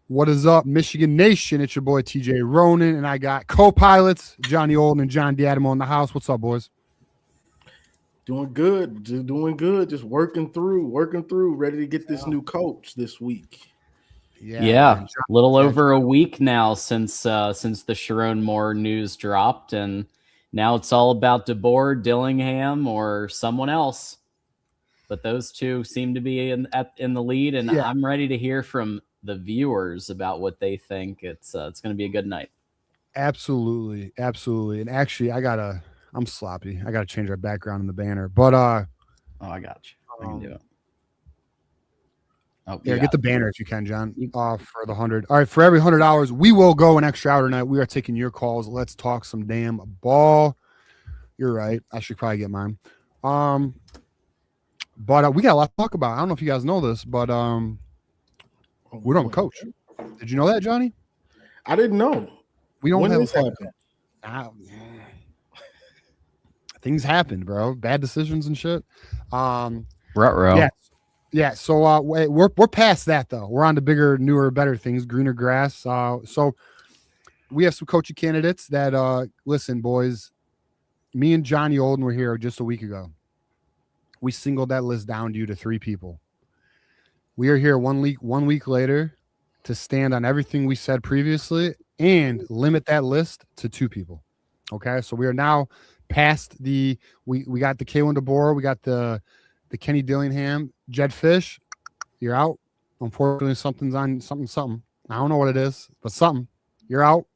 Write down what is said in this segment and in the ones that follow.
What is up, Michigan Nation? It's your boy TJ Ronin, and I got co-pilots Johnny Olden and John Diadamo in the house. What's up, boys? Doing good, just working through, ready to get this new coach this week. Yeah, a little over a week now since the Sharon Moore news dropped, and now it's all about DeBoer, Dillingham, or someone else. But those two seem to be in the lead, and I'm ready to hear from the viewers about what they think. It's going to be a good night. Absolutely. And actually, I'm sloppy. I gotta change our background in the banner. But I got you. I can do it. Oh, yeah, get the banner if you can, John. For the 100. All right, for every 100 hours, we will go an extra hour tonight. We are taking your calls. Let's talk some damn ball. You're right. I should probably get mine. But we got a lot to talk about. I don't know if you guys know this, but we don't have a coach. Did you know that, Johnny? I didn't know. We don't have a coach. Things happen, bro. Bad decisions and shit. Ruh-roh. Yeah. So we're past that though. We're on to bigger, newer, better things, greener grass. So we have some coaching candidates that listen, boys. Me and Johnny Olden were here just a week ago. We singled that list down due to 3 people. We are here 1 week later to stand on everything we said previously and limit that list to 2 people. Okay, so we are now past we got the K1 DeBoer, we got the Kenny Dillingham, Jed Fish. You're out. Unfortunately, something's on something. I don't know what it is, but something. You're out.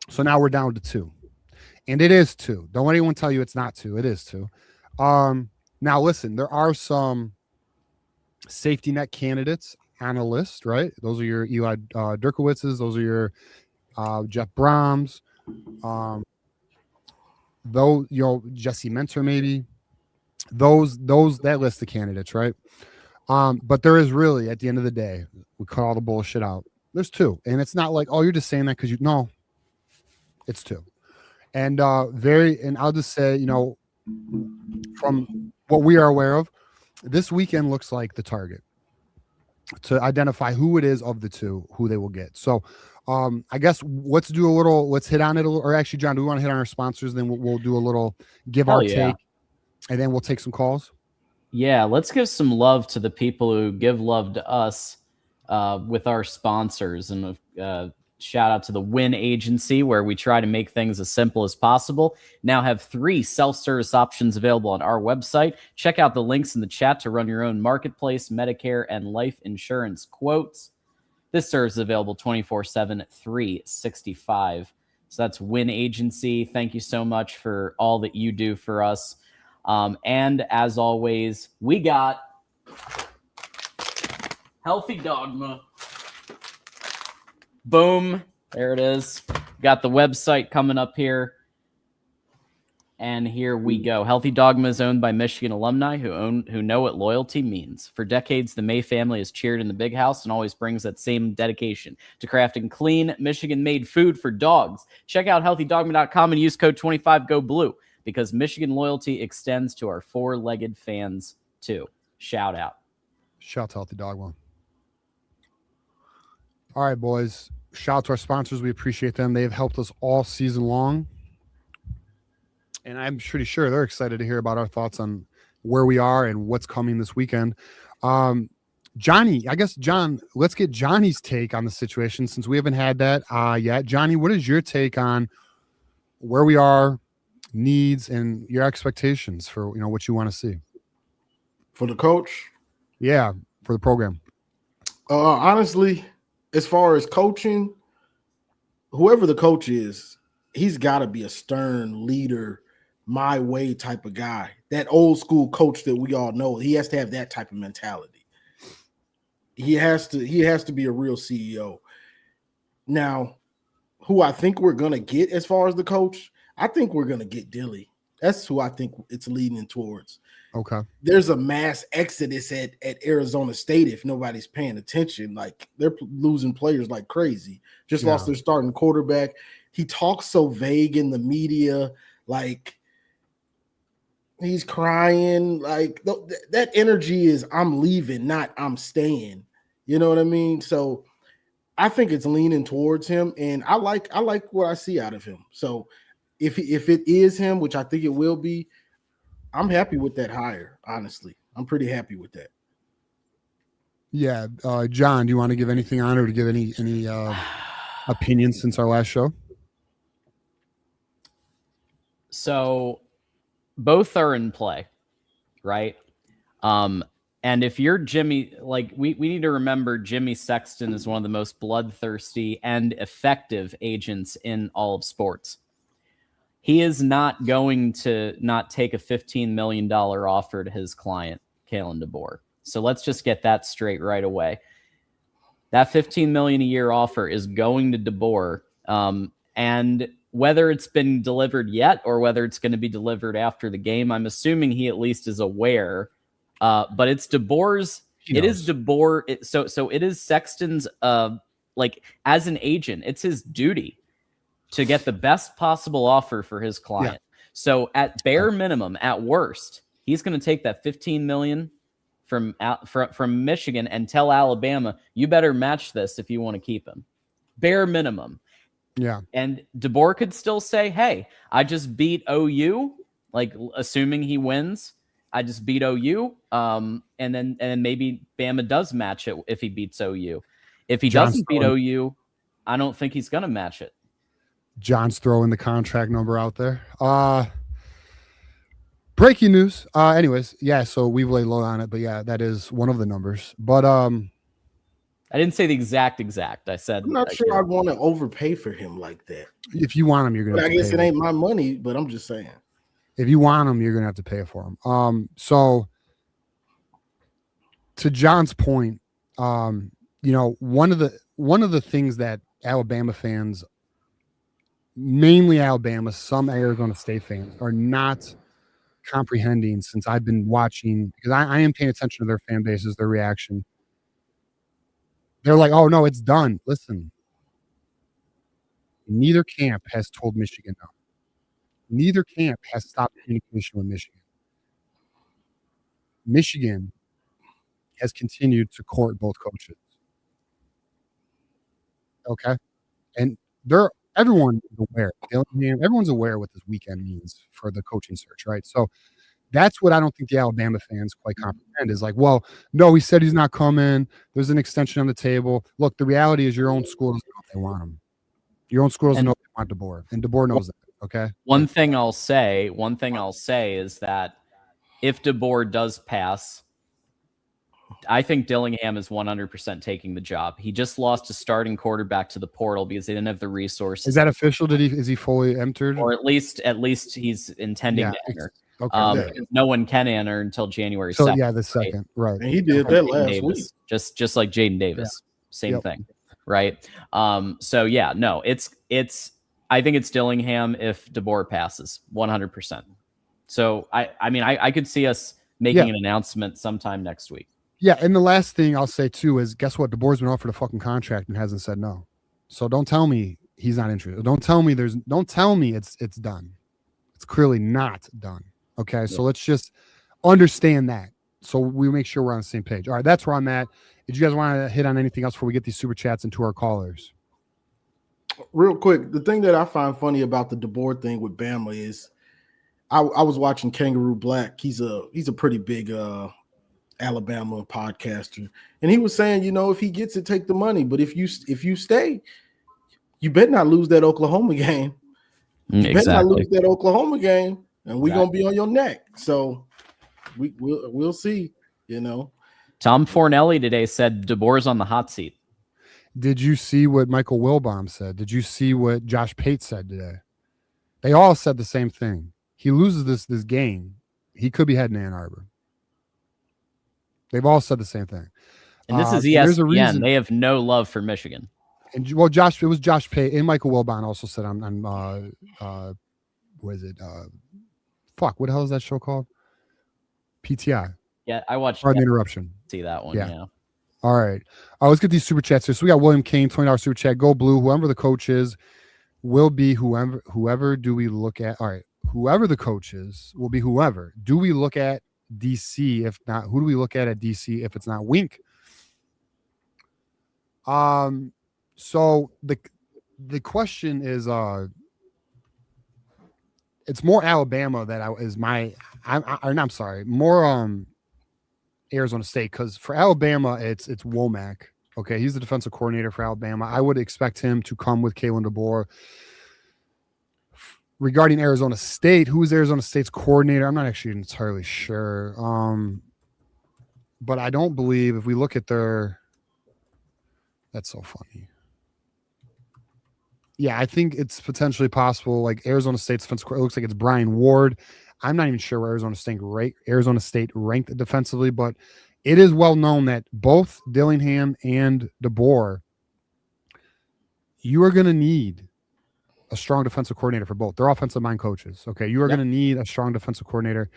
So now we're down to 2, and it is 2. Don't let anyone tell you it's not 2. It is 2. Now listen, there are some safety net candidates on a list, right? Those are your Eli Dirkowitzes. Those are your Jeff Brahms. Though, Jesse Mentor, maybe that list of candidates, right? But there is really, at the end of the day, we cut all the bullshit out. There's 2, and it's not like, oh, you're just saying that because it's 2. And and I'll just say, from what we are aware of, this weekend looks like the target to identify who it is of the 2 who they will get. So I guess let's hit on it or actually, John, do we want to hit on our sponsors? Then we'll do a little take, and then we'll take some calls. Yeah, let's give some love to the people who give love to us with our sponsors, and shout out to the Win Agency, where we try to make things as simple as possible. Now have 3 self-service options available on our website. Check out the links in the chat to run your own marketplace, Medicare, and life insurance quotes. This service is available 24/7, 365. So that's Win Agency. Thank you so much for all that you do for us. And as always, we got Healthy Dogma. Boom. There it is. Got the website coming up here. And here we go. Healthy Dogma is owned by Michigan alumni who know what loyalty means. For decades, the May family has cheered in the big house and always brings that same dedication to crafting clean, Michigan-made food for dogs. Check out healthydogma.com and use code 25GoBlue because Michigan loyalty extends to our 4-legged fans too. Shout out. Shout to Healthy Dogma. All right, boys. Shout out to our sponsors. We appreciate them. They have helped us all season long. And I'm pretty sure they're excited to hear about our thoughts on where we are and what's coming this weekend. Johnny, John, let's get Johnny's take on the situation since we haven't had that yet. Johnny, what is your take on where we are, needs, and your expectations for what you want to see? For the coach? Yeah, for the program. Honestly, as far as coaching, whoever the coach is, he's got to be a stern leader, my way type of guy. That old school coach that we all know, he has to have that type of mentality. he has to be a real CEO. Now, who I think we're gonna get as far as the coach, I think we're gonna get Dilly. That's who I think it's leaning towards. Okay. There's a mass exodus at Arizona State if nobody's paying attention. Like they're losing players like crazy. Just lost their starting quarterback. He talks so vague in the media, like he's crying. Like that energy is I'm leaving, not I'm staying. You know what I mean? So I think it's leaning towards him, and I like what I see out of him. So if it is him, which I think it will be, I'm happy with that hire. Honestly, I'm pretty happy with that. Yeah, John, do you want to give anything on or to give any opinions since our last show? So both are in play, right? And if you're Jimmy, like we need to remember Jimmy Sexton is one of the most bloodthirsty and effective agents in all of sports. He is not going to not take a $15 million offer to his client, Kalen DeBoer. So let's just get that straight right away. That $15 million a year offer is going to DeBoer. And whether it's been delivered yet or whether it's going to be delivered after the game, I'm assuming he at least is aware. But it's DeBoer's. It is DeBoer. So it is Sexton's. Like as an agent, it's his duty to get the best possible offer for his client. Yeah. So at bare minimum, at worst, he's going to take that $15 million from Michigan and tell Alabama, you better match this if you want to keep him. Bare minimum. Yeah. And DeBoer could still say, hey, I just beat OU, like assuming he wins. I just beat OU. And then maybe Bama does match it if he beats OU. If he doesn't beat OU, I don't think he's going to match it. John's throwing the contract number out there. Breaking news. Anyways, yeah, so we've laid low on it, but yeah, that is one of the numbers. But I didn't say the exact. I said I'm not sure I'd want to overpay for him like that. If you want him, you're gonna. I guess it ain't my money, but I'm just saying. If you want him, you're gonna have to pay for him. So to John's point, you know, one of the things that Alabama fans, mainly Alabama, some Arizona State fans, are not comprehending since I've been watching, because I am paying attention to their fan bases, their reaction. They're like, oh no, it's done. Listen, neither camp has told Michigan no. Neither camp has stopped communication with Michigan. Michigan has continued to court both coaches. Okay. And everyone is aware. Dillingham, everyone's aware what this weekend means for the coaching search, right? So that's what I don't think the Alabama fans quite comprehend is like, well, no, he said he's not coming. There's an extension on the table. Look, the reality is your own school doesn't know if they want him. Your own school doesn't know if they want DeBoer. And DeBoer knows that. Okay. One thing I'll say is that if DeBoer does pass, I think Dillingham is 100% taking the job. He just lost a starting quarterback to the portal because they didn't have the resources. Is that official? Is he fully entered? Or at least he's intending to enter. Okay. No one can enter until January 2nd. Yeah, the 2nd, right? And he did that last week. Just like Jaden Davis, same thing, right? So yeah, no, it's. I think it's Dillingham if DeBoer passes, 100%. So I could see us making an announcement sometime next week. Yeah, and the last thing I'll say too is, guess what? DeBoer's been offered a fucking contract and hasn't said no. So don't tell me he's not interested. Don't tell me it's done. It's clearly not done. Okay, so let's just understand that, so we make sure we're on the same page. All right, that's where I'm at. Did you guys want to hit on anything else before we get these super chats into our callers? Real quick, the thing that I find funny about the DeBoer thing with Bama is, I was watching Kangaroo Black. He's a pretty big Alabama podcaster, and he was saying, you know, if he gets it, take the money. But if you stay, you better not lose that Oklahoma game. You better not lose that Oklahoma game, and we're gonna be on your neck. So we'll see. You know, Tom Fornelli today said DeBoer's on the hot seat. Did you see what Michael Wilbon said? Did you see what Josh Pate said today? They all said the same thing. He loses this game, he could be heading to Ann Arbor. They've all said the same thing. And this is And there's a ESPN. reason. They have no love for Michigan. And well, it was Josh Pate and Michael Wilbon also said on what is it? What the hell is that show called? PTI. Yeah, I watched. Pardon the interruption. See that one? Yeah. All right. Let's get these super chats here. So we got William Kane, $20 super chat. Go Blue. Whoever the coach is will be whoever do we look at? All right. Whoever the coach is will be whoever. Do we look at DC? If not, who do we look at DC if it's not Wink? So the question is it's more Alabama I'm sorry, more Arizona State, because for Alabama it's Womack. Okay, he's the defensive coordinator for Alabama. I would expect him to come with Kalen DeBoer. Regarding Arizona State, who is Arizona State's coordinator? I'm not actually entirely sure. But I don't believe, if we look at that's so funny. Yeah, I think it's potentially possible. Like Arizona State's defensive coordinator, it looks like it's Brian Ward. I'm not even sure where Arizona State ranked defensively, but it is well known that both Dillingham and DeBoer, you are going to need a strong defensive coordinator for both. They're offensive mind coaches. Okay, you are going to need a strong defensive coordinator.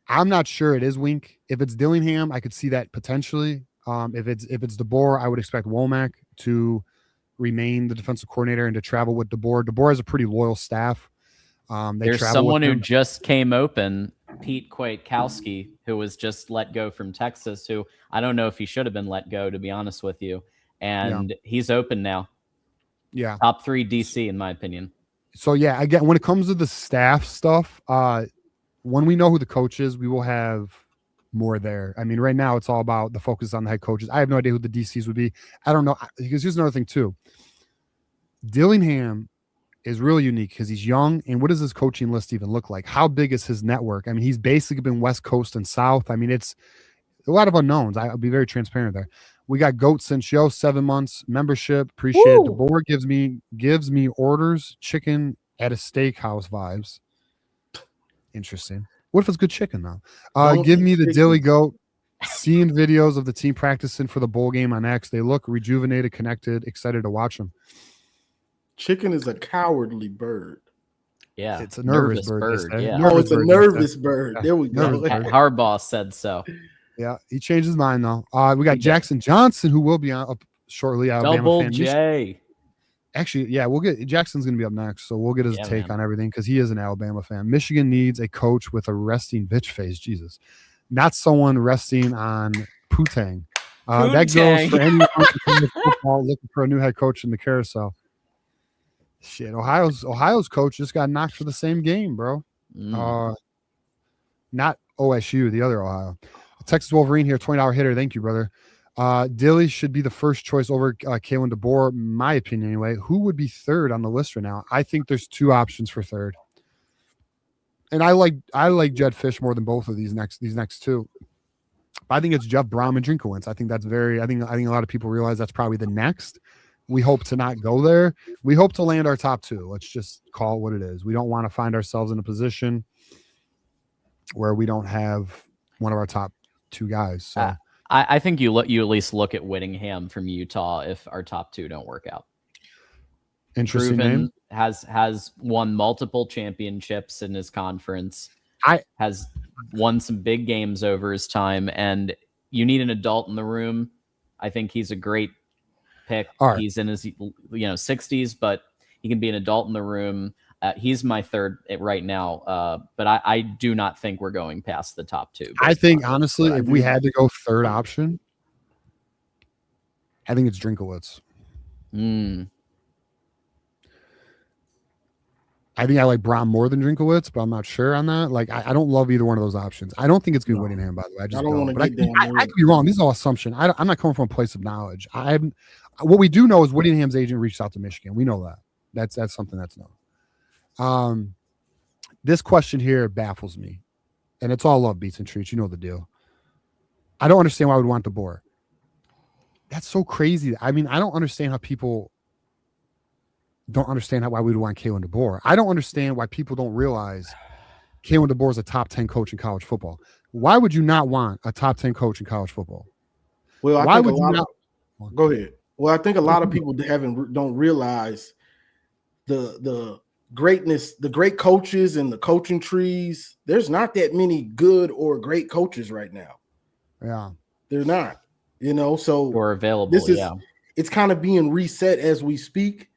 I'm not sure it is Wink. If it's Dillingham, I could see that potentially. If it's DeBoer, I would expect Womack to remain the defensive coordinator and to travel with DeBoer. DeBoer has a pretty loyal staff. There's someone who just came open, Pete Kwiatkowski, who was just let go from Texas, who I don't know if he should have been let go, to be honest with you. And he's open now. Yeah. Top 3 DC, in my opinion. So, yeah, again, when it comes to the staff stuff, when we know who the coach is, we will have more there. I mean, right now it's all about the focus on the head coaches. I have no idea who the DCs would be. I don't know, because here's another thing too. Dillingham is really unique because he's young. And what does his coaching list even look like? How big is his network? I mean, he's basically been West Coast and South. I mean, it's a lot of unknowns. I'll be very transparent there. We got Goat Since Yo, 7 months membership. Appreciate it. DeBoer gives me orders, chicken at a steakhouse vibes. Interesting. What if it's good chicken though? Give me the Dilly Goat. Seeing videos of the team practicing for the bowl game on X, they look rejuvenated, connected, excited to watch them. Chicken is a cowardly bird. Yeah, it's a nervous bird. Yeah. It's a nervous bird. There we go. Harbaugh said so. Yeah, he changed his mind though. We got Jackson Johnson, who will be up shortly. Alabama Double fan. J. Actually, yeah, Jackson's going to be up next, so we'll get his take on everything because he is an Alabama fan. Michigan needs a coach with a resting bitch face. Jesus, not someone resting on Putang. That goes for anyone football looking for a new head coach in the carousel. Shit, Ohio's coach just got knocked for the same game, bro. Not OSU, the other Ohio. Texas Wolverine here, $20 hitter. Thank you, brother. Dilly should be the first choice over Kalen DeBoer, my opinion anyway. Who would be third on the list right now? I think there's 2 options for third. And I like Jed Fish more than both of these next 2. I think it's Jeff Brom and Drinkowitz. I think that's I think a lot of people realize that's probably the next. We hope to not go there. We hope to land our top 2. Let's just call it what it is. We don't want to find ourselves in a position where we don't have one of our top 2 guys. So I think you at least look at Whittingham from Utah if our top 2 don't work out. Interesting name. Has won multiple championships in his conference. Has won some big games over his time, and you need an adult in the room. I think he's a great pick. Right. He's in his 60s, but he can be an adult in the room. He's my third right now, but I do not think we're going past the top 2. I think, honestly, if we had to go third option, I think it's Drinkowitz. I think I like Brom more than Drinkowitz, but I'm not sure on that. Like, I don't love either one of those options. I don't think it's going to be Whittingham, by the way. I just don't. But I could be wrong. This is all assumption. I'm not coming from a place of knowledge. What we do know is Whittingham's agent reached out to Michigan. We know that. That's something that's known. This question here baffles me, and it's all love, beats and treats. You know the deal. I don't understand why we'd want DeBoer. That's so crazy. I mean, I don't understand how people don't understand why we would want Kalen DeBoer. I don't understand why people don't realize Kalen DeBoer is a top 10 coach in college football. Why would you not want a top 10 coach in college football? Well, I Why think would a you lot not? of go ahead. Well, I think a lot of people don't realize the greatness, the great coaches and the coaching trees. There's not that many good or great coaches right now. Yeah, they're not. So Or available. this is it's kind of being reset as we speak.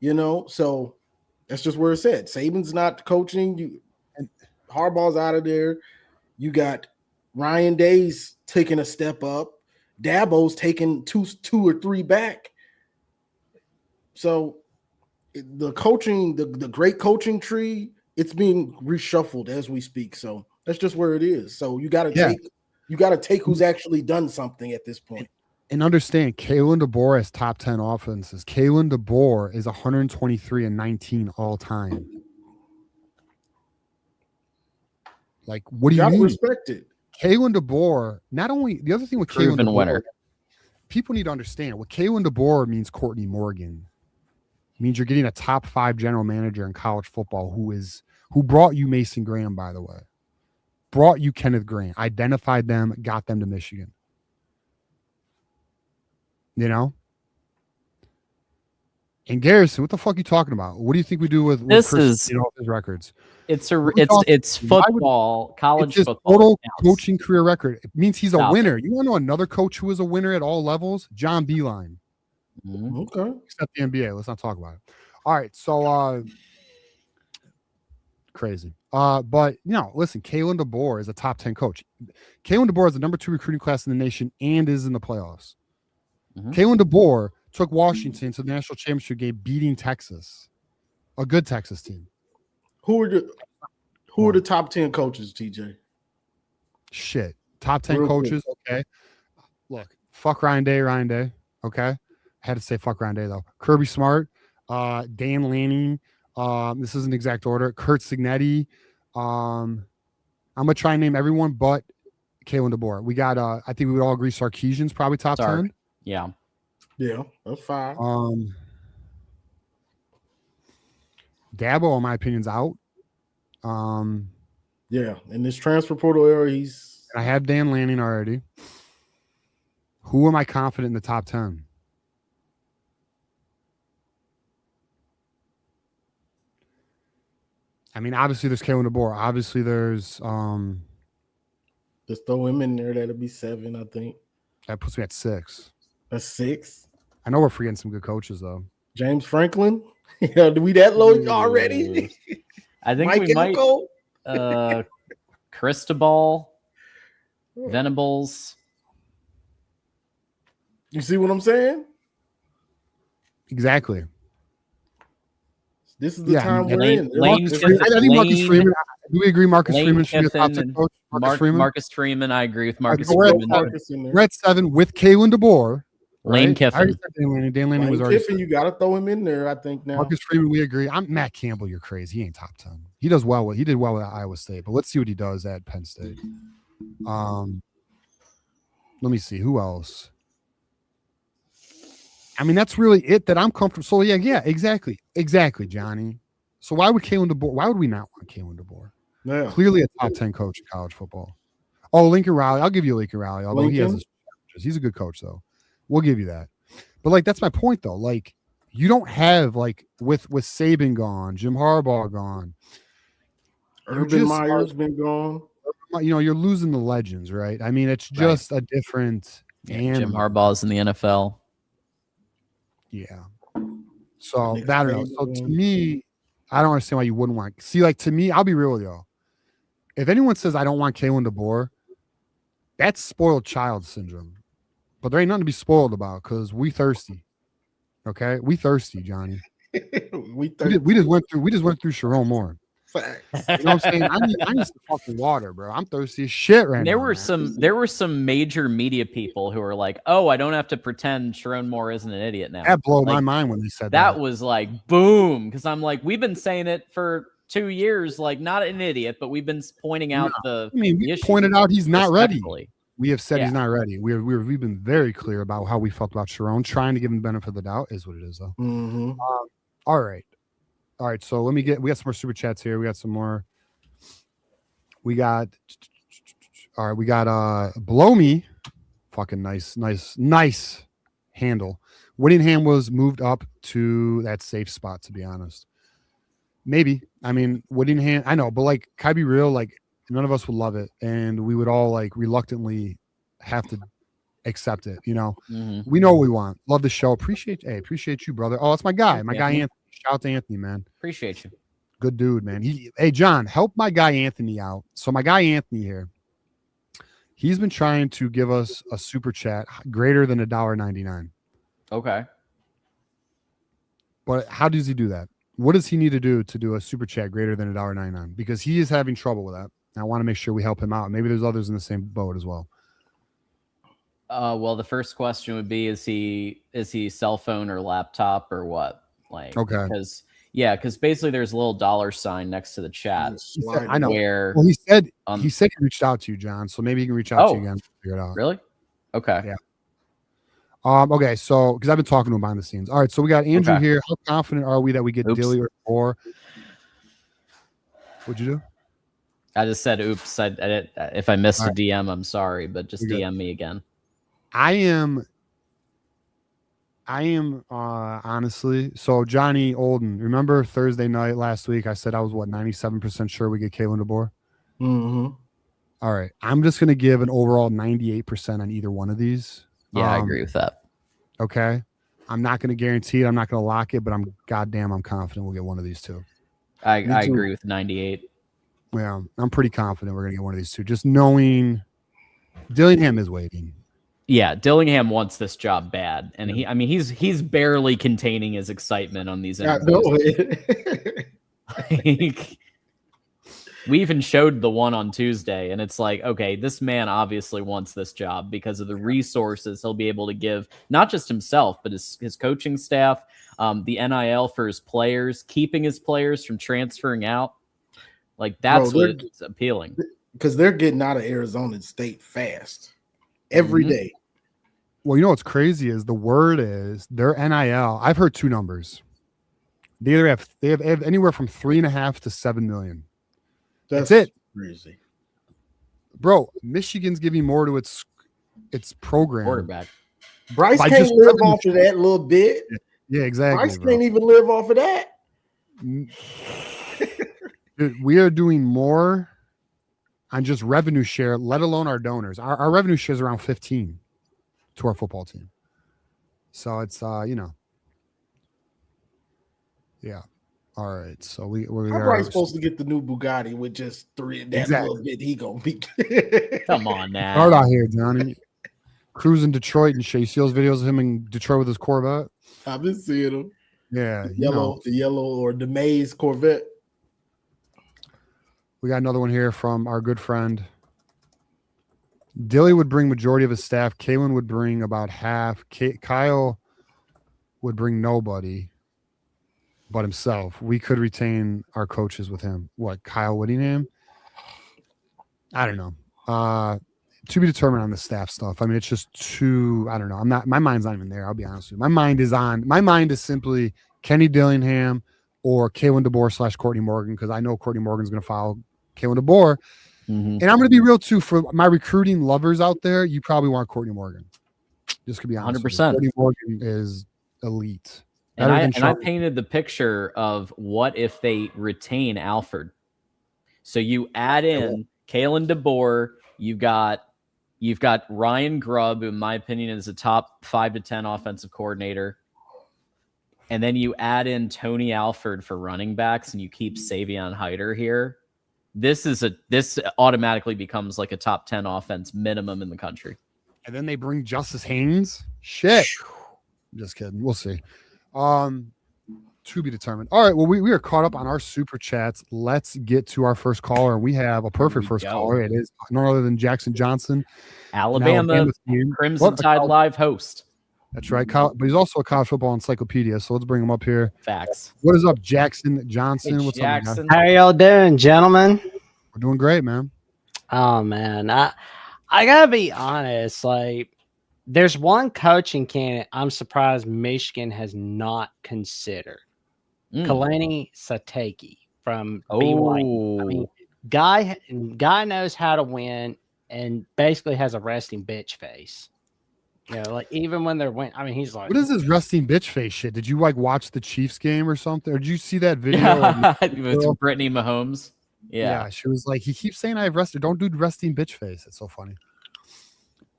So that's just where it's at. Saban's not coaching. And Harbaugh's out of there. You got Ryan Day's taking a step up. Dabo's taking two or three back. So the coaching, the great coaching tree, it's being reshuffled as we speak. So that's just where it is. So you got to take who's actually done something at this point. And understand, Kalen DeBoer has top 10 offenses. Kalen DeBoer is 123 and 19 all time. Like, what do you mean? Respect it. Kalen DeBoer, not only the other thing with Kalen DeBoer, winner. People need to understand what Kalen DeBoer means. Courtney Morgan. It means you're getting a top 5 general manager in college football who brought you Mason Graham, by the way, brought you Kenneth Grant, identified them, got them to Michigan. And Garrison, what the fuck are you talking about? What do you think we do with this? Chris, his records? It's football, college it's football. Total coaching career record. It means he's a winner. You want to know another coach who was a winner at all levels? John Beeline. Okay. Except the NBA. Let's not talk about it. All right. So crazy. But listen, Kalen DeBoer is a top 10 coach. Kalen DeBoer is the number 2 recruiting class in the nation and is in the playoffs. Kalen DeBoer took Washington to the national championship game, beating Texas, a good Texas team. Who are the top 10 coaches, TJ? Shit. Top 10 coaches. Quick. Okay. Look, fuck Ryan Day. Okay. I had to say fuck Ryan Day, though. Kirby Smart, Dan Lanning. This isn't exact order. Kurt Signetti. I'm going to try and name everyone but Kalen DeBoer. We got, I think we would all agree Sarkisian's probably top 10. Yeah. Yeah, that's fine. Dabo, in my opinion, is out. Yeah, in this transfer portal era, I have Dan Lanning already. Who am I confident in the top 10? I mean, obviously there's Kalen DeBoer. Obviously there's just throw him in there. That'll be 7, I think. That puts me at 6. That's 6. I know we're forgetting some good coaches though. James Franklin. Yeah, do we that low already? I think we might. Cristobal, Venables. You see what I'm saying? Exactly. This is the time we're in. I think Marcus Freeman. Do we agree Marcus Freeman should be a top 10 coach? Marcus Freeman. I agree with Marcus Freeman. We're at 7 with Kalen DeBoer. Lane right? Kiffin. Dan Lanning was already. Kiffin, you got to throw him in there, I think, now. Marcus Freeman, we agree. I'm Matt Campbell. You're crazy. He ain't top 10. He did well with Iowa State, but let's see what he does at Penn State. Let me see who else. I mean, that's really it that I'm comfortable. So yeah, exactly, Johnny. So why would Kalen DeBoer? Why would we not want Kalen DeBoer? Yeah. Clearly a top 10 coach in college football. Oh, Lincoln Riley. I'll give you Lincoln Riley, although he has his challenges. He's a good coach, though. We'll give you that. But that's my point, though. You don't have with Saban gone, Jim Harbaugh gone, Urban Meyer's been gone. You're losing the legends, right? I mean, it's just a different. Jim Harbaugh's in the NFL. Yeah. So that I don't know. So to me, I don't understand why you wouldn't want. See, to me, I'll be real with y'all. If anyone says I don't want Kalen DeBoer, that's spoiled child syndrome. But there ain't nothing to be spoiled about because we thirsty. Okay, we thirsty, Johnny. We just went through Sharon Moore. Facts. You know what I'm saying? I need some fucking water, bro. I'm thirsty as shit right now. There were some major media people who were like, "Oh, I don't have to pretend Sharon Moore isn't an idiot now." That blew my mind when they said that. That was boom, because I'm we've been saying it for 2 years, not an idiot, but we've been pointing out we pointed out he's not ready. We have said he's not ready. We've been very clear about how we felt about Sharon. Trying to give him the benefit of the doubt is what it is, though. Mm-hmm. All right. So we got some more super chats here. We got some more. We got Blow Me Fucking nice handle. Whittingham was moved up to that safe spot, to be honest. Maybe. I mean, Whittingham, I know, but like, can I be real? Like, none of us would love it, and we would all like reluctantly have to accept it. You know, we know what we want. Love the show. Appreciate you, brother. Oh, it's my guy, Anthony. Shout out to Anthony, man. Appreciate you. Good dude, man. Hey, John, help my guy Anthony out. So my guy Anthony here, he's been trying to give us a super chat greater than $1.99. Okay. But how does he do that? What does he need to do a super chat greater than $1.99? Because he is having trouble with that. I want to make sure we help him out. Maybe there's others in the same boat as well. Well, the first question would be: Is he cell phone or laptop or what? Like, okay, because basically there's a little $sign next to the chat. I know. Where well, he said he reached out to you, John. So maybe he can reach out to you again. Figure it out. Really? Okay. Yeah. Okay, so because I've been talking to him behind the scenes. All right, so we got Andrew here. How confident are we that we get Dilly or what'd you do? I just said oops. If I missed a DM, I'm sorry, but just DM me again. I am honestly, so Johnny Olden, remember Thursday night last week? I said I was 97% sure we get Kalen DeBoer. All right, I'm just gonna give an overall 98% on either one of these. Yeah, I agree with that. Okay. I'm not going to guarantee it. I'm not going to lock it, but I'm confident we'll get one of these two. I agree with 98. Yeah, I'm pretty confident we're going to get one of these two. Just knowing Dillingham is waiting. Yeah, Dillingham wants this job bad, and he's barely containing his excitement on these interviews. We even showed the one on Tuesday, and it's like, okay, this man obviously wants this job because of the resources he'll be able to give, not just himself, but his coaching staff, the NIL for his players, keeping his players from transferring out. Like, that's what's appealing. Because they're getting out of Arizona State fast every day. Well, you know what's crazy is the word is their NIL. I've heard two numbers. They have anywhere from 3.5 to 7 million. That's it. Crazy. Bro, Michigan's giving more to its program. Quarterback. Bryce can't live off of that little bit. Yeah, exactly. Bryce can't even live off of that. Dude, we are doing more on just revenue share, let alone our donors. Our revenue share is around 15 to our football team. So it's yeah. All right, so we're Bryce supposed to get the new Bugatti with just three. That little bit he gonna be. Come on now. Start out here, Johnny. Cruising Detroit and shit. You see those videos of him in Detroit with his Corvette? I've been seeing him. Yeah, the yellow or the maize Corvette. We got another one here from our good friend. Dilly would bring majority of his staff. Kalen would bring about half. Kyle would bring nobody but himself. We could retain our coaches with him. What, Kyle Whittingham? I don't know. To be determined on the staff stuff. I mean, it's just too, I don't know. My mind's not even there. I'll be honest with you. My mind is simply Kenny Dillingham or Kalen DeBoer / Courtney Morgan, because I know Courtney Morgan's going to follow Kalen DeBoer. And I'm going to be real too, for my recruiting lovers out there, you probably want Courtney Morgan. Just to be honest. 100%. Courtney Morgan is elite. And I painted the picture of what if they retain Alford. So you add in Kalen DeBoer, you've got Ryan Grubb, who in my opinion is a top 5 to 10 offensive coordinator. And then you add in Tony Alford for running backs, and you keep Savion Hyder here. This automatically becomes like a top 10 offense minimum in the country. And then they bring Justice Haynes. Shit. Just kidding. We'll see. To be determined. All right. Well, we are caught up on our super chats. Let's get to our first caller. We have a perfect first caller. It is none other than Jackson Johnson, Alabama Crimson Tide Live host. That's right. But he's also a college football encyclopedia. So let's bring him up here. Facts. What is up, Jackson Johnson? Hey, what's Jackson. up? How y'all doing, gentlemen? We're doing great, man. Oh man, I gotta be honest. Like, there's one coaching candidate I'm surprised Michigan has not considered. Kalani Sateki from BYU. I mean, guy knows how to win and basically has a resting bitch face. Like even when they're winning, I mean, he's like, What is this resting bitch face shit? Did you like watch the Chiefs game or something? Or did you see that video? With Brittany Mahomes. Yeah, she was like, he keeps saying I have rested. Don't do resting bitch face. It's so funny.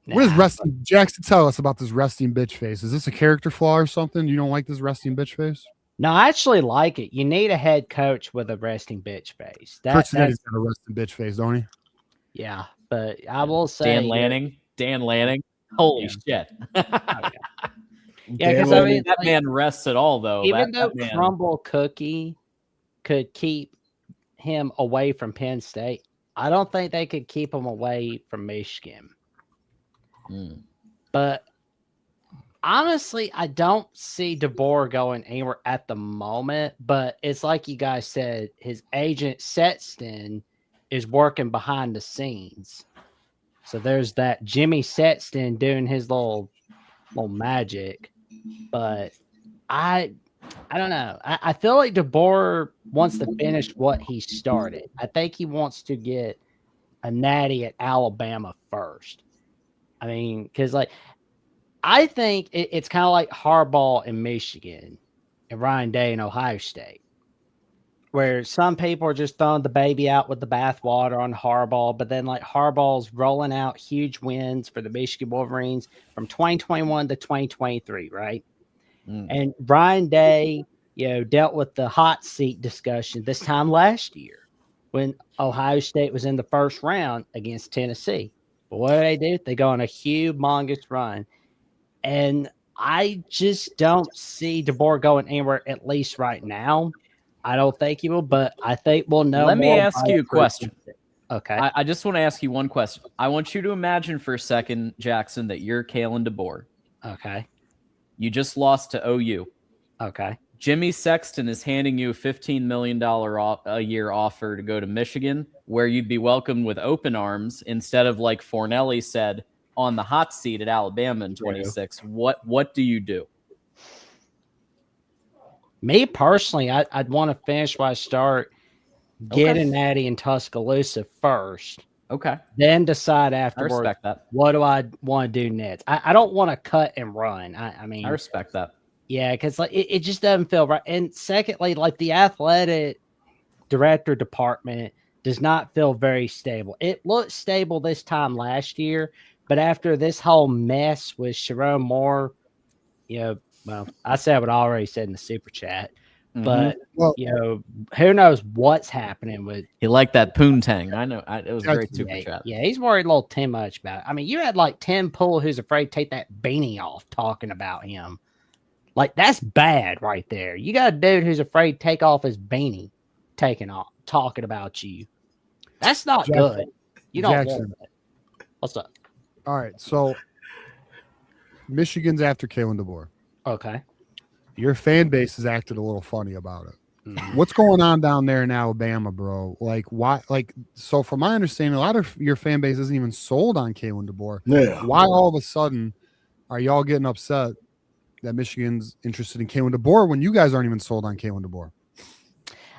nah, What is resting? Jackson, tell us about this resting bitch face. Is this a character flaw or something? You don't like this resting bitch face? No, I actually like it. You need a head coach with a resting bitch face. That's That's got a resting bitch face, don't he? yeah. But I will say, Dan Lanning. Holy shit. Yeah, because I mean, that man rests at all, though. Even though Crumble Cookie could keep him away from Penn State, I don't think they could keep him away from Michigan. But honestly, I don't see DeBoer going anywhere at the moment. But it's like you guys said, his agent Sexton is working behind the scenes. So there's that Jimmy Sexton doing his little magic. But I don't know. I feel like DeBoer wants to finish what he started. I think he wants to get a natty at Alabama first. I mean, because like I think it's kind of like Harbaugh in Michigan and Ryan Day in Ohio State, where some people are just throwing the baby out with the bathwater on Harbaugh, but then like Harbaugh's rolling out huge wins for the Michigan Wolverines from 2021 to 2023, right? And Ryan Day, dealt with the hot seat discussion this time last year when Ohio State was in the first round against Tennessee. But what do? They go on a humongous run. And I just don't see DeBoer going anywhere, at least right now. I don't think he will, but I think we'll know. Let me ask you a question. Okay. I just want to ask you one question. I want you to imagine for a second, Jackson, that you're Kalen DeBoer. Okay. You just lost to OU. Okay. Jimmy Sexton is handing you a $15 million a year offer to go to Michigan, where you'd be welcomed with open arms instead of, like Fornelli said, on the hot seat at Alabama in 26. What do you do? Me personally, I'd want to finish where I start, get a natty in Tuscaloosa first. Okay. Then decide afterwards. I respect that. What do I want to do next? I don't want to cut and run. I mean, I respect that. Yeah, because like it just doesn't feel right. And secondly, like the athletic director department does not feel very stable. It looked stable this time last year, but after this whole mess with Sharon Moore, well, I said what I already said in the super chat. But who knows what's happening with? He liked that poontang. I know. It was a great super chat. Yeah, he's worried a little too much about it. I mean, you had like Tim Pool who's afraid to take that beanie off talking about him. Like that's bad right there. You got a dude who's afraid to take off his beanie, talking about you. That's not good. You don't want that. What's up? All right, so Michigan's after Kalen DeBoer. Okay. Your fan base has acted a little funny about it. What's going on down there in Alabama, bro? Like, why? Like, so from my understanding, a lot of your fan base isn't even sold on Kalen DeBoer. Yeah. Why all of a sudden are y'all getting upset that Michigan's interested in Kalen DeBoer when you guys aren't even sold on Kalen DeBoer?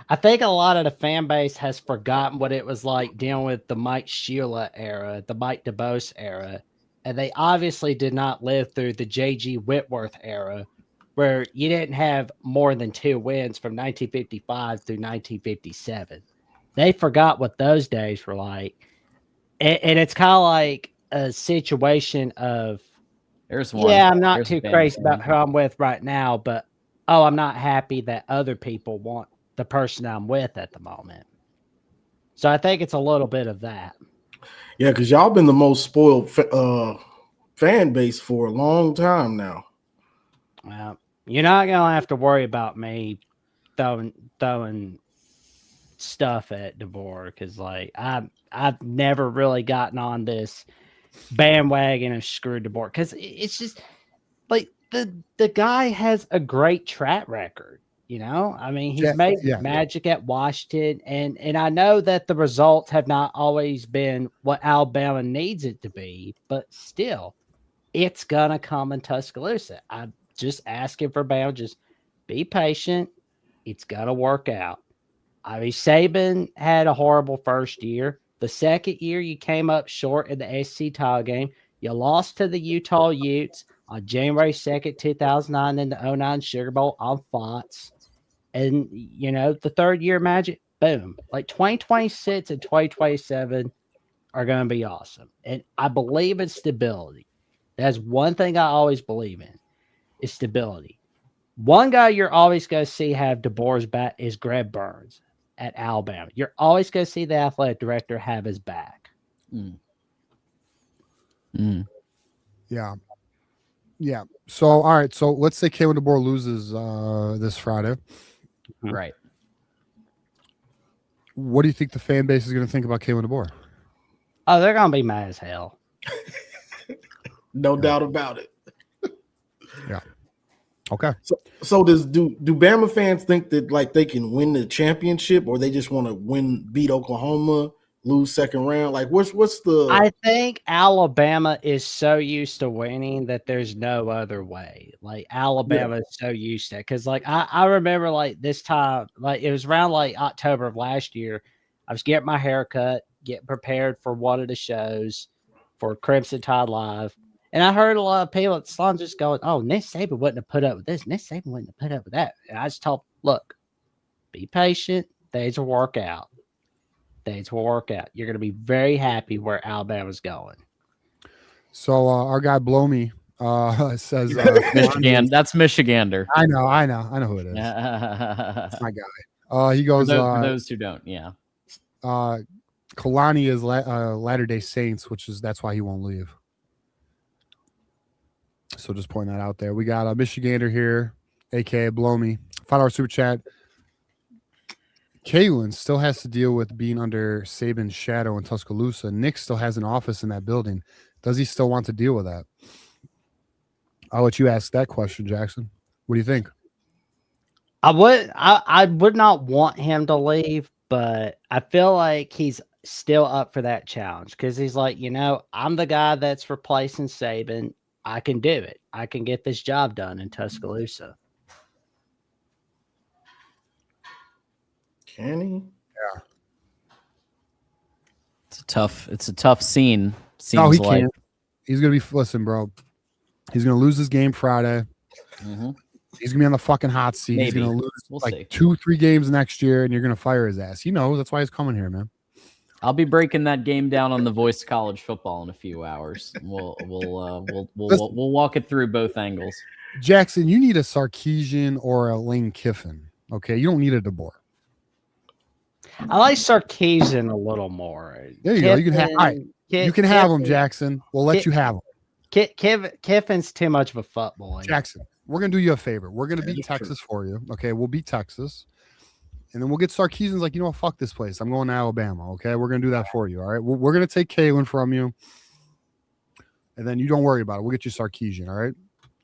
I think a lot of the fan base has forgotten what it was like dealing with the Mike Shula era, the Mike DeBose era, and they obviously did not live through the J.G. Whitworth era, where you didn't have more than 2 wins from 1955 through 1957. They forgot what those days were like. And it's kind of like a situation of, I'm not too crazy about who I'm with right now, but, I'm not happy that other people want the person I'm with at the moment. So I think it's a little bit of that. Yeah, because y'all been the most spoiled fan base for a long time now. Well, you're not gonna have to worry about me throwing stuff at DeBoer because, like, I've never really gotten on this bandwagon of screw DeBoer because it's just like the guy has a great track record. I mean, he's made magic at Washington, and I know that the results have not always been what Alabama needs it to be, but still, it's gonna come in Tuscaloosa. I'm just asking for Bama, just be patient. It's gonna work out. I mean, Saban had a horrible first year. The second year, you came up short in the SEC title game. You lost to the Utah Utes on January 2nd, 2009 in the 09 Sugar Bowl on Fox. And, the third year Magic, boom. Like 2026 and 2027 are going to be awesome. And I believe in stability. That's one thing I always believe in is stability. One guy you're always going to see have DeBoer's back is Greg Burns at Alabama. You're always going to see the athletic director have his back. Yeah. Yeah. So, all right. So let's say Kalen DeBoer loses this Friday. Right. What do you think the fan base is going to think about Kalen DeBoer? Oh, they're going to be mad as hell. No doubt about it. Yeah. Okay. So do Bama fans think that like they can win the championship, or they just want to beat Oklahoma, lose second round? Like what's the? I think Alabama is so used to winning that there's no other way. Like Alabama is so used to it because like I remember like this time, like it was around like October of last year. I was getting my hair cut, getting prepared for one of the shows for Crimson Tide Live. And I heard a lot of people at the salon just going, "Oh, Nick Saban wouldn't have put up with this. Nick Saban wouldn't have put up with that." And I just told, "Look, be patient. Things will work out. Things will work out. You're going to be very happy where Alabama's going." So our guy Blomy says Michigan. That's Michigander. I know who it is. That's my guy. He goes. For those who don't, yeah. Kalani is Latter-day Saints, that's why he won't leave. So just point that out there. We got a Michigander here, aka Blomy. $5 super chat. Kalen still has to deal with being under Saban's shadow in Tuscaloosa. Nick still has an office in that building. Does he still want to deal with that? I'll let you ask that question, Jackson. What do you think? I would not want him to leave, but I feel like he's still up for that challenge because he's like, I'm the guy that's replacing Saban. I can do it. I can get this job done in Tuscaloosa. Can he? Yeah. It's a tough scene. No, he can't. He's gonna listen, bro. He's gonna lose this game Friday. Mm-hmm. He's gonna be on the fucking hot seat. Maybe. He's gonna lose We'll like see. 2-3 games next year, and you're gonna fire his ass. He knows that's why he's coming here, man. I'll be breaking that game down on the Voice of College Football in a few hours. We'll walk it through both angles. Jackson, you need a Sarkisian or a Lane Kiffin. Okay, you don't need a DeBoer. I like Sarkisian a little more. There you go. You can have. All right, you can have him, Jackson. We'll let you have him. Kiffin's too much of a football. Jackson, we're gonna do you a favor. We're gonna beat Texas for you. Okay, we'll beat Texas. And then we'll get Sarkisian's like, fuck this place. I'm going to Alabama. Okay. We're going to do that for you. All right. We're going to take Kalen from you. And then you don't worry about it. We'll get you Sarkisian. All right.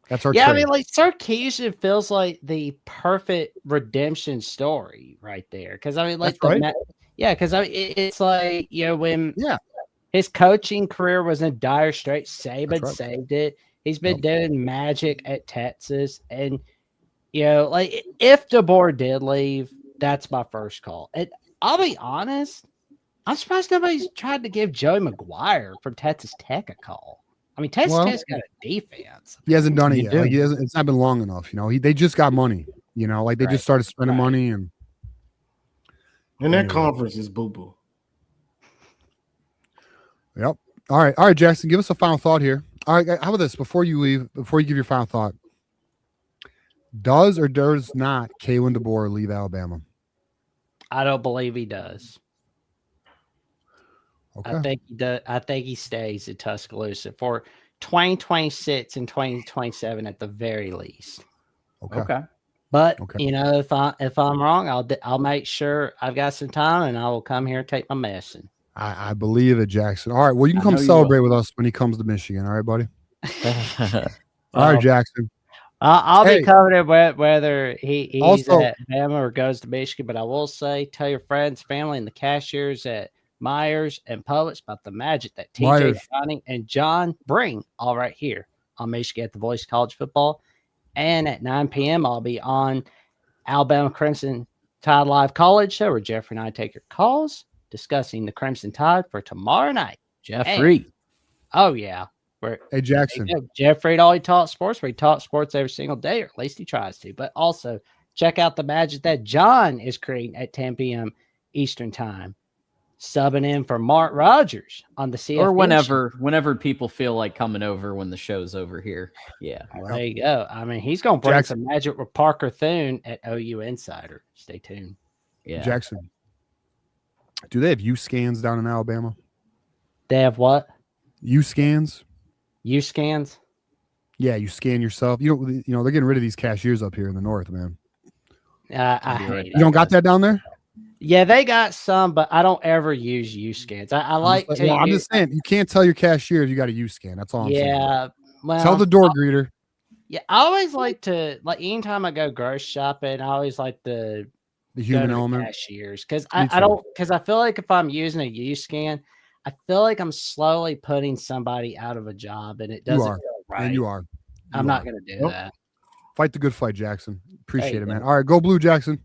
That's our trade. I mean, like Sarkisian feels like the perfect redemption story right there. Cause I mean, like, because I mean, it's like, when his coaching career was in dire straits, Saban saved it. He's been doing magic at Texas. And, like if DeBoer did leave, that's my first call. And I'll be honest, I'm surprised nobody's tried to give Joey McGuire from Texas Tech a call. I mean, Texas Tech's got a defense. He hasn't done it yet. Like, it's not been long enough. They just got money. Like they just started spending money and that conference is boo-boo. Yep. All right, Jackson, give us a final thought here. All right, how about this? Before you leave, before you give your final thought, does or does not Kalen DeBoer leave Alabama? I don't believe he does. Okay. I think he does. I think he stays at Tuscaloosa for 2026 and 2027 at the very least. Okay. But if I'm wrong, I'll make sure I've got some time and I will come here and take my medicine. I believe it, Jackson. All right. Well, you can come celebrate with us when he comes to Michigan. All right, buddy. All right, Jackson. I'll be covered whether he's also at Bama or goes to Michigan. But I will say, tell your friends, family, and the cashiers at Myers and Publix about the magic that TJ Shining and John bring all right here on Michigan at the Voice of College Football. And at 9 p.m., I'll be on Alabama Crimson Tide Live College Show where Jeffrey and I take your calls discussing the Crimson Tide for tomorrow night. Jeffrey. Oh, yeah. Hey, Jackson. Jeff Reed always taught sports, where he taught sports every single day, or at least he tries to. But also check out the magic that John is creating at 10 p.m. Eastern time, subbing in for Mark Rogers on the CFB. Or whenever people feel like coming over when the show's over here. Yeah. Well, there you go. I mean, he's going to bring some magic with Parker Thune at OU Insider. Stay tuned. Yeah. Jackson, do they have U-scans down in Alabama? They have what? U-scans? U-scans? Yeah, you scan yourself. You know, they're getting rid of these cashiers up here in the north, man. I hate it. You don't got that down there? Yeah, they got some, but I don't ever use U-scans. I like to. Well, I'm just saying, you can't tell your cashiers you got a U-scan. That's all I'm saying. Yeah, well, tell the door greeter. Yeah, I always like to, anytime I go grocery shopping, I always like to the human element cashiers, because I feel like if I'm using a U-scan, I feel like I'm slowly putting somebody out of a job, and it doesn't feel right. And you are. I'm not going to do that. Fight the good fight, Jackson. Appreciate it, man. All right, go blue, Jackson.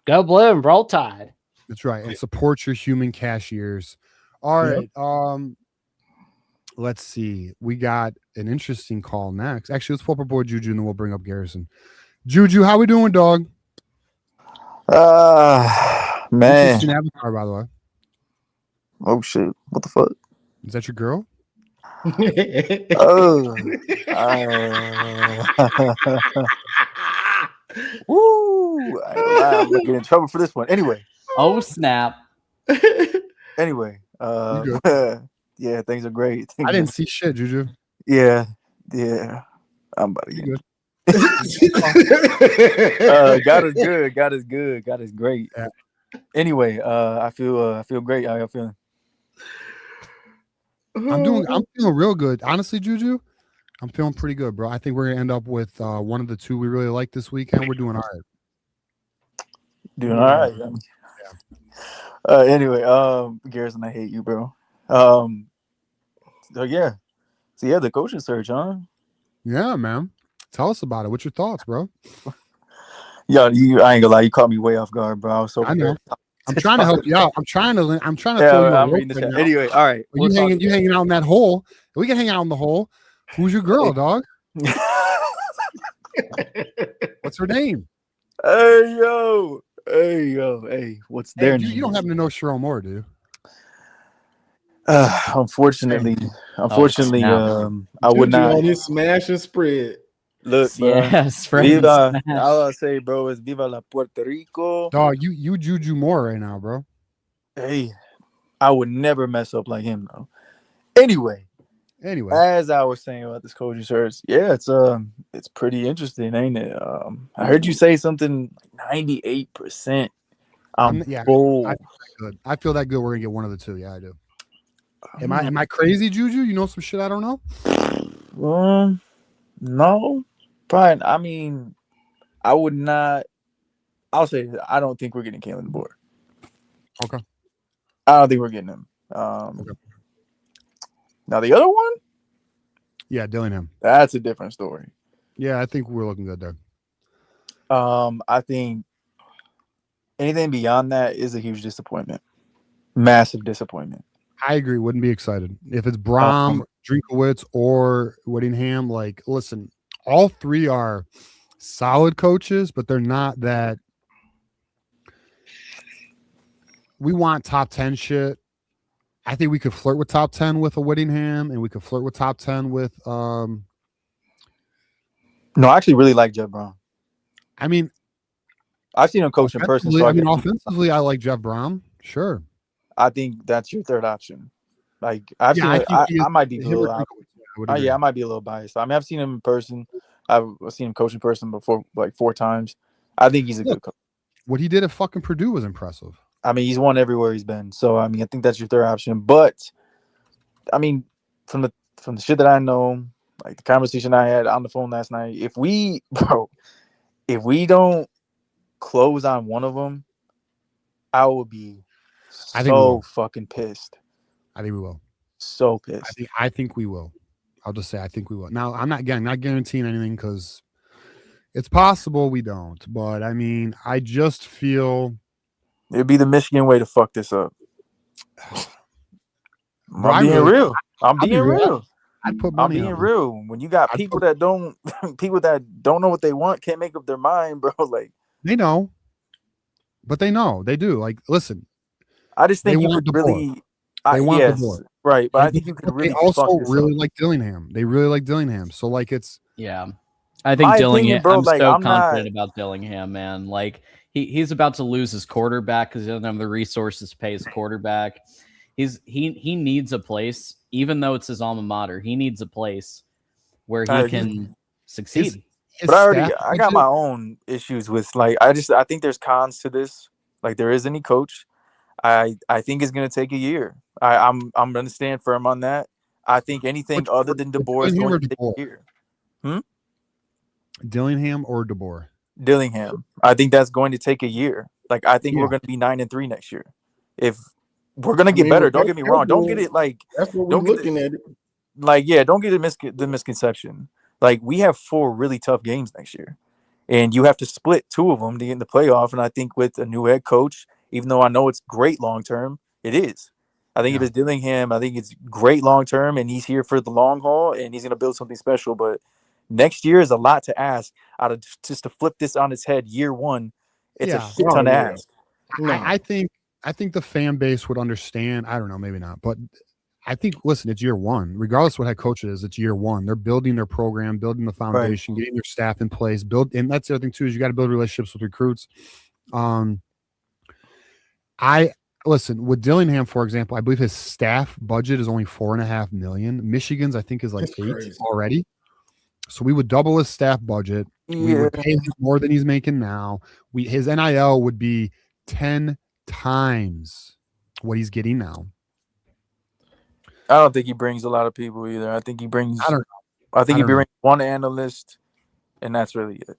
Go blue and roll tide. That's right, and support your human cashiers. All right, let's see. We got an interesting call next. Actually, let's pull up our boy Juju, and then we'll bring up Garrison. Juju, how we doing, dog? Man. Interesting avatar, by the way. Oh shit! What the fuck? Is that your girl? Woo! I'm gonna get in trouble for this one. Anyway. Oh snap! Anyway, yeah, things are great. I didn't see shit, Juju. Yeah, I'm about to get good. God is good. God is good. God is great. Yeah. Anyway, I feel great. How y'all feeling? I'm feeling real good. Honestly, Juju, I'm feeling pretty good, bro. I think we're gonna end up with one of the two we really like this weekend. We're doing all right. Doing all right. Yeah. Anyway, Garrison, I hate you, bro. So the coaching search, huh? Yeah, man. Tell us about it. What's your thoughts, bro? Yeah, I ain't gonna lie, you caught me way off guard, bro. I know. I'm trying to help you out. I'm trying to. I'm reading the chat. Anyway, all right. You hanging out in that hole? We can hang out in the hole. Who's your girl, dog? What's her name? Hey, what's their name? You don't happen to know Cheryl Moore, do you? Unfortunately, I would not. On his smash and spread. Look, yes, Viva, I'll say, bro, it's Viva la Puerto Rico. Dog, you Juju Moore right now, bro. Hey, I would never mess up like him, though. Anyway, as I was saying about this coaching search, it's pretty interesting, ain't it? I heard you say something like 98%. Bold. I feel that good. We're gonna get one of the two. Yeah, I do. Am I crazy, Juju? You know some shit I don't know? No. Probably. I mean, I would not. I'll say I don't think we're getting Kalen DeBoer. Okay. I don't think we're getting him. Okay. Now the other one? Yeah, Dillingham. That's a different story. Yeah, I think we're looking good there. I think anything beyond that is a huge disappointment. Massive disappointment. I agree. Wouldn't be excited. If it's Braum, Drinkowitz, or Whittingham, listen, all three are solid coaches, but they're not that. We want top 10 shit. I think we could flirt with top 10 with a Whittingham, and we could flirt with top 10 with. No, I actually really like Jeff Braum. I mean, I've seen him coach in person. So offensively, I like Jeff Braum. Sure. I think that's your third option. I might be a little. I might be a little biased. I mean, I've seen him in person. I've seen him coach in person before, 4 times. I think he's a good coach. What he did at fucking Purdue was impressive. I mean, he's won everywhere he's been. So I mean, I think that's your third option. But I mean, from the shit that I know, like the conversation I had on the phone last night, if we don't close on one of them, I would be fucking pissed. I think we will. So pissed. I think we will. I'll just say I think we will. Now, I'm not guaranteeing anything because it's possible we don't. But I mean, I just feel it'd be the Michigan way to fuck this up. I'm being real. I'd put I'm money being on real. When you got people that don't know what they want, can't make up their mind, bro. Like they know, but they know they do. Like, listen, I just think they you want could DeBoer. really. They want Yes, DeBoer. right. But I And think you could they really also fuck this really up. like Dillingham. They really like Dillingham. So like it's Yeah. I think My Dillingham, opinion, bro, I'm like, so I'm not- confident about Dillingham, man. Like he's about to lose his quarterback because he doesn't have the resources to pay his quarterback. He needs a place, even though it's his alma mater. He needs a place where he can succeed. his But I staff got my budget- own issues with, like, I think there's cons to this. Like, there is any coach. I think it's gonna take a year. I'm gonna stand firm on that. I think anything other than DeBoer is Dillingham or going to take DeBoer? a year. Dillingham or DeBoer? Dillingham. I think that's going to take a year. Like, I think Yeah. we're going to be 9-3 next year. If we're going to get better, don't get me wrong. Don't get it like that's what we're looking at. Like, yeah, don't get the misconception. Like, we have 4 really tough games next year, and you have to split 2 of them to get in the playoff. And I think with a new head coach, even though I know it's great long term, it is. I think if it's Dillingham, I think it's great long term, and he's here for the long haul, and he's going to build something special. But next year is a lot to ask out of just to flip this on its head. Year 1, it's a shit ton to ask. No. I think the fan base would understand. I don't know, maybe not, but I think, listen, it's year 1. Regardless of what head coach it is, it's year 1. They're building their program, building the foundation, getting their staff in place, and that's the other thing too, is you got to build relationships with recruits. Listen, with Dillingham, for example, I believe his staff budget is only $4.5 million. Michigan's, I think, is like $8 million already. So we would double his staff budget. Yeah. We would pay him more than he's making now. His NIL would be 10 times what he's getting now. I don't think he brings a lot of people either. I think he brings. I don't I think he brings one analyst, and that's really it.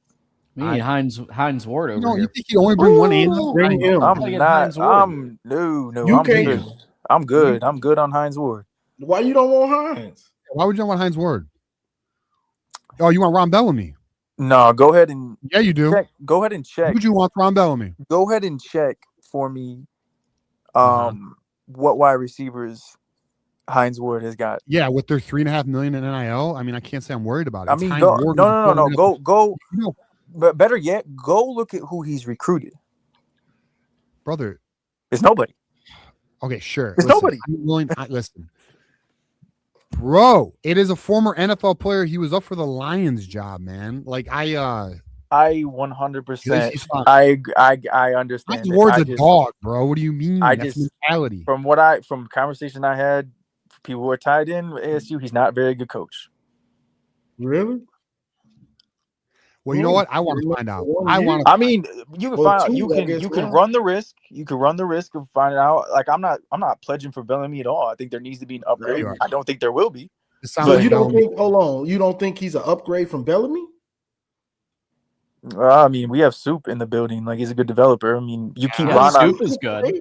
Me, Hines Ward over here. You think he only bring one analyst? Bring him. I'm Gotta get not. Hines Ward. I'm good. I'm good. I'm good on Hines Ward. Why you don't want Hines? Why would you want Hines Ward? Oh, you want Ron Bellamy? No, go ahead and you do. Go ahead and check. Who'd you want Ron Bellamy? Go ahead and check for me. What wide receivers Hines Ward has got? Yeah, with their $3.5 million in NIL. I mean, I can't say I'm worried about it. I mean, no. Go. But better yet, go look at who he's recruited. Brother, it's nobody. Okay, sure. It's nobody. I'm willing. Listen, bro, it is a former NFL player. He was up for the Lions job, man. Like I 100%. I understand. Hines Ward's a dog, bro. What do you mean? That's mentality. From conversation I had, people who are tied in with ASU, he's not a very good coach. Really? Well, you know what? I want to find out. I mean, you can find out. You can run the risk. You can run the risk of finding out. Like I'm not pledging for Bellamy at all. I think there needs to be an upgrade. I don't think there will be. So you don't think? Hold on. You don't think he's an upgrade from Bellamy? I mean, we have Soup in the building. Like he's a good developer. I mean, you keep Ron Soup is good.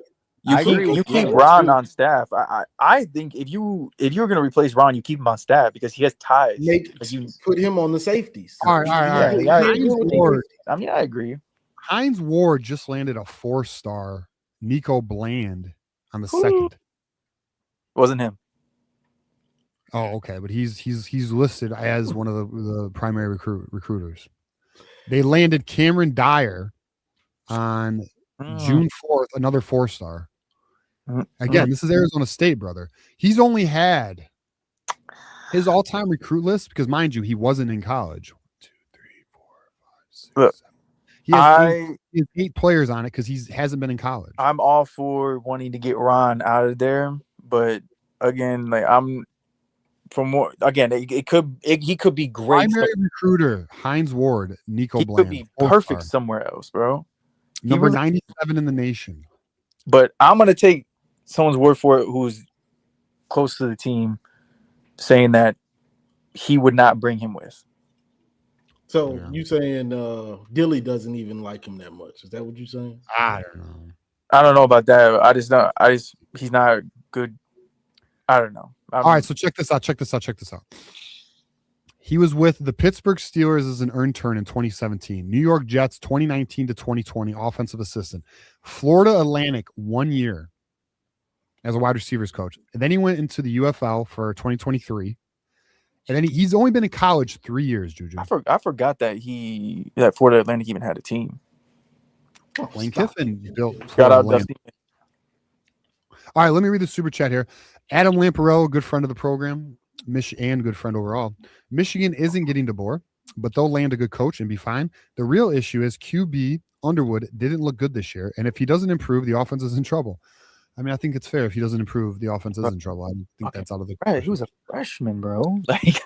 You keep Ron on staff. I think if you're going to replace Ron, you keep him on staff because he has ties. You put him on the safeties. All right. I agree. Hines Ward just landed a 4-star Nico Bland on the second. Wasn't him. Oh, okay, but he's listed as one of the primary recruiters. They landed Cameron Dyer on June 4th, another 4-star. Again, this is Arizona State, brother. He's only had his all-time recruit list because, mind you, he wasn't in college. 1, 2, 3, 4, 5, 6, 7. He has 8 players on it because he hasn't been in college. I'm all for wanting to get Ron out of there, but again, like he could be great. Primary recruiter Hines Ward, Nico Bland. Could be perfect somewhere else, bro. Number 97 in the nation. But I'm gonna take someone's word for it who's close to the team, saying that he would not bring him with. So you saying Dilly doesn't even like him that much? Is that what you're saying? I don't know. I don't know about that. He's not good. I don't know. All right, so check this out. He was with the Pittsburgh Steelers as an intern in 2017, New York Jets 2019 to 2020 offensive assistant, Florida Atlantic 1 year as a wide receivers coach. And then he went into the UFL for 2023. And then he's only been in college 3 years, Juju. I forgot that Florida Atlantic even had a team. Lane Kiffin built. Shout out Dusty. All right, let me read the super chat here. Adam Lamparello, good friend of the program, and good friend overall. Michigan isn't getting DeBoer, but they'll land a good coach and be fine. The real issue is QB Underwood didn't look good this year, and if he doesn't improve, the offense is in trouble. I mean, I think it's fair. If he doesn't improve, the offense is in trouble. I think that's out of the question. He was a freshman, bro. Like,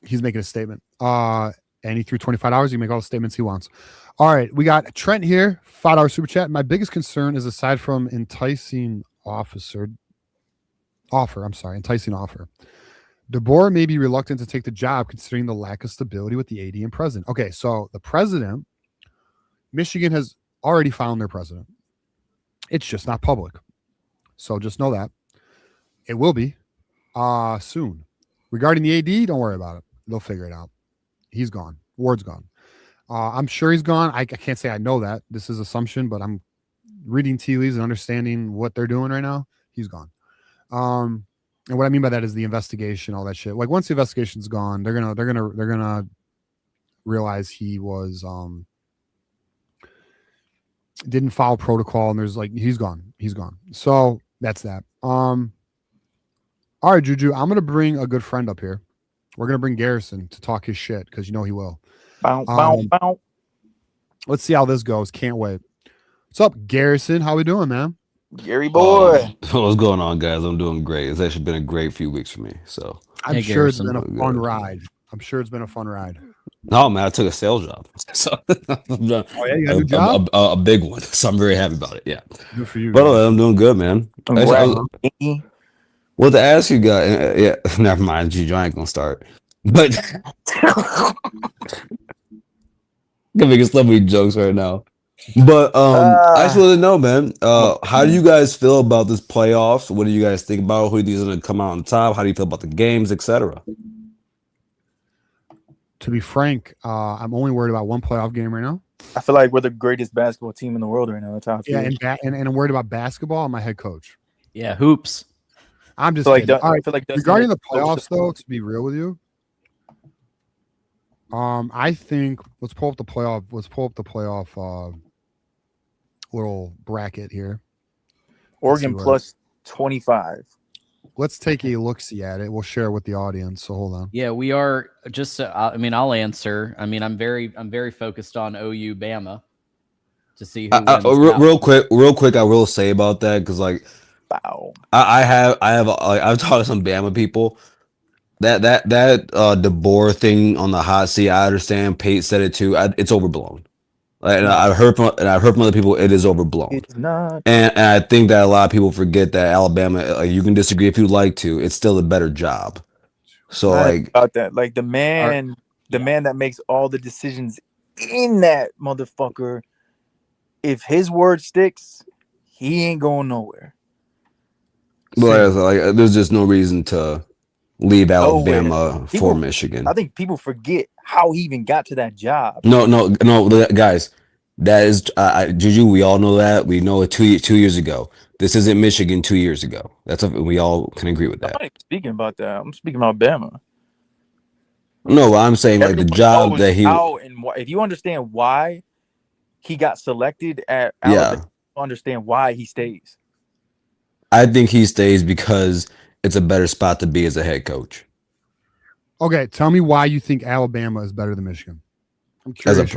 he's making a statement. And he threw 25 hours. He can make all the statements he wants. All right, we got Trent here, $5 super chat. My biggest concern is aside from enticing offer. DeBoer may be reluctant to take the job considering the lack of stability with the AD and president. Okay, so the president, Michigan has already found their president. It's just not public. So just know that. It will be soon. Regarding the AD, don't worry about it. They'll figure it out. He's gone. Ward's gone. I'm sure he's gone. I can't say I know that. This is assumption, but I'm reading tea leaves and understanding what they're doing right now. He's gone. And what I mean by that is the investigation, all that shit. Like once the investigation's gone, they're gonna realize he was didn't follow protocol, and there's like he's gone. So that's that. All right, Juju, I'm gonna bring a good friend up here. We're gonna bring Garrison to talk his shit because you know he will. Bow. Let's see how this goes. Can't wait. What's up, Garrison? How we doing, man? Gary boy. What's going on, guys? I'm doing great. It's actually been a great few weeks for me. So I'm sure it's been a fun ride. No, man, I took a sales job. So oh yeah, you got a new job? A big one. So I'm very happy about it. Yeah. Good for you. But I'm doing good, man. Well, to ask you guys, yeah, never mind, Juju, I ain't gonna start. But I'm making so many jokes right now. But I just want to know, man, how do you guys feel about this playoffs? What do you guys think about? Who do you think is going to come out on top? How do you feel about the games, etc.? To be frank, I'm only worried about one playoff game right now. I feel like we're the greatest basketball team in the world right now. That's how I feel. Yeah, and I'm worried about basketball and my head coach. Yeah, hoops. I'm just kidding. All right, regarding the playoffs, though, to be real with you, I think let's pull up the playoff little bracket here. Oregon plus 25. Let's take a look-see at it. We'll share it with the audience. So hold on. Yeah, we are just. I mean, I'll answer. I mean, I'm very focused on OU Bama to see who wins. Real quick, I will say about that because like, wow, I've talked to some Bama people. That DeBoer thing on the hot seat, I understand. Pate said it too. It's overblown. And I've heard from other people it is overblown. It's not. And I think that a lot of people forget that Alabama, you can disagree if you'd like to, it's still a better job. So like about that, like the man that makes all the decisions in that motherfucker, if his word sticks, he ain't going nowhere. But like, there's just no reason to leave Alabama for Michigan. I think people forget how he even got to that job. No, guys, that is Juju. We all know that. We know it 2 years ago. This isn't Michigan 2 years ago. That's we all can agree with that. I'm not even speaking about that. I'm speaking about Bama. No, I'm saying like the job that he. If you understand why he got selected at Alabama, you understand why he stays. I think he stays because it's a better spot to be as a head coach. Okay, tell me why you think Alabama is better than Michigan. I'm curious.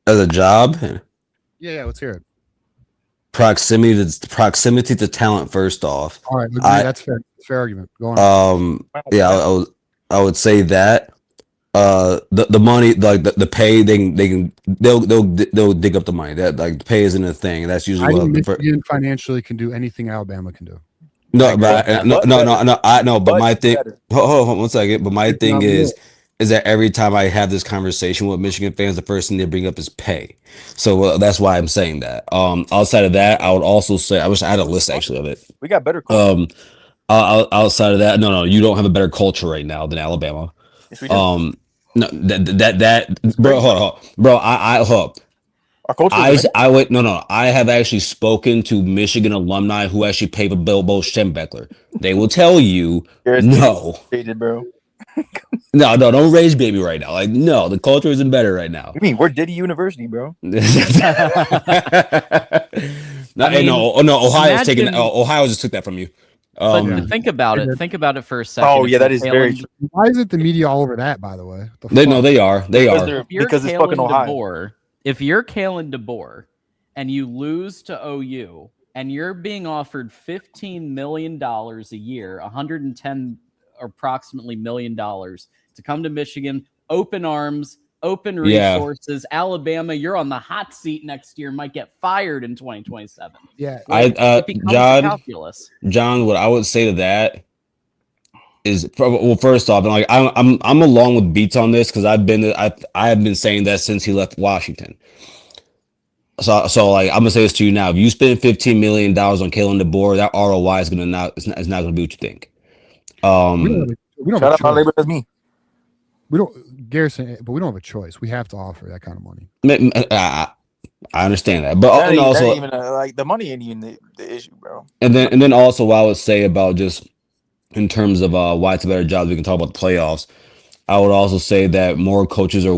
As a job? Yeah, let's hear it. Proximity to talent first off. All right, that's fair. Fair argument. Go on. Yeah, I would say that. The money, like the pay, they'll dig up the money. That like the pay isn't a thing. That's usually what Michigan financially can do anything Alabama can do. No, but I know. But my thing, hold on 1 second. But my thing is that every time I have this conversation with Michigan fans, the first thing they bring up is pay. So that's why I'm saying that. Outside of that, I would also say I wish I had a list actually of it. We got better culture. Outside of that, no, you don't have a better culture right now than Alabama. Yes, we do. No, that bro, hold on, bro. Our culture. I would no. I have actually spoken to Michigan alumni who actually pay for Bilbo Schembechler. They will tell you no. Bro. No, don't rage baby right now. Like, no, the culture isn't better right now. You mean we're Diddy University, bro? No, Ohio's taking Ohio just took that from you. But think about it. Think about it for a second. Oh yeah, that is very true. Why isn't the media all over that? By the way, they are. Because it's fucking Ohio. DeBoer, if you're Kalen DeBoer and you lose to OU and you're being offered $15 million a year, 110 approximately $1 million to come to Michigan, open arms, open resources. Alabama, you're on the hot seat next year, might get fired in 2027. Yeah, it becomes calculus. John, what I would say to that is, well, first off, like I'm along with Beats on this because I have been saying that since he left Washington. So like I'm gonna say this to you now: if you spend $15 million on Kalen DeBoer, that ROI is not gonna be what you think. we don't Shout out my labor as me. We don't, Garrison, but we don't have a choice. We have to offer that kind of money. I understand that, but that also even, like the money ain't even the issue, bro. And then also what I would say about just in terms of why it's a better job, we can talk about the playoffs. I would also say that more coaches are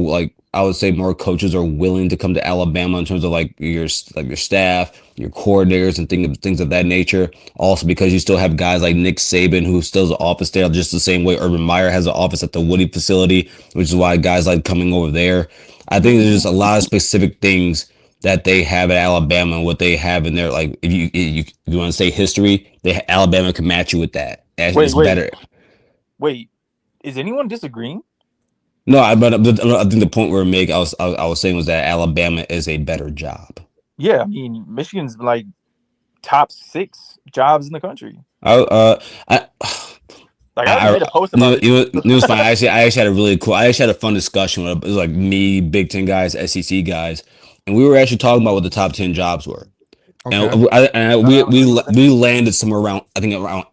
willing to come to Alabama in terms of like your staff, your coordinators, and things of that nature. Also, because you still have guys like Nick Saban who still has an office there, just the same way Urban Meyer has an office at the Woody facility, which is why guys like coming over there. I think there's just a lot of specific things that they have at Alabama and what they have in there. Like if you want to say history, Alabama can match you with that. It's better. Wait, is anyone disagreeing? No, but I think the point we're making, I was saying was that Alabama is a better job. Yeah, I mean Michigan's like top 6 jobs in the country. I made a post about it was fun. I actually had a fun discussion with it was like me, Big Ten guys, SEC guys, and we were actually talking about what the top 10 jobs were. Okay. And we landed somewhere around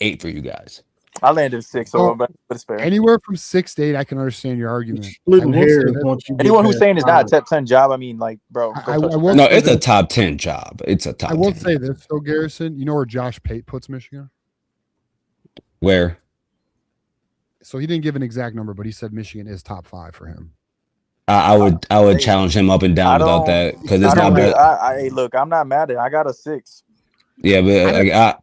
8 for you guys. I landed 6, but it's fair. Anywhere from 6 to 8, I can understand your argument. Anyone who's saying it's not a top 10 job, I mean, like, bro. It's a top 10 job. It's a top. I will say this, though, Garrison. You know where Josh Pate puts Michigan? Where? So he didn't give an exact number, but he said Michigan is top 5 for him. I would challenge him up and down without that because it's not better. Look, I'm not mad at it. I got a 6. Yeah, but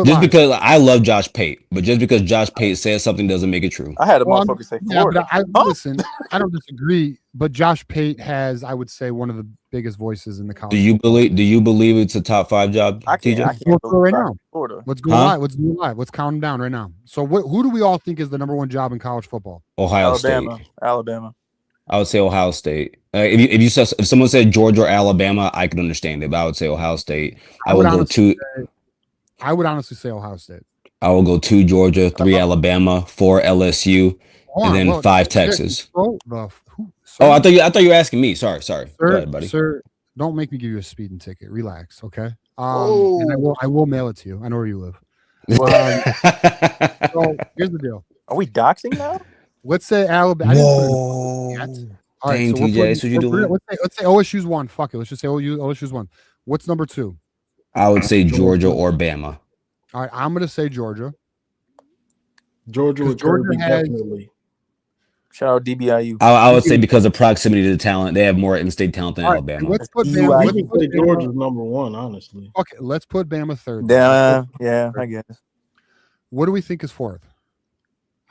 just because I love Josh Pate, but just because Josh Pate says something doesn't make it true. I had a motherfucker say Florida. Listen, I don't disagree, but Josh Pate has, I would say, one of the biggest voices in the college. Do you believe it's a top 5 job? I can't right now. Florida. Let's go live. Let's do live. Let's count them down right now. So who do we all think is the number 1 job in college football? Alabama. I would say Ohio State. If someone said Georgia or Alabama, I could understand it, but I would say Ohio State. I would honestly say Ohio State. I will go 2 Georgia, 3 Alabama, 4 LSU, and then 5 Texas. I thought you were asking me. Sorry. Sir, go ahead, buddy. Sir, don't make me give you a speeding ticket. Relax, okay? And I will mail it to you. I know where you live. So here's the deal. Are we doxing now? Let's say Alabama. Whoa. All right, so TJ, that's what you doing? Let's say OSU's 1. Fuck it. Let's just say OSU's 1. What's number 2? I would say Georgia or Bama. All right, I'm going to say Georgia. Georgia has definitely. Shout out DBIU. I would say because of proximity to the talent, they have more in-state talent than Alabama. Let's put Bama. Georgia's number 1, honestly. Okay, let's put Bama 3rd. Yeah, I guess. What do we think is 4th?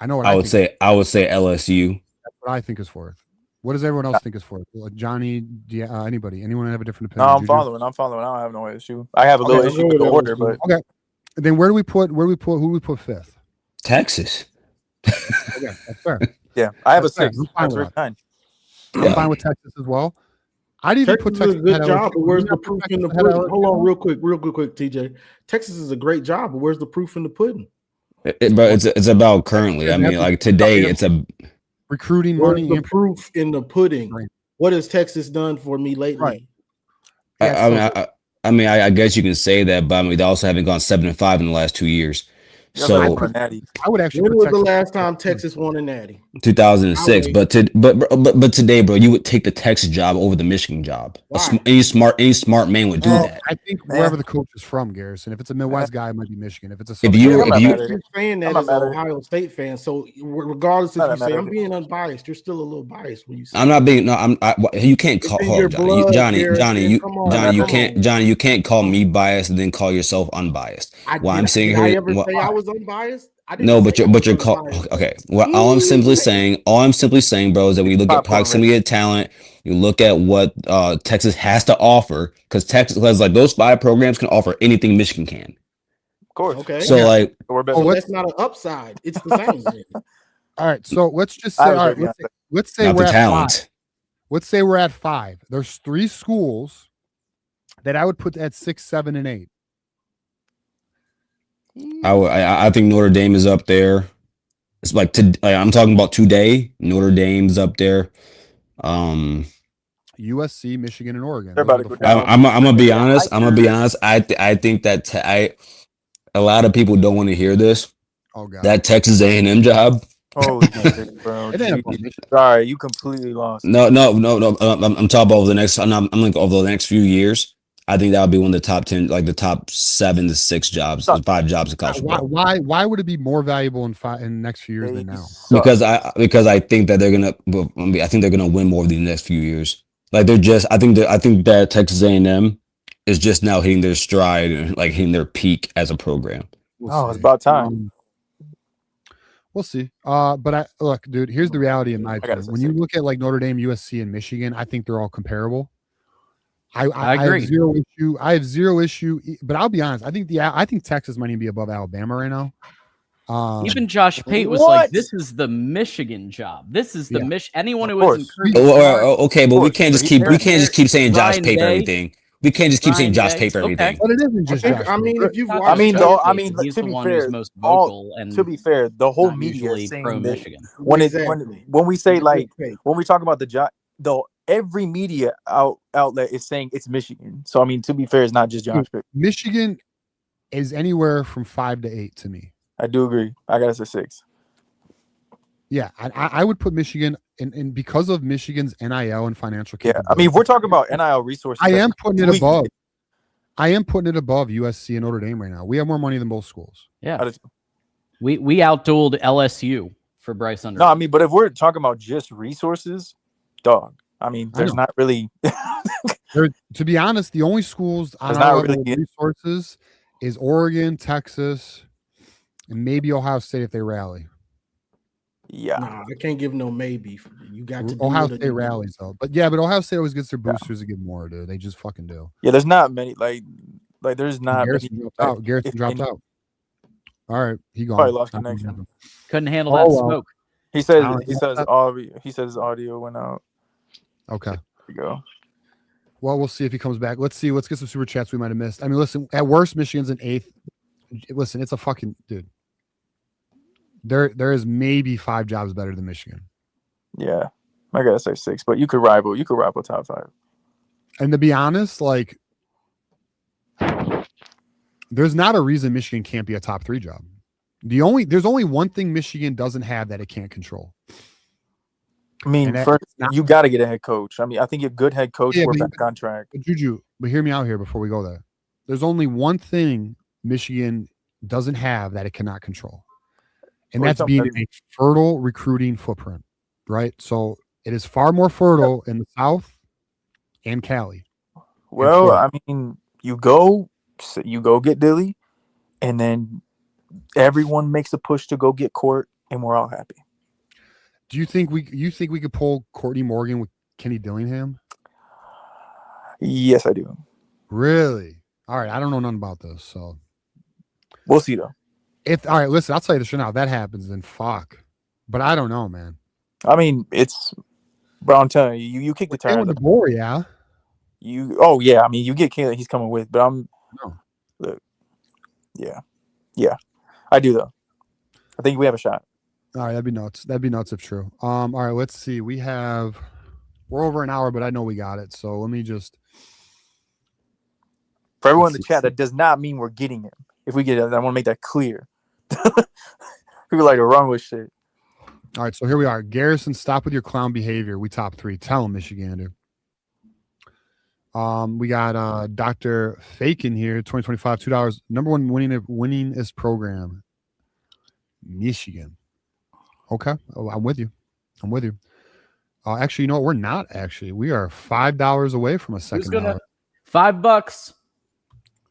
I know what I would say LSU. That's what I think is 4th. What does everyone else think is 4th? Johnny, anybody? Anyone have a different opinion? No, I'm following. I don't have no issue. I have a little issue with the order, but okay. Then who do we put 5th? Texas. Okay, that's fair. Yeah, I have that's a 6. I'm fine with Texas as well. I'd even put Texas. Is a good job, but where's the proof in the pudding? Hold on, real quick, TJ. Texas is a great job, but where's the proof in the pudding? But it's about currently. I mean, like today, it's a recruiting money. The proof in the pudding. Right. What has Texas done for me lately? Right. I guess you can say that, but I mean, they also haven't gone 7-5 in the last 2 years. So I would actually. When put was the Texas last time Texas won a natty? 2006. But today, bro, you would take the Texas job over the Michigan job. Why? Any smart man would do that. I think wherever the coach is from, Garrison. If it's a Midwest guy, it might be Michigan. If it's a you're saying that as an Ohio State fan, so regardless if you say I'm being unbiased, you're still a little biased when you say. I'm not being you can't call Johnny. You can't call me biased and then call yourself unbiased. I'm saying here, I ever say I was unbiased? No, but you're called okay. Well, all I'm simply saying, bro, is that when you look at proximity of talent, you look at what Texas has to offer, because like those 5 programs can offer anything Michigan can. Of course. Okay. So like, that's not an upside. It's the same. All right. So let's just say, let's say we're at talent. 5. Let's say we're at 5. There's 3 schools that I would put at 6, 7, and 8. I think Notre Dame is up there. It's like I'm talking about today. Notre Dame's up there. USC, Michigan, and Oregon. I'm gonna be honest. I think that a lot of people don't want to hear this. Oh God, that Texas A&M job. Oh, bro. Sorry, you completely lost. No. I'm talking about over the next. I'm like over the next few years. I think that would be one of the top 10, like the top 7 to 6 jobs, 5 jobs in college football. Why would it be more valuable in the next few years than now? Because I think that they're gonna. I think they're gonna win more of the next few years. Like I think that Texas A&M is just now hitting their stride and like hitting their peak as a program. It's about time. We'll see. But look, dude. Here's the reality in my opinion. When you look at like Notre Dame, USC, and Michigan, I think they're all comparable. I agree. I have zero issue, but I'll be honest. I think Texas might even be above Alabama right now. Even Josh Pate was like, "This is the Michigan job. This is the Anyone who isn't okay, but we can't just keep saying Josh Pate for everything. We can't just keep saying Josh Pate for everything. But it isn't just. I mean, if you've watched, to be fair, the whole media is saying pro Michigan. When we say like when we talk about the job, every media outlet is saying it's Michigan. So I mean, to be fair, it's not just Josh Pitt. Michigan is anywhere from 5 to 8 to me. I do agree. I gotta say 6. Yeah, I would put Michigan and because of Michigan's NIL and financial capability. Yeah, I mean, if we're talking about NIL resources, I am putting it above. I am putting it above USC and Notre Dame right now. We have more money than both schools. Yeah, we outdueled LSU for Bryce Under. No, I mean, but if we're talking about just resources, dog. I mean, there's not really. To be honest, the only schools on our level of resources is Oregon, Texas, and maybe Ohio State if they rally. Yeah, I can't give no maybe. You got to Ohio State rallies though, but Ohio State always gets their boosters to get more, dude. They just fucking do. Yeah, there's not many like there's not. Garrison dropped out. Garrison dropped out. All right, he gone. Probably lost connection. Couldn't handle that smoke. He says his audio went out. Okay. There you go. Well, we'll see if he comes back. Let's see. Let's get some super chats we might have missed. I mean, listen, at worst, Michigan's in 8th. Listen, it's a fucking dude. There is maybe 5 jobs better than Michigan. Yeah. I gotta say 6, but you could rival top 5. And to be honest, like there's not a reason Michigan can't be a top 3 job. There's only one thing Michigan doesn't have that it can't control. I mean, first, you got to get a head coach. I mean, I think a good head coach for back on track. Juju, but hear me out here before we go there. There's only one thing Michigan doesn't have that it cannot control, and that's being a fertile recruiting footprint, right? So it is far more fertile in the South and Cali. Well, I mean, you go get Dilly, and then everyone makes a push to go get Court, and we're all happy. Do you think we could pull Courtney Morgan with Kenny Dillingham? Yes, I do. Really? All right. I don't know nothing about this, so we'll see though. All right, listen, I'll tell you this right now. If that happens, then fuck. But I don't know, man. I mean, bro, I'm telling you, you kick the tires. DeBoer, yeah. I mean, you get Caleb, he's coming with, but look, yeah, I do though. I think we have a shot. All right, that'd be nuts. That'd be nuts if true. All right, let's see. We're over an hour, but I know we got it. So let me just. For everyone in the chat, that does not mean we're getting him. If we get it, I want to make that clear. People like to run with shit. All right, so here we are. Garrison, stop with your clown behavior. We top 3. Tell him, Michigander. We got Dr. Fakin here, 2025, $2. Number 1 winningest program, Michigan. Okay, I'm with you. Actually, you know what? We're not actually. We are $5 away from a second. $5.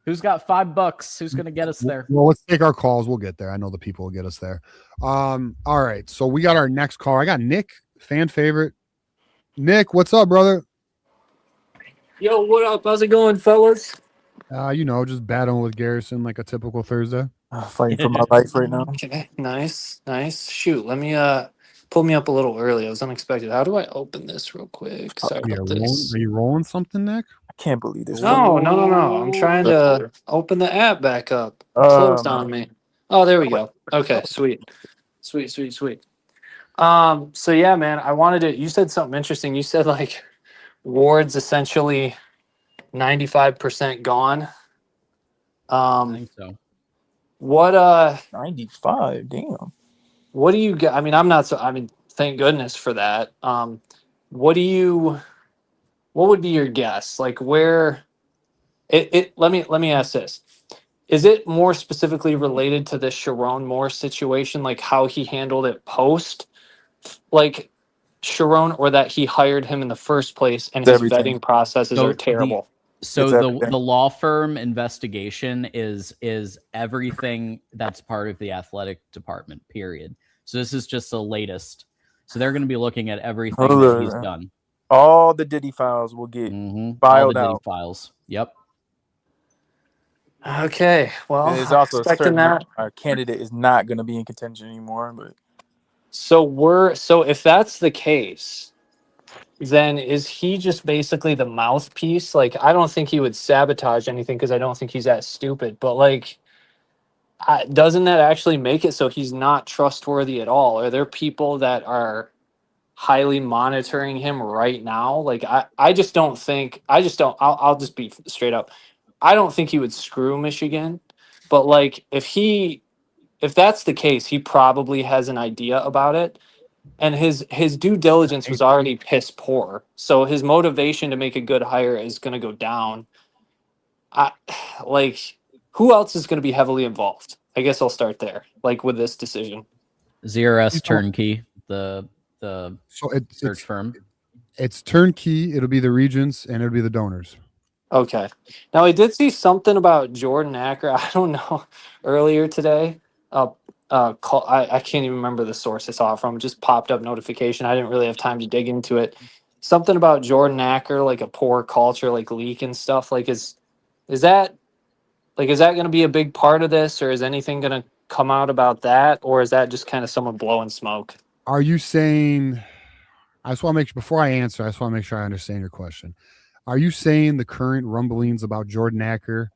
Who's got $5? Who's gonna get us there? Well, let's take our calls. We'll get there. I know the people will get us there. All right. So we got our next caller. I got Nick, fan favorite. Nick, what's up, brother? Yo, what up? How's it going, fellas? Just battling with Garrison like a typical Thursday. Fighting for my life right now. Okay, nice. Shoot, let me pull me up a little early. I was unexpected. How do I open this real quick? Sorry about this. Are you rolling something, Nick? I can't believe this. No. I'm trying to open the app back up. Closed on me. Oh, there we go. Okay, sweet. So yeah, man, I wanted to. You said something interesting. You said like Ward's essentially 95% gone. I think so. What 95? Damn. What do you get? I mean, thank goodness for that. What would be your guess? Like where let me ask this. Is it more specifically related to the Sharon Moore situation, like how he handled it post like Sharon, or that he hired him in the first place and his vetting processes are terrible? The law firm investigation is everything that's part of the athletic department, period. So this is just the latest. So they're going to be looking at everything that he's done. All the Diddy files will get filed out. Files. Yep. Okay. Well, there's also expecting that our candidate is not going to be in contention anymore. But so if that's the case, then is he just basically the mouthpiece? Like, I don't think he would sabotage anything because I don't think he's that stupid. But like, doesn't that actually make it so he's not trustworthy at all? Are there people that are highly monitoring him right now? Like, I'll just be straight up. I don't think he would screw Michigan, but like if that's the case, he probably has an idea about it, and his due diligence was already piss poor. So his motivation to make a good hire is going to go down. Who else is going to be heavily involved? I guess I'll start there. Like with this decision, ZRS Turnkey, the search firm. It's Turnkey. It'll be the regents and it'll be the donors. Okay. Now I did see something about Jordan Acker. I don't know, earlier today. I can't even remember the source I saw it from. It just popped up notification. I didn't really have time to dig into it. Something about Jordan Acker, like a poor culture, like leak and stuff. Like is that going to be a big part of this, or is anything going to come out about that, or is that just kind of someone blowing smoke? Are you saying? Before I answer, I just want to make sure I understand your question. Are you saying the current rumblings about Jordan Acker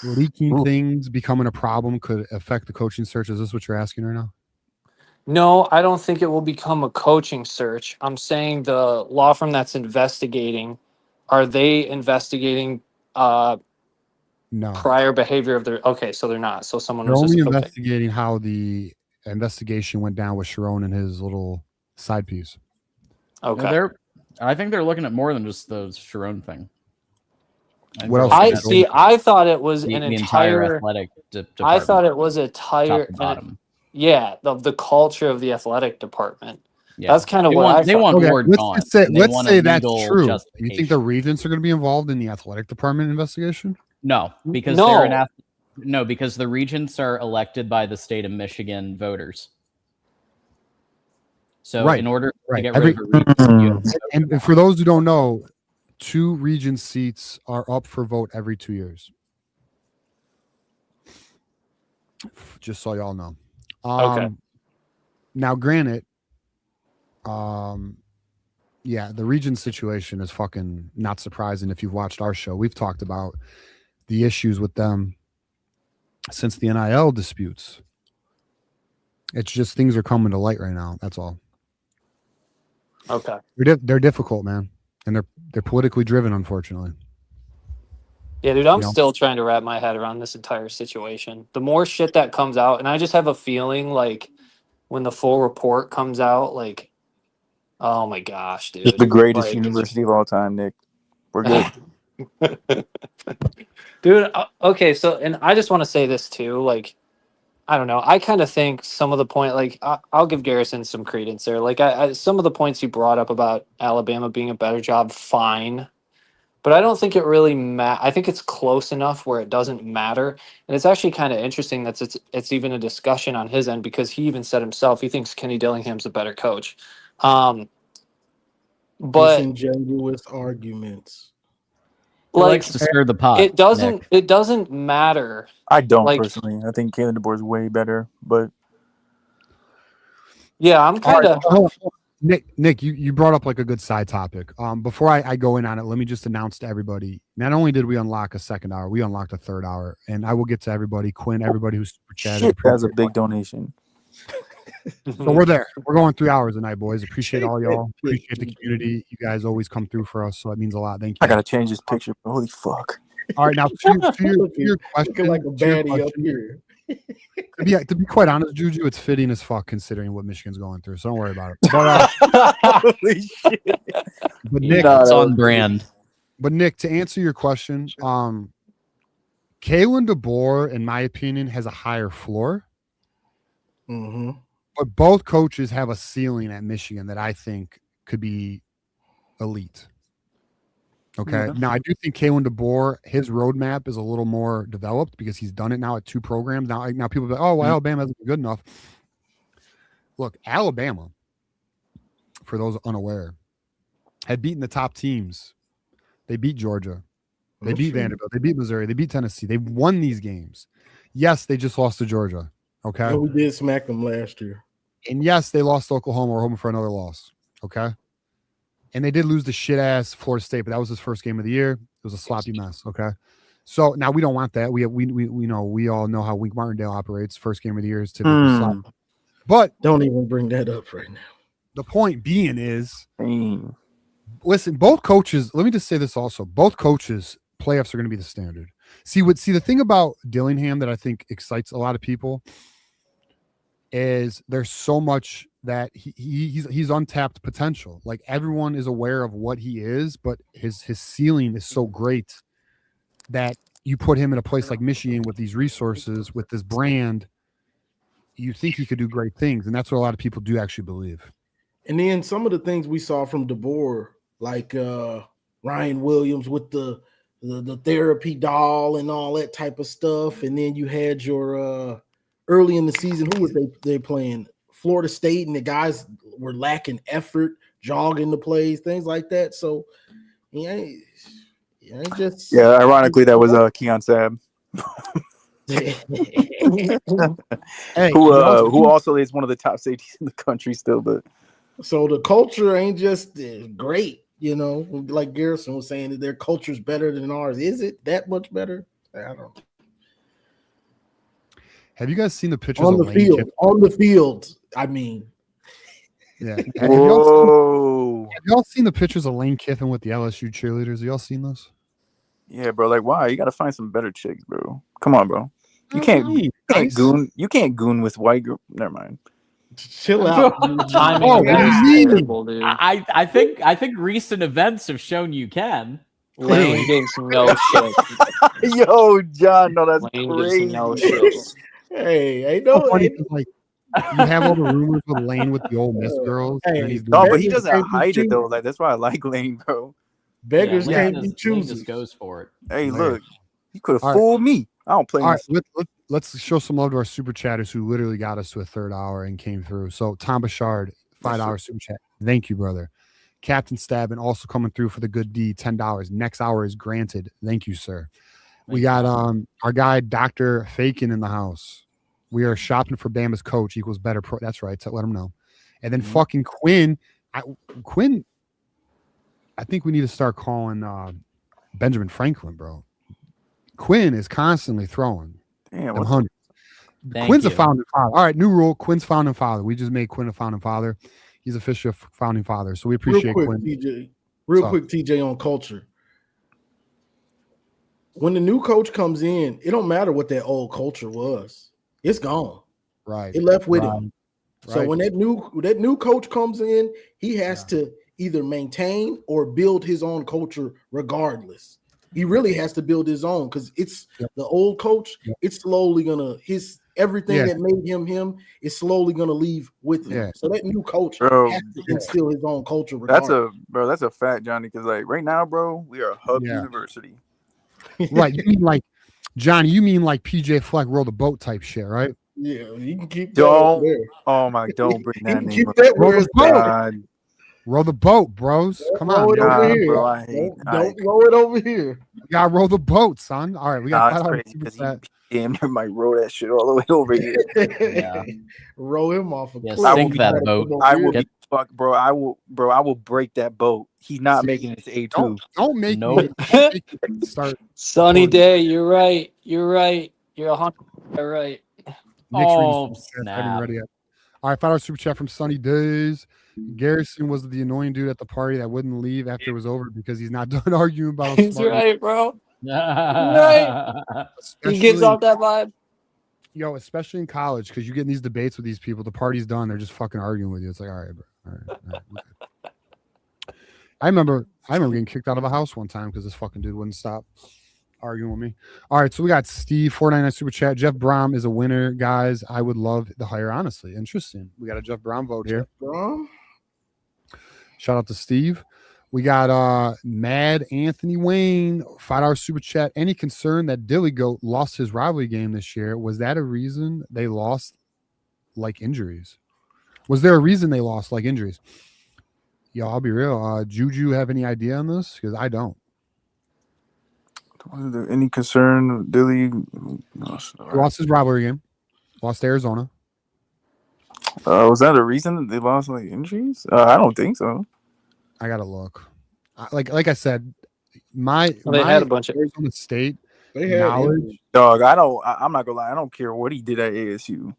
leaking things, becoming a problem, could affect the coaching search? Is this what you're asking right now? No, I don't think it will become a coaching search. I'm saying the law firm that's investigating, are they investigating no prior behavior of their? Okay, so they're not. So someone was only just investigating how the investigation went down with Sharon and his little side piece. Okay. No, I think they're looking at more than just the Sharon thing. What else? I thought it was the an entire athletic department. I thought it was top to bottom. The culture of the athletic department. Yeah. That's kind of what they want. Ward gone. Let's say that's true. Do you think the regents are going to be involved in the athletic department investigation? No, because because the regents are elected by the state of Michigan voters. So in order to get rid of regents, and for those who don't know, 2 regent seats are up for vote every 2 years. Just so y'all know. Okay. Now, granted, the regent situation is fucking not surprising if you've watched our show. We've talked about the issues with them since the NIL disputes. It's just things are coming to light right now. That's all. Okay. They're difficult, man, and they're politically driven, unfortunately. Yeah, dude, I'm still trying to wrap my head around this entire situation. The more shit that comes out, and I just have a feeling like when the full report comes out, like, oh my gosh, dude. It's the greatest like, university of all time, Nick. We're good. Dude, okay, so, and I just want to say this too, like, I don't know. I kind of think some of the point, like, I'll give Garrison some credence there. Like, some of the points he brought up about Alabama being a better job, fine. But I don't think it really I think it's close enough where it doesn't matter. And it's actually kind of interesting that it's even a discussion on his end because he even said himself he thinks Kenny Dillingham's a better coach. But disingenuous arguments. He likes to stir the pot. It doesn't matter. I don't personally. I think Kalen DeBoer is way better, but yeah, I'm kind of. Nick, you brought up like a good side topic. Before I go in on it, let me just announce to everybody, not only did we unlock a second hour, we unlocked a third hour, and I will get to everybody, Quinn, everybody who's super chatted. That's a big donation. So we're there. We're going 3 hours tonight, boys. Appreciate all y'all. Appreciate the community. You guys always come through for us, so it means a lot. Thank you. I gotta change this picture. Holy fuck. All right, now to your question. Looking like a baddie up here. To be quite honest, Juju, it's fitting as fuck considering what Michigan's going through. So don't worry about it. But, holy shit. But Nick, it's on brand. But Nick, to answer your question, Kalen DeBoer, in my opinion, has a higher floor. Mm-hmm. But both coaches have a ceiling at Michigan that I think could be elite. Okay. Mm-hmm. Now, I do think Kalen DeBoer, his roadmap is a little more developed because he's done it now at 2 programs. Now people are like, oh, well, Alabama hasn't been good enough. Look, Alabama, for those unaware, had beaten the top teams. They beat Georgia. They beat Vanderbilt. They beat Missouri. They beat Tennessee. They've won these games. Yes, they just lost to Georgia. Okay. Well, we did smack them last year. And yes, they lost to Oklahoma. We're hoping for another loss. Okay. And they did lose to shit-ass Florida State, but that was his first game of the year. It was a sloppy mess, okay? So now we don't want that. We know we all know how Wink Martindale operates. First game of the year is typically sloppy. But don't even bring that up right now. The point being is, listen, both coaches, let me just say this also. Both coaches, playoffs are going to be the standard. See the thing about Dillingham that I think excites a lot of people is there's so much that he's untapped potential. Like everyone is aware of what he is, but his ceiling is so great that you put him in a place like Michigan with these resources, with this brand, you think he could do great things. And that's what a lot of people do actually believe. And then some of the things we saw from DeBoer, like Ryan Williams with the therapy doll and all that type of stuff. And then you had your early in the season, who was they playing? Florida State, and the guys were lacking effort, jogging the plays, things like that. So, ironically, that was Keon Sabb, who also is one of the top safeties in the country still. But so the culture ain't just great, like Garrison was saying, that their culture is better than ours. Is it that much better? I don't know. Have you guys seen the pictures on the field? On the field, I mean. Yeah. Have y'all seen the pictures of Lane Kiffin with the LSU cheerleaders? Have y'all seen those? Yeah, bro. Like, why? You got to find some better chicks, bro. Come on, bro. You can't goon. You can't goon with white girl. Never mind. Chill out. I think recent events have shown you can. Lane gives no shit. Yo, John, no, that's Lane crazy. Gives no shit. Hey, I know. Like, you have all the rumors with Lane with the old Miss girls. But he doesn't hide it though. Like that's why I like Lane, bro. Beggars can't be choosers. Just goes for it. Hey, look, you could have fooled me. I don't play. All right, let's show some love to our super chatters who literally got us to a third hour and came through. So Tom Bouchard, $5 super chat. Thank you, brother. Captain Stabbin also coming through for the good deed, $10. Next hour is granted. Thank you, sir. We got our guy Dr. Fakin in the house. We are shopping for Bama's coach equals better pro. That's right. So let him know. And then fucking Quinn. I think we need to start calling Benjamin Franklin, bro. Quinn is constantly throwing. Damn, hundreds. Quinn's a founding father. All right, new rule. Quinn's founding father. We just made Quinn a founding father. He's official founding father. So we appreciate Quinn. TJ. Real quick, TJ, on culture. when the new coach comes in, it don't matter what that old culture was. It's gone. Right. It left with him. So Right. when that new coach comes in, he has to either maintain or build his own culture regardless. He really has to build his own because it's the old coach. It's slowly gonna everything that made him is slowly gonna leave with him. Yeah. So that new coach has to instill his own culture. That's a fact, Johnny. Because like right now, bro, we are a hub university. Right. You mean like Johnny? You mean like PJ Fleck roll the boat type shit, right? Yeah, you can keep that there. Oh my! Don't bring that name. Keep that where it's God. Roll the boat, bros. Come on, it over here. Bro, Don't roll it over here. You gotta roll the boat, son. All right, we got. That's crazy because he damn near might roll that shit all the way over here. Roll him off a cliff. Sink that boat. I will be fucked, bro. I will break that boat. He's not making it to A2. Don't make me start. Sunny day. You're right. You're 100% right. Snap. Ready up. All right, $5 super chat from Sunny Days. Garrison was the annoying dude at the party that wouldn't leave after it was over because he's not done arguing about. He's right, bro. Right. He gives off that vibe. Yo, especially in college, because you get in these debates with these people. The party's done; they're just fucking arguing with you. It's like, all right, bro. All right. I remember getting kicked out of a house one time because this fucking dude wouldn't stop arguing with me. All right, so we got Steve 499 super chat. Jeff Brom is a winner, guys. I would love the hire. Honestly, interesting. We got a Jeff Brom vote here. Shout out to Steve. We got Mad Anthony Wayne, $5 super chat. Any concern that Dilly Goat lost his rivalry game this year? Was that a reason they lost, like injuries? Was there a reason they lost, like injuries? Yo, I'll be real. Juju have any idea on this? Because I don't. Was there any concern Dilly lost his rivalry game? Lost to Arizona. Was that a reason that they lost, like injuries? I don't think so. I gotta look. Like I said, my had a bunch of Arizona State knowledge. Dog, I'm not gonna lie. I don't care what he did at ASU.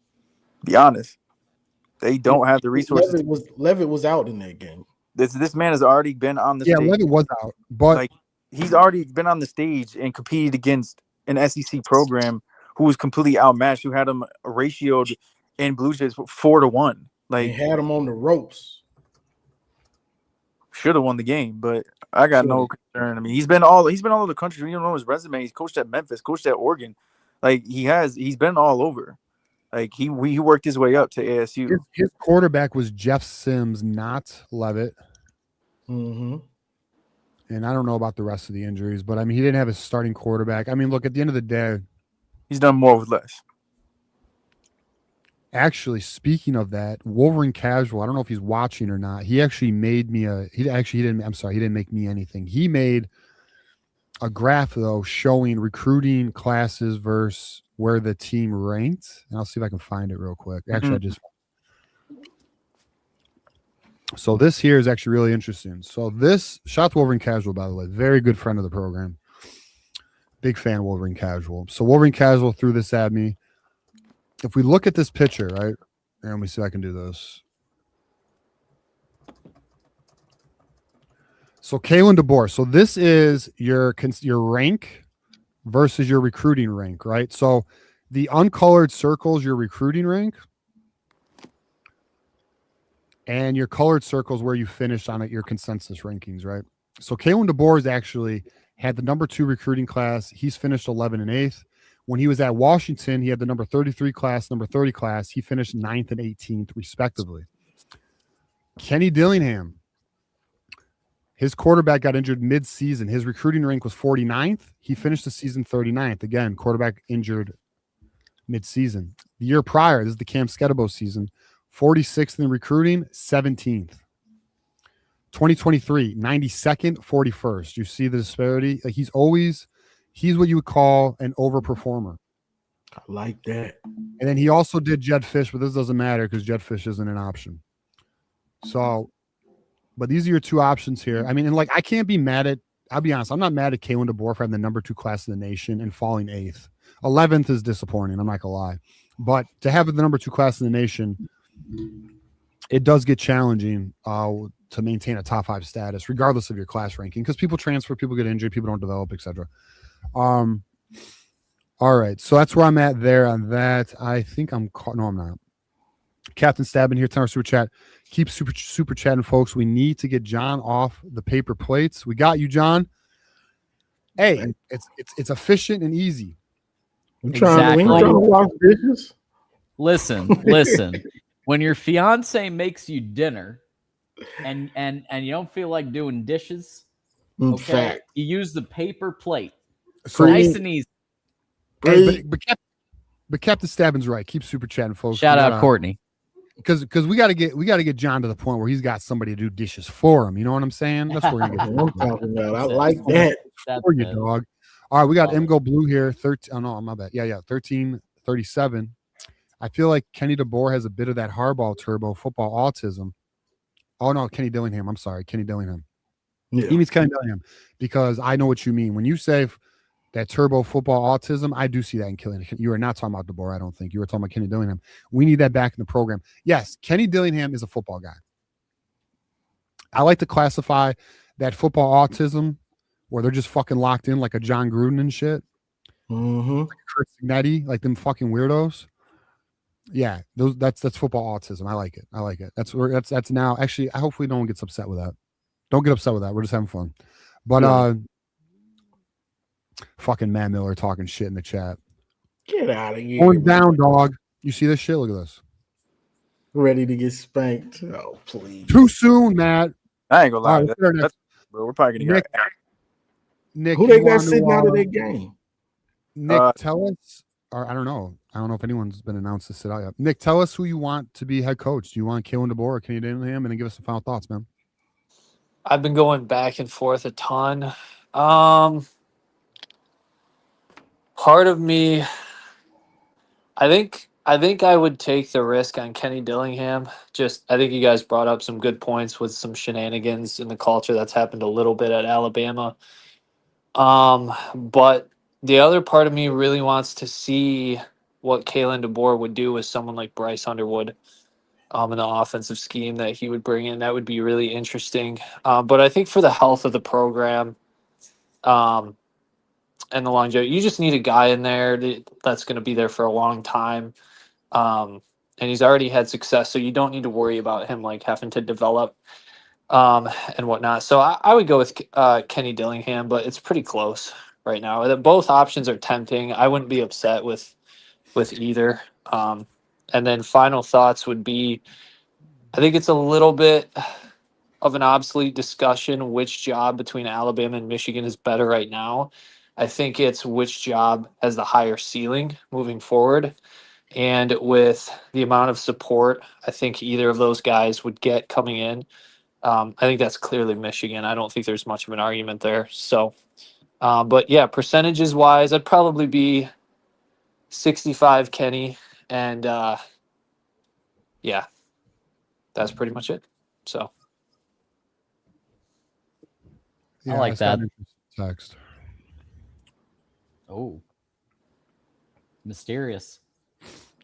Be honest, they don't have the resources. Levitt was out in that game. This man has already been on the stage. Yeah, Levitt was out, but like he's already been on the stage and competed against an SEC program who was completely outmatched, who had him ratioed in Blue Jays 4-1. Like they had him on the ropes. Should have won the game, but I got no concern. I mean, he's been all over the country. You don't know his resume. He's coached at Memphis, coached at Oregon. Like he's been all over. Like he worked his way up to ASU. His quarterback was Jeff Sims, not Levitt. Mm-hmm. And I don't know about the rest of the injuries, but I mean, he didn't have his starting quarterback. I mean, look, at the end of the day, he's done more with less. Actually, speaking of that, Wolverine Casual, I don't know if he's watching or not. He actually made me he didn't make me anything. He made a graph though showing recruiting classes versus where the team ranked. And I'll see if I can find it real quick. Actually, So this here is actually really interesting. So this, shout out to Wolverine Casual, by the way, very good friend of the program. Big fan of Wolverine Casual. So Wolverine Casual threw this at me. If we look at this picture, right, and let me see if I can do this. So Kalen DeBoer. So this is your rank versus your recruiting rank, right? So the uncolored circles, your recruiting rank, and your colored circles where you finished on your consensus rankings, right? So Kalen DeBoer has actually had the number 2 recruiting class. He's finished 11 and 8th. When he was at Washington, he had the number 33 class, number 30 class. He finished 9th and 18th, respectively. Kenny Dillingham, his quarterback got injured mid-season. His recruiting rank was 49th. He finished the season 39th. Again, quarterback injured mid-season. The year prior, this is the Cam Sketabo season, 46th in recruiting, 17th. 2023, 92nd, 41st. You see the disparity? Like he's what you would call an overperformer. I like that. And then he also did Jed Fish, but this doesn't matter because Jed Fish isn't an option. So, but these are your two options here. I mean, and like I can't be mad at, I'll be honest, I'm not mad at Kalen DeBoer for having the number 2 class in the nation and falling 8th. 11th is disappointing, I'm not gonna lie. But to have the number 2 class in the nation, it does get challenging to maintain a top 5 status, regardless of your class ranking, because people transfer, people get injured, people don't develop, etc. All right, so that's where I'm at there on that. I think I'm caught. No, I'm not. Captain Stabbing here, $10 super chat. Keep super chatting, folks. We need to get John off the paper plates. We got you, John. Hey, it's efficient and easy. I'm trying to wash dishes. Listen. When your fiance makes you dinner, and you don't feel like doing dishes, okay, you use the paper plate. So nice and easy. Hey, but Captain Stabbing's right. Keep super chatting, folks. Shout out Courtney. Because we gotta get John to the point where he's got somebody to do dishes for him. You know what I'm saying? That's where we're gonna get. I'm talking about. I like that. For you, dog. All right, we got MGO Blue here. 13. Oh no, my bad. Yeah. 1337. I feel like Kenny DeBoer has a bit of that hardball turbo football autism. Oh no, Kenny Dillingham. I'm sorry, Kenny Dillingham. Yeah. He means Kenny Dillingham because I know what you mean when you say that turbo football autism. I do see that in Killing. You are not talking about DeBoer. I don't think you were talking about Kenny Dillingham. We need that back in the program. Yes, Kenny Dillingham is a football guy. I like to classify that football autism where they're just fucking locked in like a John Gruden and shit. Mm-hmm. Like Kurt Signetti, like them fucking weirdos. Yeah, that's football autism. I like it. That's now actually. Hopefully no one gets upset with that. Don't get upset with that. We're just having fun. But fucking Matt Miller talking shit in the chat. Get out of here. Going down, dog. You see this shit? Look at this. Ready to get spanked. Oh, please. Too soon, Matt. I ain't gonna lie. Right, bro, we're probably gonna get Nick, who they got sitting out of that game? Nick, tell us. Or I don't know. I don't know if anyone's been announced to sit out yet. Nick, tell us who you want to be head coach. Do you want Kalen DeBoer or Kenny Dillingham? And then give us some final thoughts, man. I've been going back and forth a ton. Part of me, I think I would take the risk on Kenny Dillingham. I think you guys brought up some good points with some shenanigans in the culture that's happened a little bit at Alabama. But the other part of me really wants to see what Kalen DeBoer would do with someone like Bryce Underwood in the offensive scheme that he would bring in. That would be really interesting. But I think for the health of the program and the longevity, you just need a guy in there that's going to be there for a long time. And he's already had success, so you don't need to worry about him like having to develop and whatnot. So I would go with Kenny Dillingham, but it's pretty close right now. Both options are tempting. I wouldn't be upset with either. And then final thoughts would be, I think it's a little bit of an obsolete discussion which job between Alabama and Michigan is better right now. I think it's which job has the higher ceiling moving forward. And with the amount of support I think either of those guys would get coming in, I think that's clearly Michigan. I don't think there's much of an argument there. So, but yeah, percentages wise, I'd probably be 65 Kenny, and yeah, that's pretty much it. So, I like that. Text. Oh, mysterious.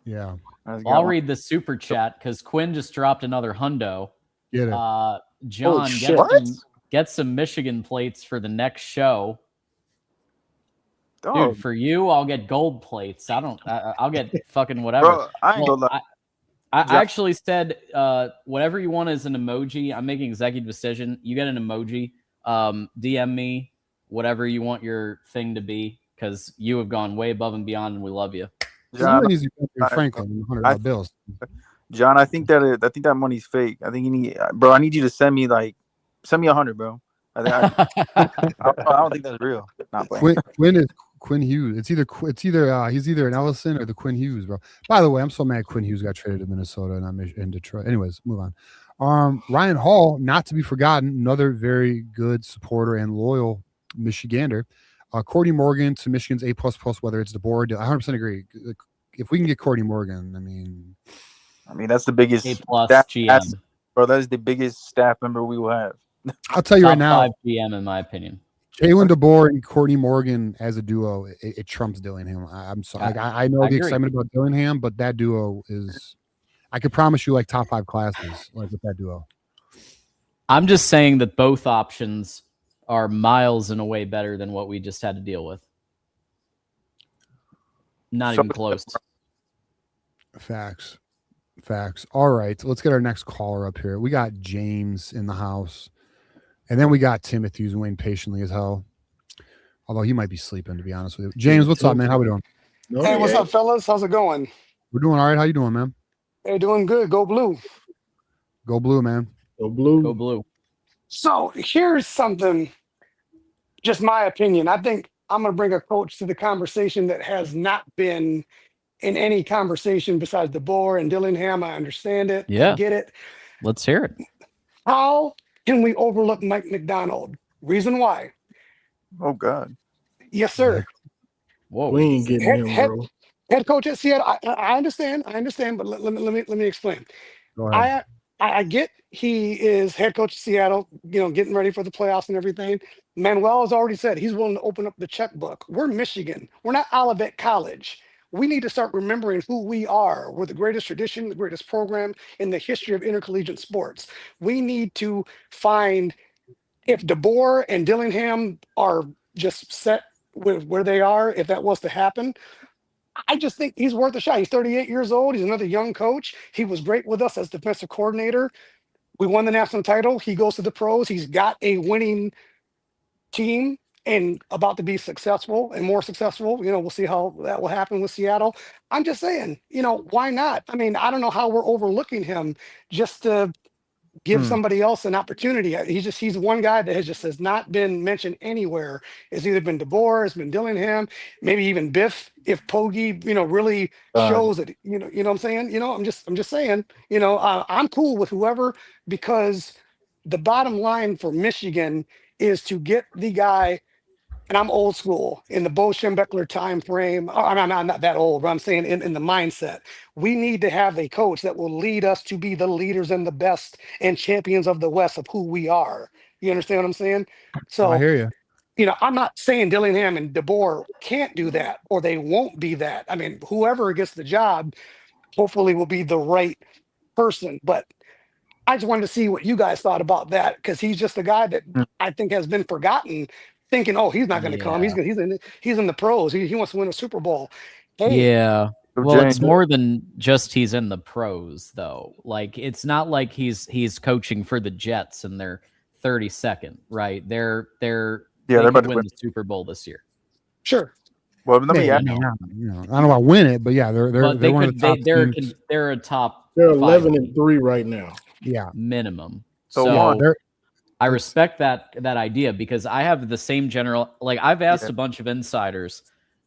Yeah. I'll read the super chat because Quinn just dropped another hundo. Get it. John, get some Michigan plates for the next show. Dude, for you, I'll get gold plates. I'll get fucking whatever. Bro, I ain't gonna lie. I actually said whatever you want is an emoji. I'm making executive decision. You get an emoji. DM me whatever you want your thing to be because you have gone way above and beyond, and we love you. John, Franklin, $100 bills. John, I think that money's fake. I think you need, bro. I need you to send me 100, bro. I don't think that's real. Not Quinn Hughes. It's either he's either an Ellison or the Quinn Hughes, bro. By the way, I'm so mad Quinn Hughes got traded to Minnesota and I'm in Detroit. Anyways, move on. Ryan Hall, not to be forgotten, another very good supporter and loyal Michigander. Courtney Morgan to Michigan's A++, whether it's DeBoer. I 100% agree. If we can get Courtney Morgan, I mean that's the biggest A+ GM. Bro, that is the biggest staff member we will have. I'll tell you right now, 5 GM in my opinion. Jalen DeBoer and Courtney Morgan as a duo, it trumps Dillingham. I'm sorry. I know the excitement about Dillingham, but that duo is, I could promise you like top 5 classes like with that duo. I'm just saying that both options are miles and away better than what we just had to deal with. Not even close. Facts. All right, let's get our next caller up here. We got James in the house, and then we got Timothy, who's waiting patiently as hell. Although he might be sleeping, to be honest with you. James, what's up, man? How we doing? Hey, what's up, fellas? How's it going? We're doing all right. How you doing, man? Hey, doing good. Go Blue. Go Blue, man. Go Blue. Go Blue. So here's something, just my opinion. I think I'm going to bring a coach to the conversation that has not been in any conversation besides DeBoer and Dillingham. I understand it. Yeah. I get it. Let's hear it. How can we overlook Mike McDonald? Reason why. Oh, God. Yes, sir. Whoa. We ain't getting him, bro. Head coach at Seattle. I understand, but let me explain. Go ahead. I get he is head coach of Seattle, getting ready for the playoffs and everything. Manuel has already said he's willing to open up the checkbook. We're Michigan. We're not Olivet College. We need to start remembering who we are. We're the greatest tradition, the greatest program in the history of intercollegiate sports. We need to find, if DeBoer and Dillingham are just set with where they are, if that was to happen, I just think he's worth a shot. He's 38 years old. He's another young coach. He was great with us as defensive coordinator. We won the national title. He goes to the pros. He's got a winning team and about to be successful and more successful. We'll see how that will happen with Seattle. I'm just saying, why not? I mean, I don't know how we're overlooking him just to give somebody else an opportunity. He's one guy that has not been mentioned anywhere. It's either been DeBoer, it's been Dillingham, maybe even Biff, if Poggi, really shows it, you know what I'm saying? I'm just saying, I'm cool with whoever, because the bottom line for Michigan is to get the guy, and I'm old school, in the Bo Schembechler time frame. I'm not that old, but I'm saying in the mindset. We need to have a coach that will lead us to be the leaders and the best and champions of the West of who we are. You understand what I'm saying? So I hear you. I'm not saying Dillingham and DeBoer can't do that or they won't be that. I mean, whoever gets the job hopefully will be the right person. But I just wanted to see what you guys thought about that, because he's just a guy that I think has been forgotten, thinking, oh, he's not going to come. He's in the pros. He wants to win a Super Bowl. Hey. Yeah. Well, it's more than just he's in the pros, though. Like, it's not like he's coaching for the Jets and they're 32nd, right? They're about to win the Super Bowl this year. Sure. Well, let me. I don't know about win it, but yeah, they're one of the top teams. They're a top. They're 11-3 right now. Yeah, minimum. So I respect that idea, because I have the same general. Like, I've asked a bunch of insiders,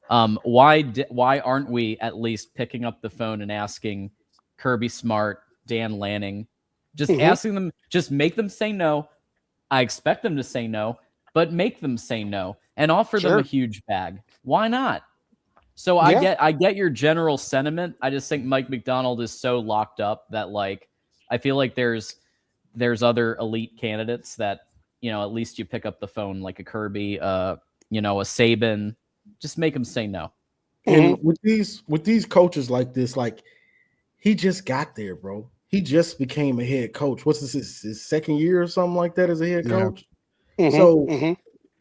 why aren't we at least picking up the phone and asking Kirby Smart, Dan Lanning, just asking them, just make them say no. I expect them to say no, but make them say no and offer them a huge bag. Why not? So I get your general sentiment. I just think Mike McDonald is so locked up that, like, I feel like there's other elite candidates that, at least you pick up the phone, like a Kirby, a Saban, just make them say no. And with these coaches like this, like, he just got there, bro. He just became a head coach. What's this, his second year or something like that as a head coach? So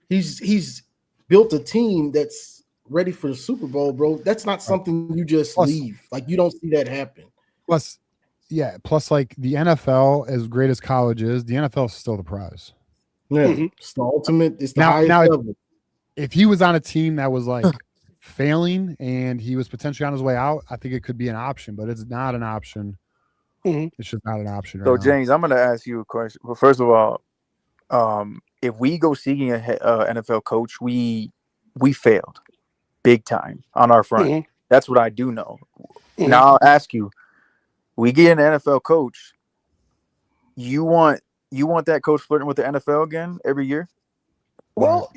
he's built a team that's ready for the Super Bowl, bro. That's not something you just leave. Like, you don't see that happen. Plus, like, the NFL, as great as college is, the NFL is still the prize. Yeah, it's the ultimate. It's the highest level. If he was on a team that was like failing and he was potentially on his way out, I think it could be an option, but it's not an option. It's just not an option. So, James, I'm going to ask you a question. Well, first of all, if we go seeking a NFL coach, we failed big time on our front. That's what I do know. Now I'll ask you: we get an NFL coach. You want that coach flirting with the NFL again every year? Well,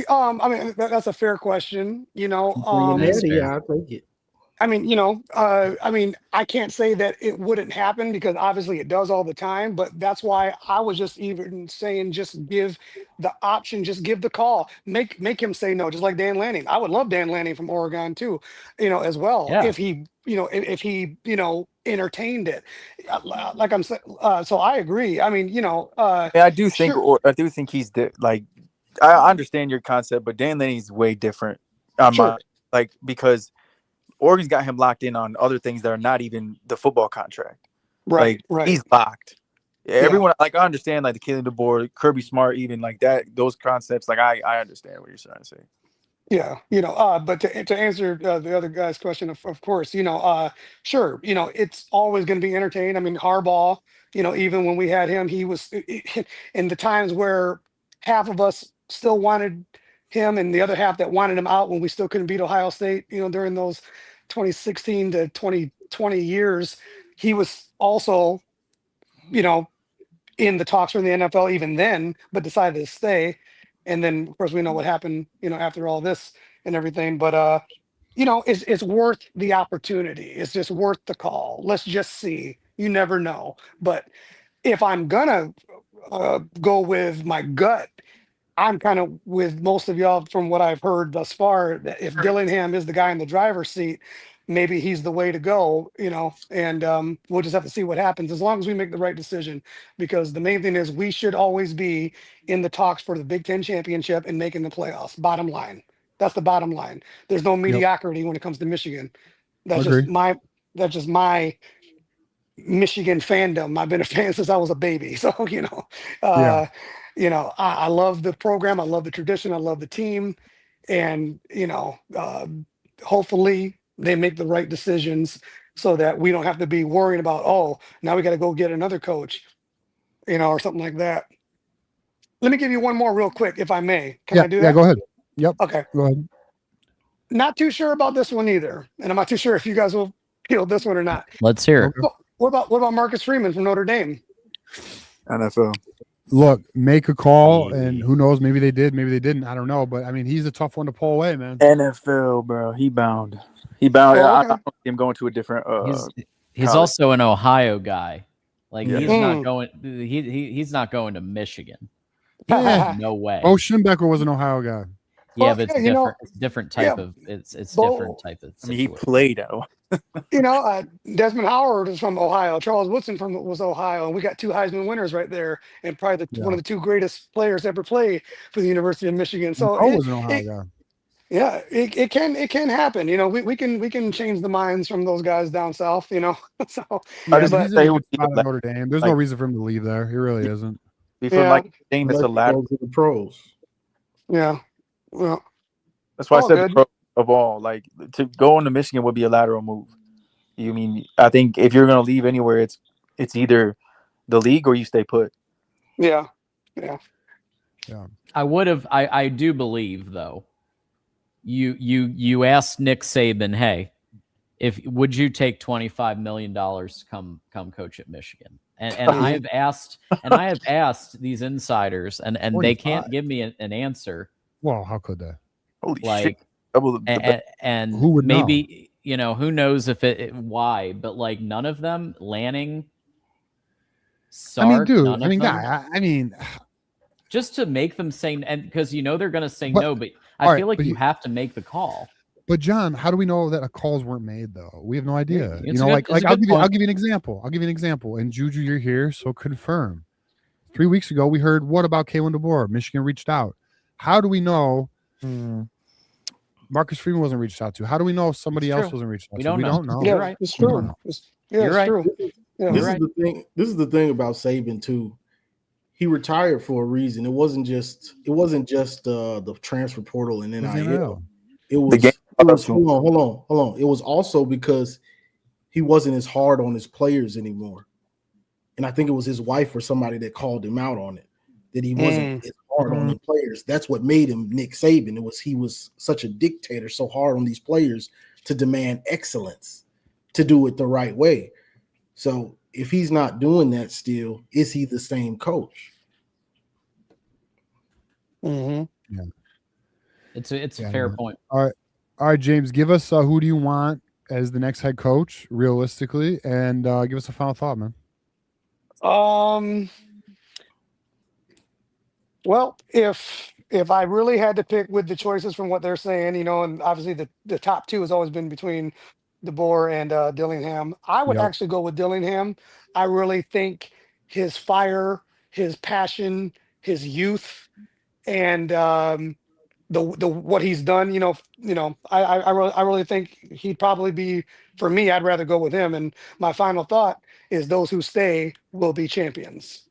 I mean, that's a fair question. I'll take it. I mean, I can't say that it wouldn't happen, because obviously it does all the time, but that's why I was just even saying, just give the option, just give the call, make him say no, just like Dan Lanning. I would love Dan Lanning from Oregon too, as well. Yeah. If he, if he, entertained it, like I'm saying. So I agree. I mean, I do think, I do think he's like, I understand your concept, but Dan Lanning's way different. Because Oregon's got him locked in on other things that are not even the football contract. Right, like, He's locked. Everyone, like, I understand, like, the killing DeBoer, Kirby Smart, even like that, those concepts. Like, I understand what you're trying to say. Yeah, but to answer the other guy's question, of course, sure, it's always going to be entertaining. I mean, Harbaugh, even when we had him, he was in the times where half of us still wanted him and the other half that wanted him out when we still couldn't beat Ohio State, during those 2016 to 2020 years, he was also, in the talks for the NFL even then, but decided to stay. And then, of course, we know what happened, after all this and everything. But it's worth the opportunity. It's just worth the call. Let's just see. You never know. But if I'm gonna go with my gut, I'm kind of with most of y'all from what I've heard thus far. That if Dillingham is the guy in the driver's seat, maybe he's the way to go, and we'll just have to see what happens as long as we make the right decision, because the main thing is we should always be in the talks for the Big Ten championship and making the playoffs. Bottom line. That's the bottom line. There's no mediocrity when it comes to Michigan. That's just my Michigan fandom. I've been a fan since I was a baby. So, I love the program. I love the tradition. I love the team. And, hopefully they make the right decisions so that we don't have to be worrying about, oh, now we got to go get another coach, or something like that. Let me give you one more real quick, if I may. Can I do that? Yeah, go ahead. Yep. Okay. Go ahead. Not too sure about this one either. And I'm not too sure if you guys will feel this one or not. Let's hear it. What about Marcus Freeman from Notre Dame? NFL. Look, make a call, and who knows? Maybe they did, maybe they didn't. I don't know, but I mean, he's a tough one to pull away, man. NFL, bro. He bound. Oh, okay. I don't see him going to a different. He's also an Ohio guy. Like Yeah. he's not going. He's not going to Michigan. Yeah. No way. Oh, Schimbecker was an Ohio guy. Yeah, Well, but it's yeah, different. It's different type of. It's different type of. I mean, he situation. played out. Desmond Howard is from Ohio. Charles Woodson was Ohio, and we got two Heisman winners right there, and probably one of the two greatest players ever played for the University of Michigan. So Oh, was an Ohio guy. yeah, it can happen. We can change the minds from those guys down south. So Yeah, just but he's say in a he good would spot be at Notre Dame. There's no reason for him to leave there. He really isn't. Before like saying it's a lateral. To the pros. Yeah. Well, That's why I all said good. the pro of all. Like, to go into Michigan would be a lateral move. You mean, I think if you're gonna leave anywhere, it's either the league or you stay put. Yeah. I do believe though. You asked Nick Saban, hey, would you take $25 million to come coach at Michigan? And I have asked these insiders, and they can't give me an answer. Well, how could they? Holy Like, shit! and who would maybe who knows if why, but like none of them, Lanning, Sark, I mean, dude. none I of mean, them, guy. I mean, just to make them say, and because they're going to say But- no, but all I right, feel like but you have to make the call. but John, how do do we know that calls weren't made though? We have no idea. It's You a know, good- like it's a I'll good give you point. an example. I'll give you an example. And Juju, you're here, so confirm. 3 weeks ago, we heard what about Kalen DeBoer? Michigan reached out. How do we know? Marcus Freeman wasn't reached out to. How do we know somebody It's else true. wasn't reached out We to? don't We know. don't know. Yeah, You're right. it's We don't true. know. It's You're right. true. Yeah. This is the thing. This is the thing about Saban too. He retired for a reason. It wasn't just the transfer portal and It was NIL. NIL. It was, The game- hold on. It was also because he wasn't as hard on his players anymore. And I think it was his wife or somebody that called him out on it, that he wasn't as hard on the players. That's what made him Nick Saban. He was such a dictator, so hard on these players to demand excellence, to do it the right way. So if he's not doing that still, is he the same coach? Mm-hmm. Yeah. It's a fair point. All right, James, give us who do you want as the next head coach, realistically, and give us a final thought, man. Well, if I really had to pick with the choices from what they're saying, and obviously the top two has always been between DeBoer and Dillingham, I would actually go with Dillingham. I really think his fire, his passion, his youth, and the what he's done. I really think he'd probably be, for me, I'd rather go with him. And my final thought is those who stay will be champions.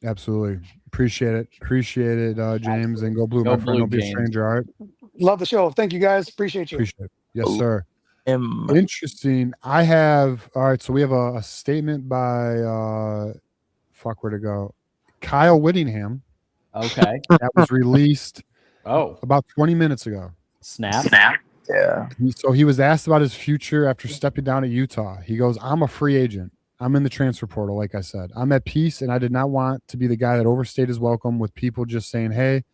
Absolutely. Appreciate it, James, and go blue, Go my friend. blue, Don't be a James. stranger. All right. Love the show. Thank you guys. Appreciate you. Appreciate it. Yes, sir. M. Interesting. I have, all right, so we have a statement by where'd it go? Kyle Whittingham. Okay. That was released about 20 minutes ago. Snap. Yeah. So he was asked about his future after stepping down at Utah. He goes, I'm a free agent. I'm in the transfer portal, like I said. I'm at peace, and I did not want to be the guy that overstayed his welcome with people just saying, hey,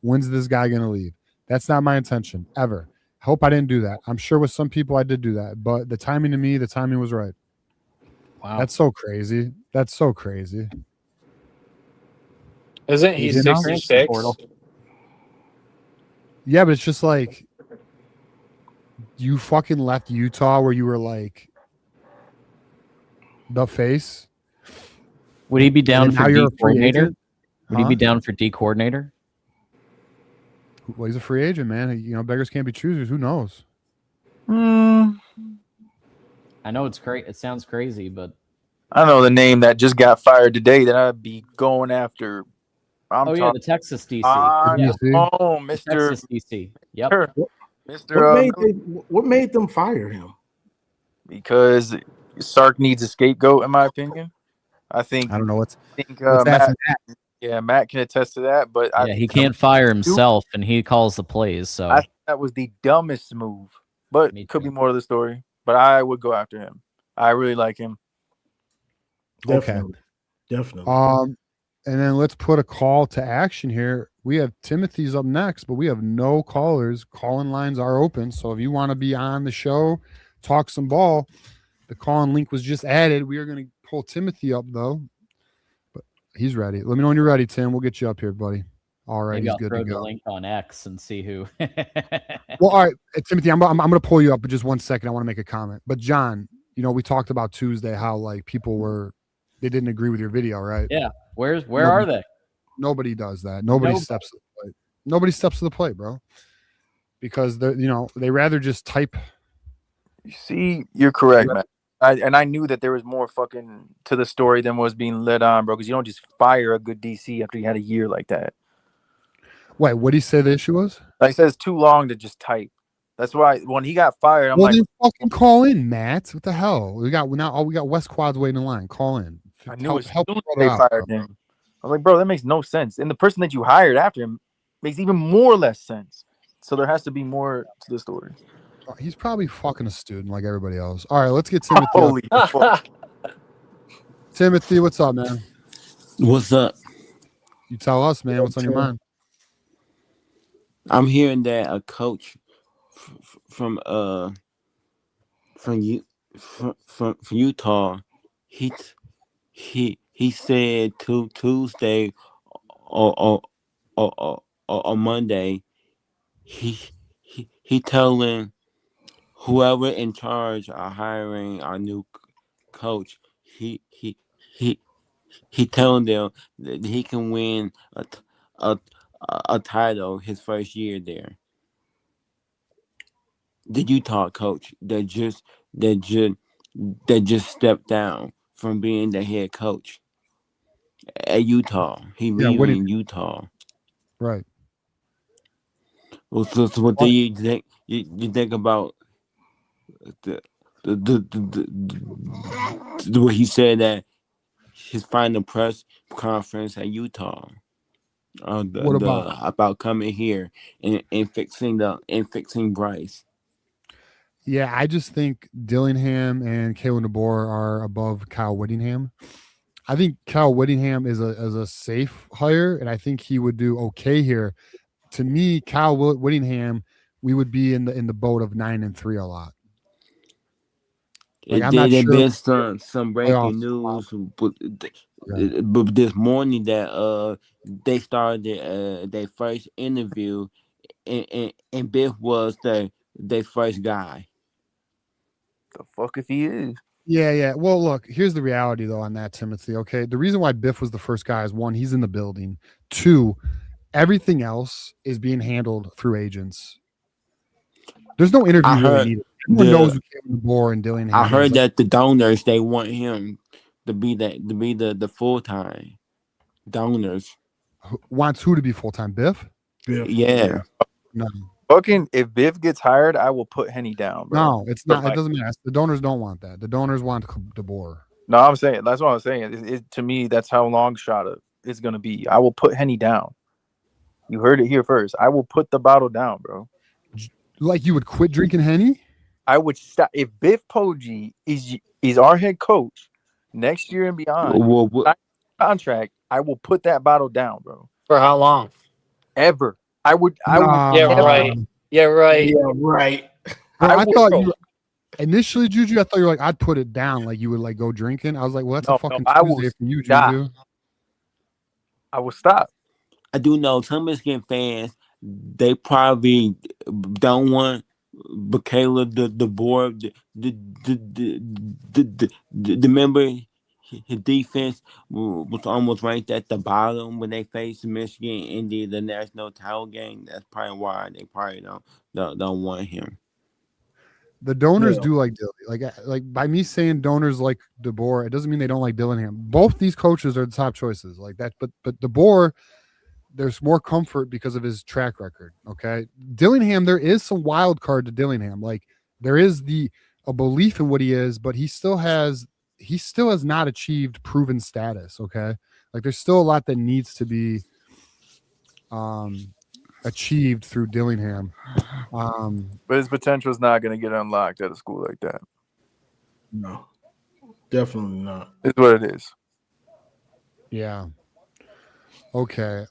when's this guy going to leave? That's not my intention, ever. Hope I didn't do that. I'm sure with some people I did do that, but the timing was right. Wow. That's so crazy. Isn't he 66? Yeah, but it's just like you fucking left Utah where you were like the face. Would he be down for D coordinator? Would he be Huh? down for D coordinator? Well, he's a free agent, man. Beggars can't be choosers. Who knows? I know it's great. It sounds crazy, but I know the name that just got fired today that I'd be going after. The Texas DC. Oh, Mr. Texas DC. Yep. Mr. What made them fire him? Because Sark needs a scapegoat, in my opinion. I don't know what's Matt. Yeah, Matt can attest to that. But he can't fire himself, and he calls the plays. So I think that was the dumbest move. But it could be more of the story. But I would go after him. I really like him. Definitely. And then let's put a call to action here. We have Timothy's up next, but we have no callers. Call-in lines are open. So if you want to be on the show, talk some ball, the call-in link was just added. We are going to pull Timothy up, though. But he's ready. Let me know when you're ready, Tim. We'll get you up here, buddy. All right, maybe he's I'll good throw to the go. link on X and see who. Well, all right, Timothy, I'm going to pull you up, but just 1 second. I want to make a comment. But John, we talked about Tuesday how like people they didn't agree with your video, right? Yeah. Where are they? Nobody does that. Nobody steps to the plate. Nobody steps to the plate, bro. Because they rather just type. You see, you're correct, man. I knew that there was more fucking to the story than was being led on, bro. Because you don't just fire a good DC after you had a year like that. Wait, what did he say the issue was? Like I said, it's too long to just type. That's why when he got fired, I'm like, then fucking call in, Matt. What the hell? We got West Quads waiting in line. Call in. I knew as soon as they fired him. I was like, bro, that makes no sense. And the person that you hired after him makes even more less sense. So there has to be more to the story. He's probably fucking a student like everybody else. All right, let's get Timothy. Holy fuck. Timothy, what's up, man? What's up? You tell us, man. What's on your mind? I'm hearing that a coach from Utah, he said to Tuesday or Monday, he telling whoever in charge of hiring our new coach, he telling them that he can win a title his first year there. The Utah coach that just stepped down from being the head coach at Utah. He leaving Utah. Right. Well, so what do you think? You think about the what he said that his final press conference at Utah. About coming here and fixing Bryce. Yeah, I just think Dillingham and Kalen DeBoer are above Kyle Whittingham. I think Kyle Whittingham is a safe hire, and I think he would do okay here. To me, Kyle Whittingham, we would be in the boat of 9-3 a lot. Like, there's some breaking news but this morning that they started their first interview and Biff was their first guy. The fuck if he is? Yeah. Well, look, here's the reality though on that, Timothy. Okay, the reason why Biff was the first guy is 1, he's in the building. 2, everything else is being handled through agents. There's no interview really needed. Everyone knows who Kevin DeBoer and Dillingham. I heard that the donors, they want him to be the full time donors. Wants who to be full time? Biff? Yeah. No. Fucking if Biff gets hired, I will put Henny down, bro. No, it's not. It doesn't matter. The donors don't want that. The donors want DeBoer. No, I'm saying that's what I'm saying. To me, that's how long shot it's gonna be. I will put Henny down. You heard it here first. I will put the bottle down, bro. Like you would quit drinking Henny? I would stop if Biff Poggi is our head coach next year and beyond. Contract, I will put that bottle down, bro. For how long? Ever. I would. Yeah, right. Yeah, right. Yeah, right. I thought you initially, Juju. I thought you were like, I'd put it down, like you would like go drinking. I was like, well, that's a fucking Tuesday for you, Juju. I will stop. I do know some Michigan fans. They probably don't want Michaela DeBoer. The member. His defense was almost ranked at the bottom when they faced Michigan in the national title game. That's probably why they probably don't want him. The donors do like Dilly. Like by me saying donors like DeBoer, it doesn't mean they don't like Dillingham. Both these coaches are the top choices like that. But DeBoer, there's more comfort because of his track record. Okay, Dillingham, there is some wild card to Dillingham. Like there is a belief in what he is, but he still has not achieved proven status. Okay. Like there's still a lot that needs to be achieved through Dillingham. But his potential is not going to get unlocked at a school like that. No, definitely not. It's what it is. Yeah. Okay.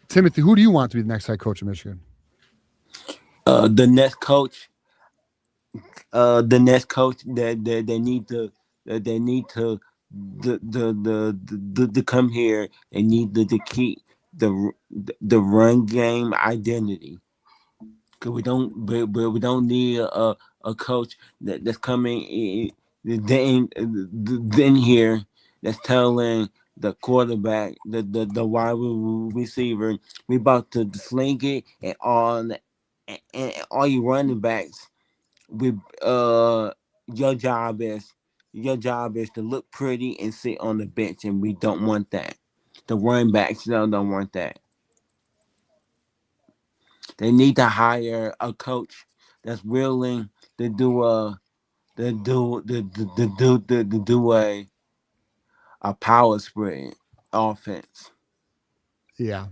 Timothy, who do you want to be the next head coach of Michigan? The next coach that they need to come here and need to keep the run game identity. Cause we don't need a coach that's coming in here that's telling the quarterback, the wide receiver, we about to sling it and all you running backs. Your job is to look pretty and sit on the bench, and we don't want that. The running backs don't want that. They need to hire a coach that's willing to do a power spread offense. Yeah.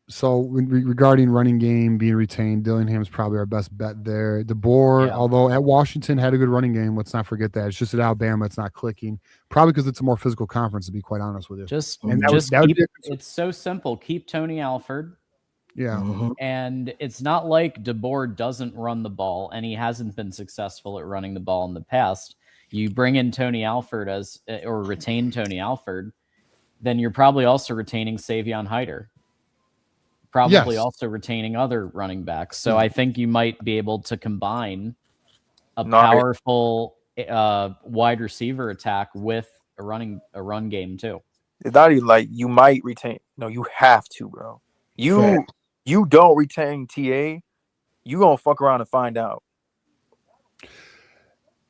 So regarding running game being retained, Dillingham's probably our best bet there. DeBoer, although at Washington had a good running game, let's not forget that. It's just at Alabama, it's not clicking. Probably because it's a more physical conference, to be quite honest with you. It's so simple. Keep Tony Alford. Yeah. Mm-hmm. And it's not like DeBoer doesn't run the ball, and he hasn't been successful at running the ball in the past. You bring in Tony Alford or retain Tony Alford, then you're probably also retaining Savion Hyder. Probably also retaining other running backs. So I think you might be able to combine a powerful wide receiver attack with a run game too. It's not even like you might retain. No, you have to, bro. You don't retain TA, you gonna fuck around and find out.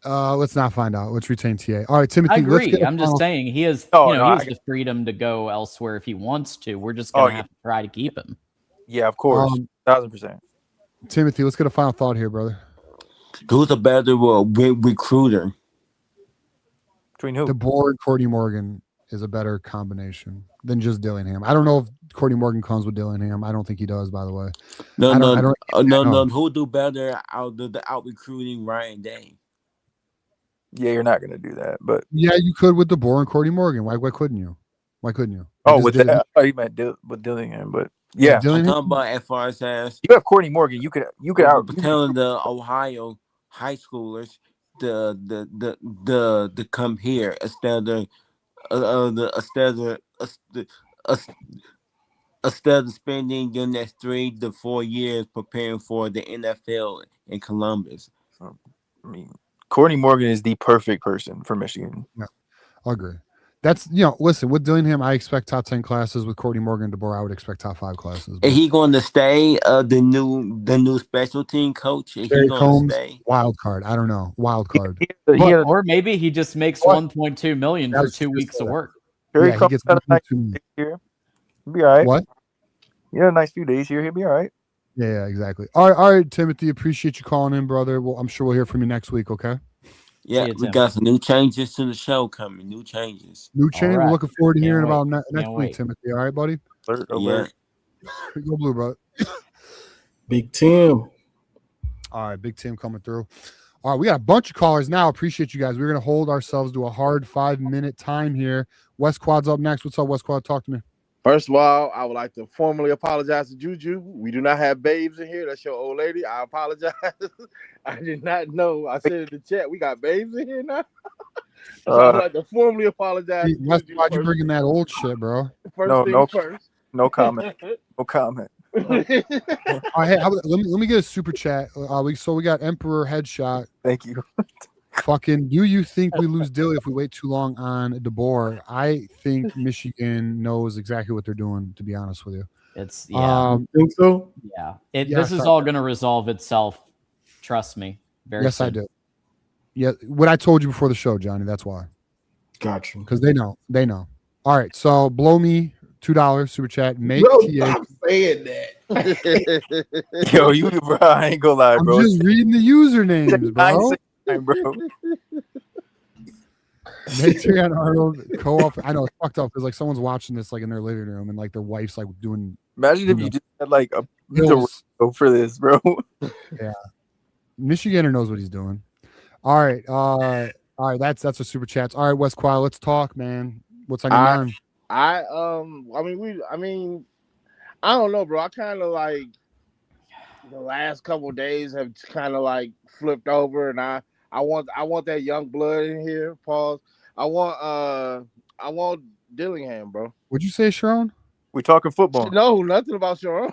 Let's not find out. Let's retain TA. All right, Timothy. I agree. I'm just saying he has the freedom to go elsewhere if he wants to. We're just gonna have to try to keep him. Yeah, of course, 1,000%. Timothy, let's get a final thought here, brother. Who's a better recruiter? Between who? DeBoer and Courtney Morgan is a better combination than just Dillingham. I don't know if Courtney Morgan comes with Dillingham. I don't think he does, by the way. No. Who do better out recruiting Ryan Day? Yeah, you're not gonna do that, but yeah, you could with DeBoer and Courtney Morgan. Why couldn't you? Why couldn't you? Oh, with that, I thought you meant with Dillingham, but yeah. I'm talking about as far as you have Courtney Morgan, you could out telling the Ohio high schoolers to come here instead of spending your next 3 to 4 years preparing for the NFL in Columbus. I mean, Courtney Morgan is the perfect person for Michigan. Yeah, I agree. That's listen, with Dillingham, I expect top 10 classes. With Courtney Morgan and DeBoer, I would expect top 5 classes. And he going to stay the new special team coach? And Jerry he going Combs, to stay? wild card. I don't know. Wild card. Or maybe he just makes 1.2 million for 2 weeks of work. Jerry he Combs gets got a nice 1.2 few million. days here. He'll be all right. What? He had a nice few days here. He'll be all right. Yeah, exactly. All right, Timothy. Appreciate you calling in, brother. Well, I'm sure we'll hear from you next week. Okay. Yeah, we got some new changes to the show coming. New changes. New change. Right. We're looking forward to Can't hearing wait. about next Can't week, wait. Timothy. All right, buddy. Yeah. Go blue, brother. Big Tim. All right, big Tim coming through. All right, we got a bunch of callers now. Appreciate you guys. We're gonna hold ourselves to a hard 5-minute time here. West Quad's up next. What's up, West Quad? Talk to me. First of all, I would like to formally apologize to Juju. We do not have babes in here. That's your old lady. I apologize. I did not know. I said in the chat, we got babes in here now. So I would like to formally apologize. Hey, West Quad, you bringing that old shit, bro? First. No comment. No comment. All right, hey, let me get a super chat. We got Emperor Headshot. Thank you. Fucking, do you think we lose Dilly if we wait too long on DeBoer? I think Michigan knows exactly what they're doing, to be honest with you. It's Think so? Yeah. Yes, This is all going to resolve itself. Trust me. Yes, soon. I do. Yeah, what I told you before the show, Johnny. That's why. Gotcha. Because they know. They know. All right. So blow me $2 super chat. Make Bro, TA. stop saying that. Yo, you bro, I ain't gonna lie, bro. I'm just reading the usernames, bro. Bro. Make Tia and Arnold co-op. I know it's fucked up because like someone's watching this like in their living room and like their wife's like doing. Imagine if you just had like a Bills. for this, bro. Yeah, Michigander knows what he's doing. All right, that's a super chats. All right, West Quad, let's talk, man. What's on your mind? I don't know, bro. I kind of like the last couple of days have kind of like flipped over, and I want that young blood in here. Pause. I want Dillingham, bro. What'd you say, Sharon? We talking football. No, nothing about Sharon.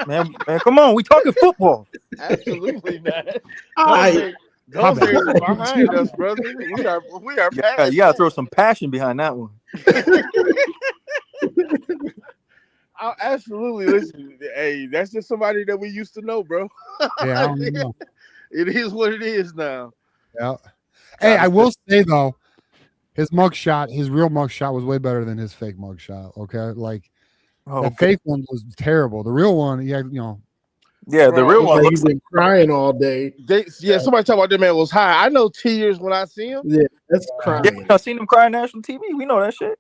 man, come on, we talking football. Absolutely not. All Those are behind us, brother. We are past. You gotta throw some passion behind that one. Absolutely. Listen, hey, that's just somebody that we used to know, bro. Yeah, I don't know. It is what it is now. Yeah. Hey, I will say though, his real mugshot was way better than his fake mugshot. Okay, like the fake one was terrible. The real one, yeah, Yeah, the real one He's been crying all day. Somebody talk about that man was high. I know tears when I see him. Yeah, that's crying. Yeah, I seen him cry on national TV. We know that shit.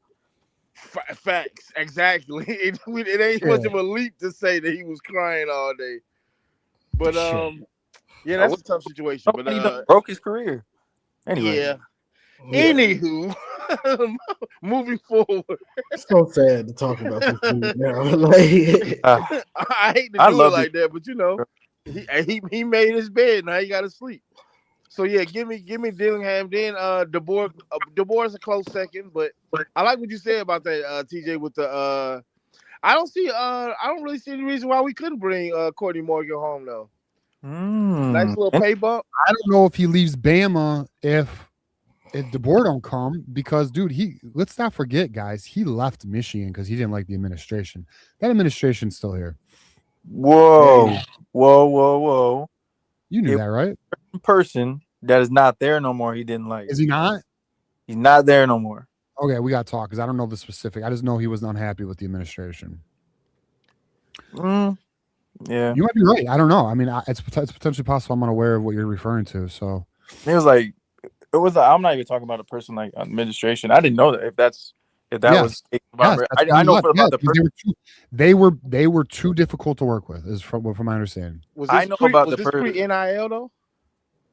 Facts, exactly. It ain't much of a leap to say that he was crying all day. But yeah, that's a tough situation. But He broke his career. Anyway. Yeah. Anywho, moving forward. It's so sad to talk about this dude now. Like, I hate to do it like that, but you know, he made his bed. Now he got to sleep. So yeah, give me Dillingham. Then DeBoer. DeBoer's a close second, but I like what you said about that, TJ. With the I don't really see any reason why we couldn't bring Courtney Morgan home though. Nice little pay bump. I don't know if he leaves Bama if DeBoer don't come because, dude, let's not forget, guys, he left Michigan because he didn't like the administration. That administration's still here. Whoa. You knew that, right? Person that is not there no more. He didn't like. Is he not? He's not there no more. Okay, we got to talk because I don't know the specific. I just know he was unhappy with the administration. Yeah, you might be right. I don't know. I mean, it's potentially possible. I'm unaware of what you're referring to. So it was like. I'm not even talking about a person like administration. I didn't know that if that was. I know about the person. They were too difficult to work with, is from my understanding. I know about the person. Pre-NIL though.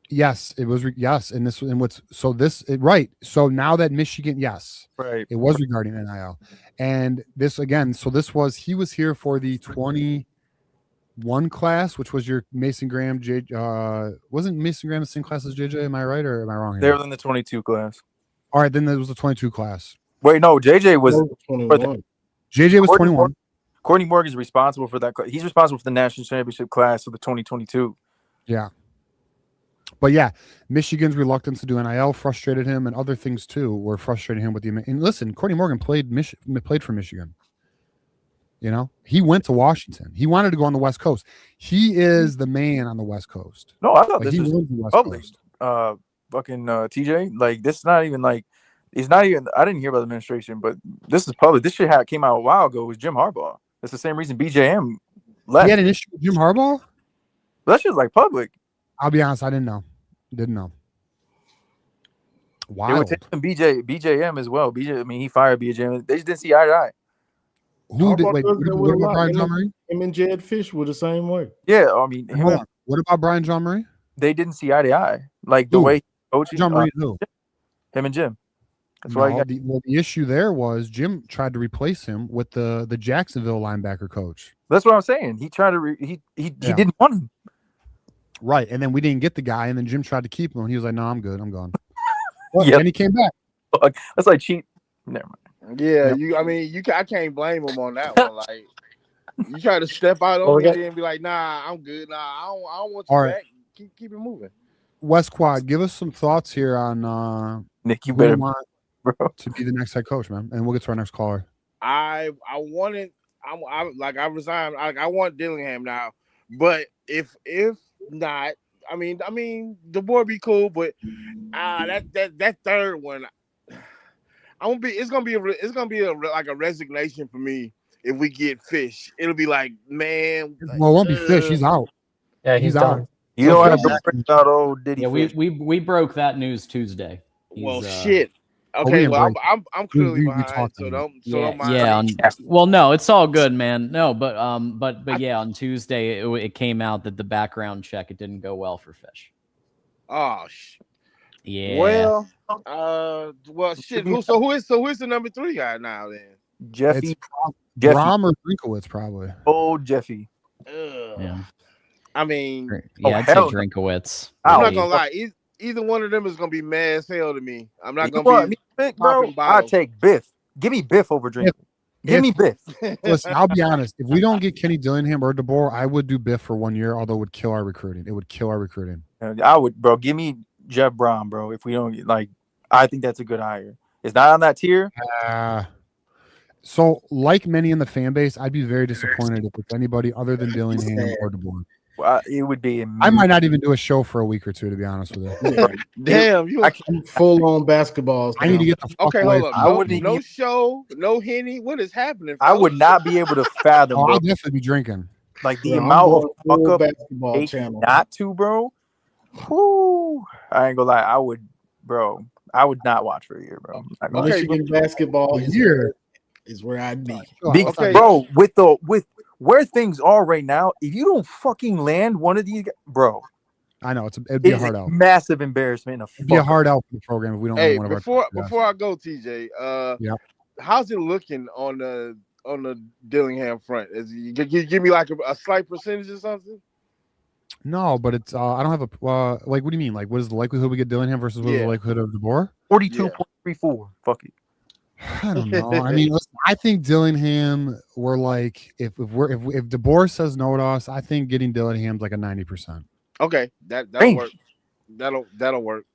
Yes, it was. Yes, and right. So now that Michigan, yes, right, it was regarding NIL, and this again. So he was here for the 21 class, which was your Mason Graham. Wasn't Mason Graham the same class as JJ? Am I right or am I wrong here? They were in the 22 class. All right, then there was the 22 class. Wait, no, JJ was 21. JJ was 21. Courtney Morgan is responsible for that. He's responsible for the national championship class of the 2022. Yeah. But yeah, Michigan's reluctance to do NIL frustrated him, and other things too were frustrating him with the. And listen, Courtney Morgan played for Michigan. You know, he went to Washington. He wanted to go on the West Coast. He is the man on the West Coast. No, I thought Like, this was the West public. Coast. Fucking TJ, like this is not even like it's not even. I didn't hear about the administration, but this is public. This shit came out a while ago. It was Jim Harbaugh. That's the same reason BJM left. He had an issue with Jim Harbaugh. But that shit's like public. I'll be honest, I didn't know. Wow. They were taking BJM as well. I mean, he fired BJM. They just didn't see eye to eye. Who did? Wait, what about Brian John Murray? Him and Jed Fish were the same way. Yeah, I mean, What about Brian John Murray? They didn't see eye to eye. Like the way coaching. John Murray, who? Him and Jim. That's No, why the issue there was Jim tried to replace him with the Jacksonville linebacker coach. That's what I'm saying. He tried to. He didn't want him. Right, and then we didn't get the guy, and then Jim tried to keep him, and he was like, "No, I'm good. I'm gone." Yeah, and he came back. That's like cheap. Never mind. Yeah, I can't blame him on that one. Like, you try to step out on me and be like, "Nah, I'm good. Nah, I don't want you back. Keep it moving." West Quad, give us some thoughts here on Nick. You better want to be the next head coach, man, and we'll get to our next caller. I resigned. I want Dillingham now, but if not, I mean, DeBoer be cool, but that third one, it's gonna be like a resignation for me if we get Fish. It'll be like, man. Well, it won't be Fish. He's out. Yeah, he's done. You don't have to bring out old Diddy. Yeah, we broke that news Tuesday. Shit. Okay, well, I'm clearly behind, so don't mind. Well, no, it's all good, man. No, but yeah, on Tuesday it came out that the background check, it didn't go well for Fish. Oh, yeah. Well, shit. Who is the number 3 guy now then? Jeffy. Brom or Drinkowitz, probably. Old Jeffy. Yeah. I mean, I'd say Drinkowitz. I'm not gonna lie. Either one of them is gonna be mad as hell to me. I'm not gonna be big, bro. I take Biff. Give me Biff over Drink. Give me Biff. Listen, I'll be honest. If we don't get Kenny Dillingham or DeBoer, I would do Biff for 1 year. Although it would kill our recruiting. It would kill our recruiting. I would, bro. Give me Jeff Brom, bro. If we don't get I think that's a good hire. It's not on that tier. So, like many in the fan base, I'd be very disappointed if it's anybody other than Dillingham or DeBoer. It would be. I might not even do a show for a week or two, to be honest with you. Damn, you full on basketball. I need to get the fuck away. Hold up. No show, no Henny. What is happening? I would not be able to fathom. I'll definitely be drinking. Like the amount of fuck up basketball channel. Not to, bro. Whoo. I ain't gonna lie. I would not watch for a year, bro. Michigan basketball is where I'd be. Bro, with where things are right now, if you don't fucking land one of these, bro. I know it'd be a hard out. Massive embarrassment. It'd be a hard out for the program if we don't. Hey, before I go, TJ, how's it looking on the Dillingham front? Give me like a slight percentage or something? No, but it's I don't have a like. What do you mean? Like, what is the likelihood we get Dillingham versus what is the likelihood of DeBoer? 42.34. Fuck it. I don't know. I mean, listen, I think Dillingham. We're like, if DeBoer says no to us, I think getting Dillingham's like a 90%. Okay, that'll work. That'll work.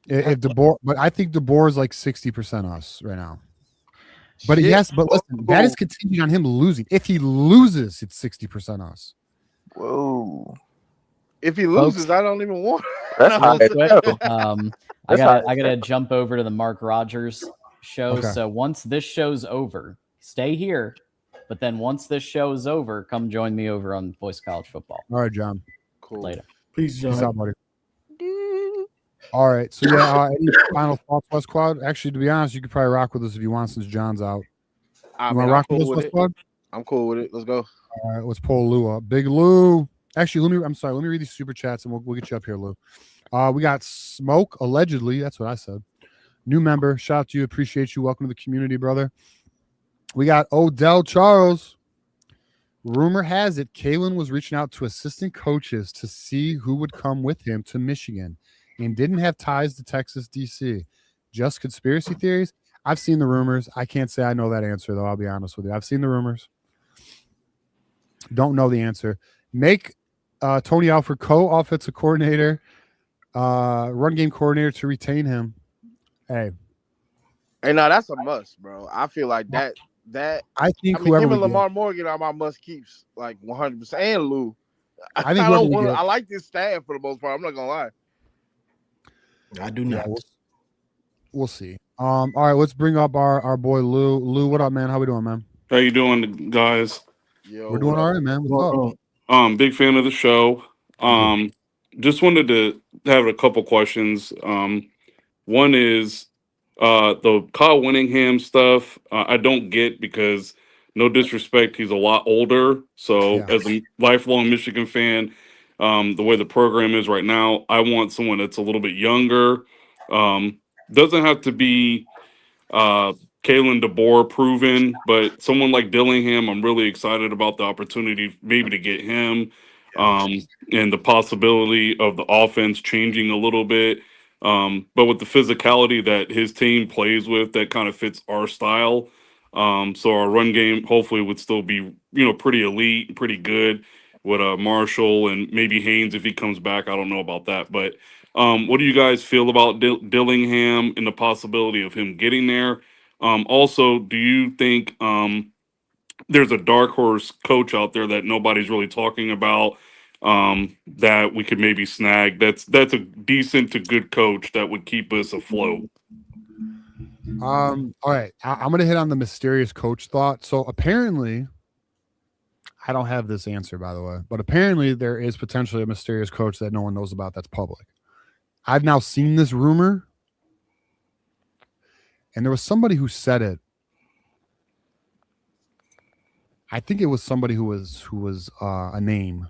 If DeBoer, but I think DeBoer's like 60% us right now. But but listen, that is contingent on him losing. If he loses, it's 60% us. Whoa. If he loses, I don't even want. I gotta jump over to the Mark Rogers show. Okay. So once this show's over, stay here. But then once this show is over, come join me over on Voice College Football. All right, John. Cool. Later. Peace, John. Peace out, buddy. All right. So any final thoughts, West Quad? Actually, to be honest, you could probably rock with us if you want, since John's out. You want to rock with us, West Quad? I'm cool with it. Let's go. All right, let's pull Lou up. Big Lou. Actually, let me read these super chats and we'll get you up here, Lou. We got Smoke, allegedly. That's what I said. New member. Shout out to you. Appreciate you. Welcome to the community, brother. We got Odell Charles. Rumor has it Kalen was reaching out to assistant coaches to see who would come with him to Michigan and didn't have ties to Texas, D.C. Just conspiracy theories? I've seen the rumors. I can't say I know that answer, though. I'll be honest with you. I've seen the rumors. Don't know the answer. Make Tony Alford co-offensive coordinator. Run game coordinator to retain him. Hey, no, that's a must, bro. I feel like that. I think I mean, whoever him and we get, Lamar Morgan are my must keeps, like 100%. And Lou. I think I don't whoever we want. get, I like this staff for the most part. I'm not gonna lie. I do not. We'll see. All right, let's bring up our boy Lou. Lou, what up, man? How we doing, man? How you doing, guys? Yo, We're doing all right, man. What's up? Big fan of the show. Just wanted to have a couple questions. One is the Kyle Winningham stuff. I don't get because, no disrespect, he's a lot older. So as a lifelong Michigan fan, the way the program is right now, I want someone that's a little bit younger. Doesn't have to be Kalen DeBoer proven, but someone like Dillingham, I'm really excited about the opportunity maybe to get him, and the possibility of the offense changing a little bit. But with the physicality that his team plays with, that kind of fits our style. So our run game hopefully would still be, pretty elite, pretty good with Marshall and maybe Haynes if he comes back. I don't know about that, but what do you guys feel about Dillingham and the possibility of him getting there? Also, do you think there's a dark horse coach out there that nobody's really talking about that we could maybe snag? That's a decent to good coach that would keep us afloat. All right, I'm gonna hit on the mysterious coach thought. So apparently, I don't have this answer, by the way, but apparently there is potentially a mysterious coach that no one knows about that's public. I've now seen this rumor, and there was somebody who said it. I think it was somebody who was a name.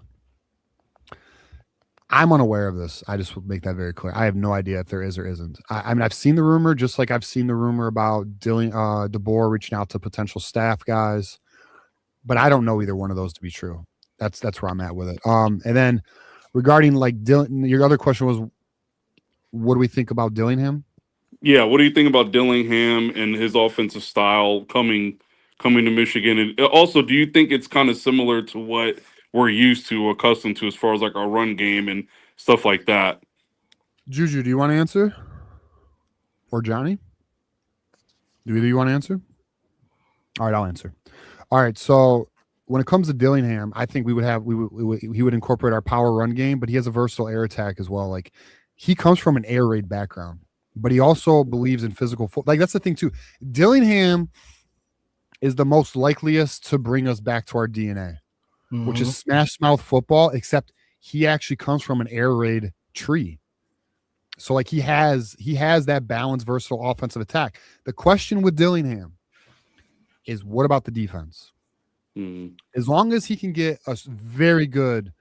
I'm unaware of this. I just will make that very clear. I have no idea if there is or isn't. I mean, I've seen the rumor, just like I've seen the rumor about DeBoer reaching out to potential staff guys, but I don't know either one of those to be true. That's where I'm at with it. And then regarding like your other question was, what do we think about Dillingham? Yeah, what do you think about Dillingham and his offensive style coming to Michigan? And also, do you think it's kind of similar to what we're used to, accustomed to, as far as like our run game and stuff like that? Juju, do you want to answer? Or Johnny? Do either of you want to answer? All right, I'll answer. All right, so when it comes to Dillingham, I think he would incorporate our power run game, but he has a versatile air attack as well. Like, he comes from an air raid background, but he also believes in physical like that's the thing too. Dillingham is the most likeliest to bring us back to our DNA, which is smash mouth football, except he actually comes from an air raid tree. So like he has that balanced, versatile offensive attack. The question with Dillingham is, what about the defense? As long as he can get a very good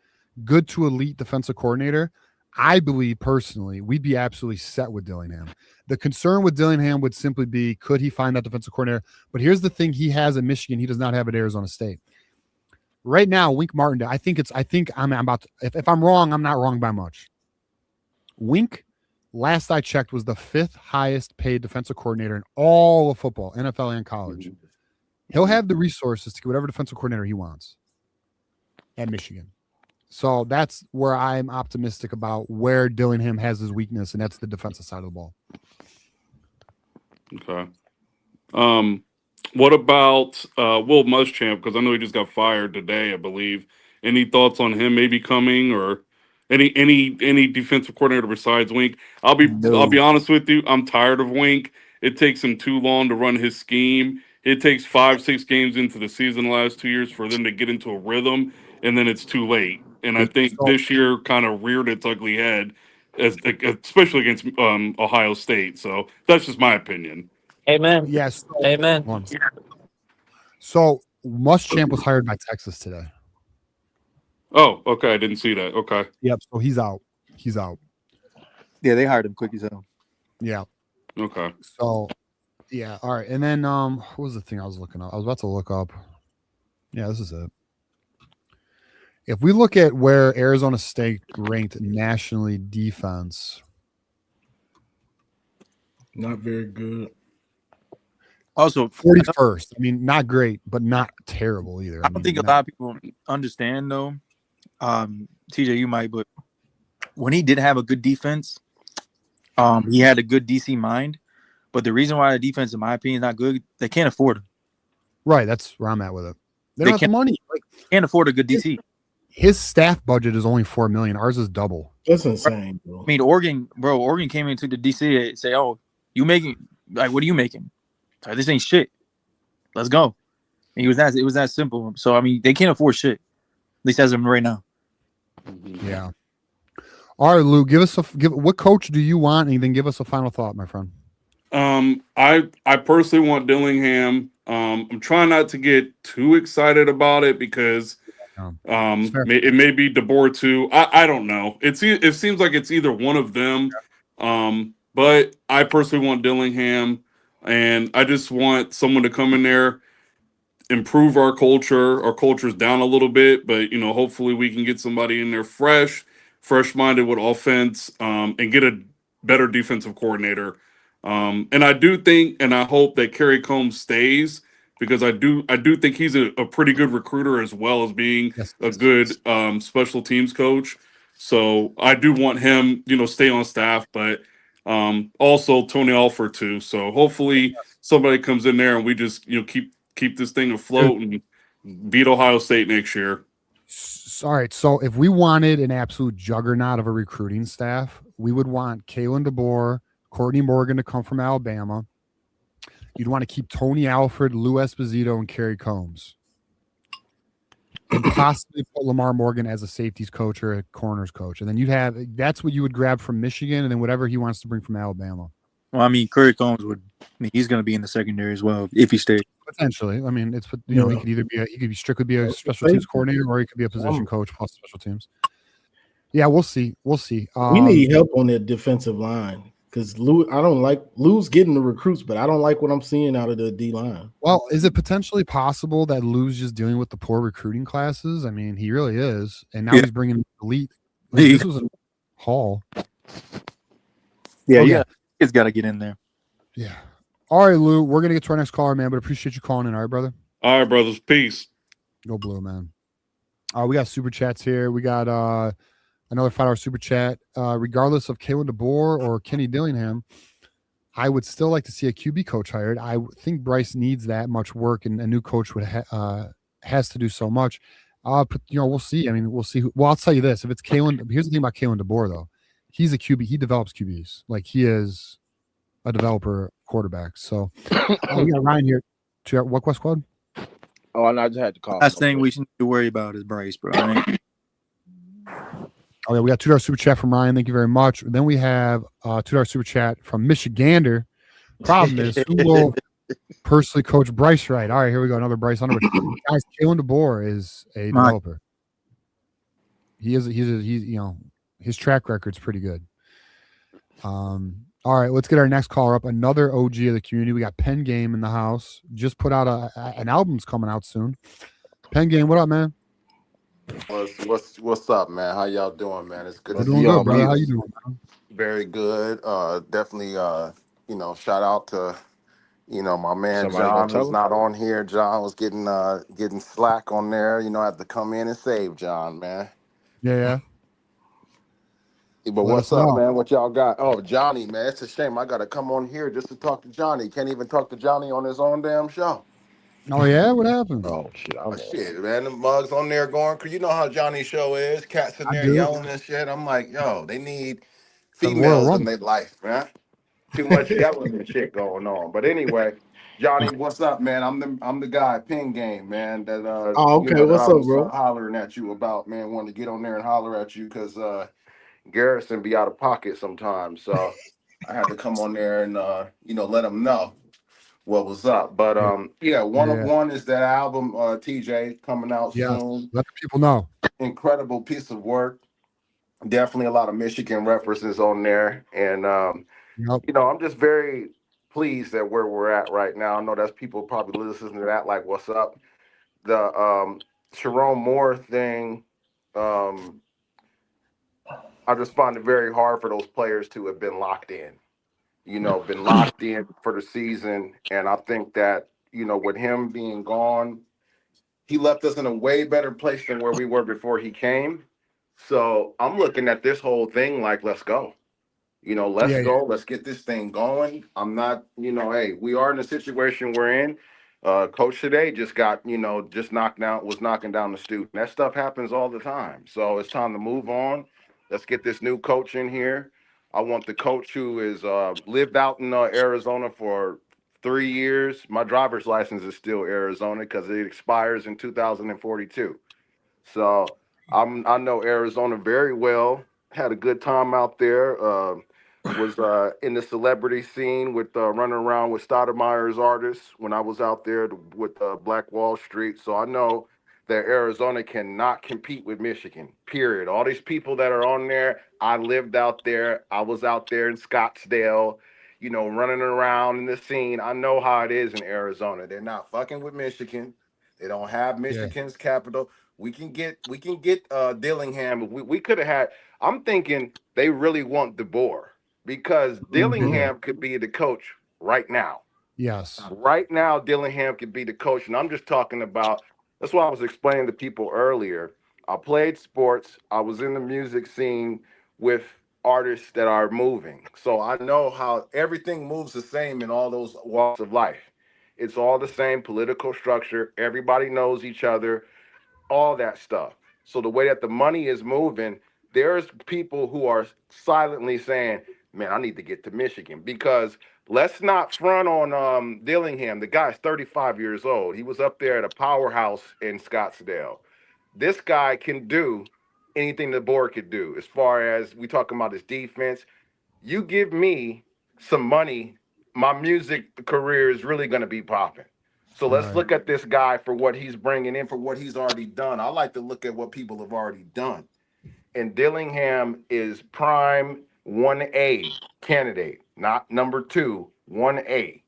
to elite defensive coordinator, I believe personally we'd be absolutely set with Dillingham. The concern with Dillingham would simply be, could he find that defensive coordinator? But here's the thing he has at Michigan, he does not have at Arizona State. Right now, Wink Martindale, I'm about to, if I'm wrong, I'm not wrong by much. Wink, last I checked, was the 5th highest paid defensive coordinator in all of football, NFL and college. He'll have the resources to get whatever defensive coordinator he wants at Michigan. So that's where I'm optimistic about where Dillingham has his weakness, and that's the defensive side of the ball. Okay. What about Will Muschamp? Because I know he just got fired today, I believe. Any thoughts on him maybe coming, or any defensive coordinator besides Wink? I'll be honest with you. I'm tired of Wink. It takes him too long to run his scheme. It takes 5-6 games into the season the last 2 years for them to get into a rhythm, and then it's too late. And I think this year kind of reared its ugly head, especially against Ohio State. So that's just my opinion. Amen. Yes. Amen. So Muschamp was hired by Texas today. Oh, okay. I didn't see that. Okay. Yep. So he's out. Yeah, they hired him quick as hell. Yeah. Okay. So, yeah. All right. And then what was the thing I was looking up? I was about to look up. Yeah, this is it. If we look at where Arizona State ranked nationally defense, not very good. Also, 41st. I mean, not great, but not terrible either. I don't think a lot of people understand though. TJ, you might, but when he did have a good defense, he had a good DC mind. But the reason why the defense, in my opinion, is not good, they can't afford him. Right, that's where I'm at with it. They don't have the money. Like, can't afford a good DC. His staff budget is only $4 million. Ours is double. That's insane, bro. I mean, Oregon came into the DC and say, "Oh, you making like what are you making? Like, this ain't shit. Let's go." And it was that simple. So I mean, they can't afford shit. At least as of right now. Yeah. All right, Lou, what coach do you want? And then give us a final thought, my friend. I personally want Dillingham. I'm trying not to get too excited about it because it may be DeBoer too. I don't know. It seems like it's either one of them. But I personally want Dillingham, and I just want someone to come in there, improve our culture. Our culture's down a little bit, but hopefully we can get somebody in there fresh-minded with offense, and get a better defensive coordinator. And I do think, and I hope that Kerry Combs stays, because I do think he's a pretty good recruiter as well as being a good special teams coach. So I do want him, stay on staff, but also Tony Alford too. So hopefully somebody comes in there and we just keep this thing afloat and beat Ohio State next year. All right. So if we wanted an absolute juggernaut of a recruiting staff, we would want Kalen DeBoer, Courtney Morgan to come from Alabama. You'd want to keep Tony Alford, Lou Esposito, and Kerry Combs. And possibly put Lamar Morgan as a safeties coach or a corners coach. And then that's what you would grab from Michigan, and then whatever he wants to bring from Alabama. Well, I mean, Kerry Combs he's going to be in the secondary as well if he stays. Potentially. I mean, he could either be strictly be a special teams coordinator, or he could be a position coach plus special teams. Yeah, we'll see. We need help on that defensive line. Because Lou's getting the recruits, but I don't like what I'm seeing out of the D line. Well, is it potentially possible that Lou's just dealing with the poor recruiting classes? I mean, he really is, and now he's bringing elite. This was a haul. Yeah, it's got to get in there. Yeah. All right, Lou, we're gonna get to our next caller, man. But appreciate you calling in. All right, brother. All right, brothers. Peace. Go Blue, man. We got super chats here. We got another $5 super chat. Regardless of Kalen DeBoer or Kenny Dillingham, I would still like to see a QB coach hired. I think Bryce needs that much work, and a new coach has to do so much. But we'll see. I mean, we'll see. I'll tell you this: if it's Kalen, here's the thing about Kalen DeBoer, though. He's a QB. He develops QBs. Like, he is a developer quarterback. So we got Ryan here. What Quest Squad? Oh, and I just had to call. Last thing we should worry about is Bryce, bro. Oh, yeah, we got $2 super chat from Ryan. Thank you very much. Then we have $2 super chat from Michigander. Problem is, who will personally coach Bryce right? All right, here we go. Another Bryce Underwood. Guys, Kalen DeBoer is a developer. He's his track record's pretty good. All right, let's get our next caller up. Another OG of the community. We got Pen Game in the house. Just put out an album's coming out soon. Pen Game, what up, man? What's up, man? How y'all doing, man? It's good to see y'all. y'all, brother. How you doing, man? Very good. Definitely shout out to my man Somebody John, gonna tell who's him? not on here. John was getting slack on there. I had to come in and save John, man. Yeah. But what's up, man? What y'all got? Oh, Johnny, man. It's a shame I gotta come on here just to talk to Johnny. Can't even talk to Johnny on his own damn show. Oh, yeah? What happened? Oh, shit. Shit, man. The mugs on there going, cause you know how Johnny's show is. Cats in there yelling and shit. I'm like, yo, they need females in their life, man. Too much yelling and shit going on. But anyway, Johnny, what's up, man? I'm the guy at Pin Game, man. That what's up, bro? Hollering at you about, man. Wanted to get on there and holler at you because Garrison be out of pocket sometimes. So I had to come on there and let him know what was up. But one of one is that album, TJ, coming out soon. Let the people know. Incredible piece of work. Definitely a lot of Michigan references on there. And I'm just very pleased at where we're at right now. I know that's people probably listening to that like, what's up? The Sharon Moore thing, I just find it very hard for those players to have been locked in. Been locked in for the season. And I think that, with him being gone, he left us in a way better place than where we were before he came. So I'm looking at this whole thing like, let's go. Let's go. Let's get this thing going. I'm not, hey, we are in the situation we're in. Coach today just got, just was knocking down the student. That stuff happens all the time. So it's time to move on. Let's get this new coach in here. I want the coach who is lived out in Arizona for 3 years. My driver's license is still Arizona because it expires in 2042. So I know Arizona very well. Had a good time out there. Was in the celebrity scene with running around with Stoudemire's artists when I was out there with Black Wall Street. So I know that Arizona cannot compete with Michigan. Period. All these people that are on there, I lived out there. I was out there in Scottsdale. Running around in the scene. I know how it is in Arizona. They're not fucking with Michigan. They don't have Michigan's capital. We can get Dillingham. We could have had. I'm thinking they really want DeBoer because Dillingham could be the coach right now. Yes. Right now, Dillingham could be the coach, and I'm just talking about. That's why I was explaining to people earlier. I played sports. I was in the music scene with artists that are moving, so I know how everything moves the same in all those walks of life. It's all the same political structure. Everybody knows each other, all that stuff. So the way that the money is moving, there's people who are silently saying, "Man, I need to get to Michigan," because let's not front on Dillingham. The guy's 35 years old. He was up there at a powerhouse in Scottsdale. This guy can do anything the board could do. As far as we talking about his defense, you give me some money, my music career is really going to be popping. So let's look at this guy for what he's bringing in, for what he's already done. I like to look at what people have already done. And Dillingham is prime 1A candidate, not number 2, 1A.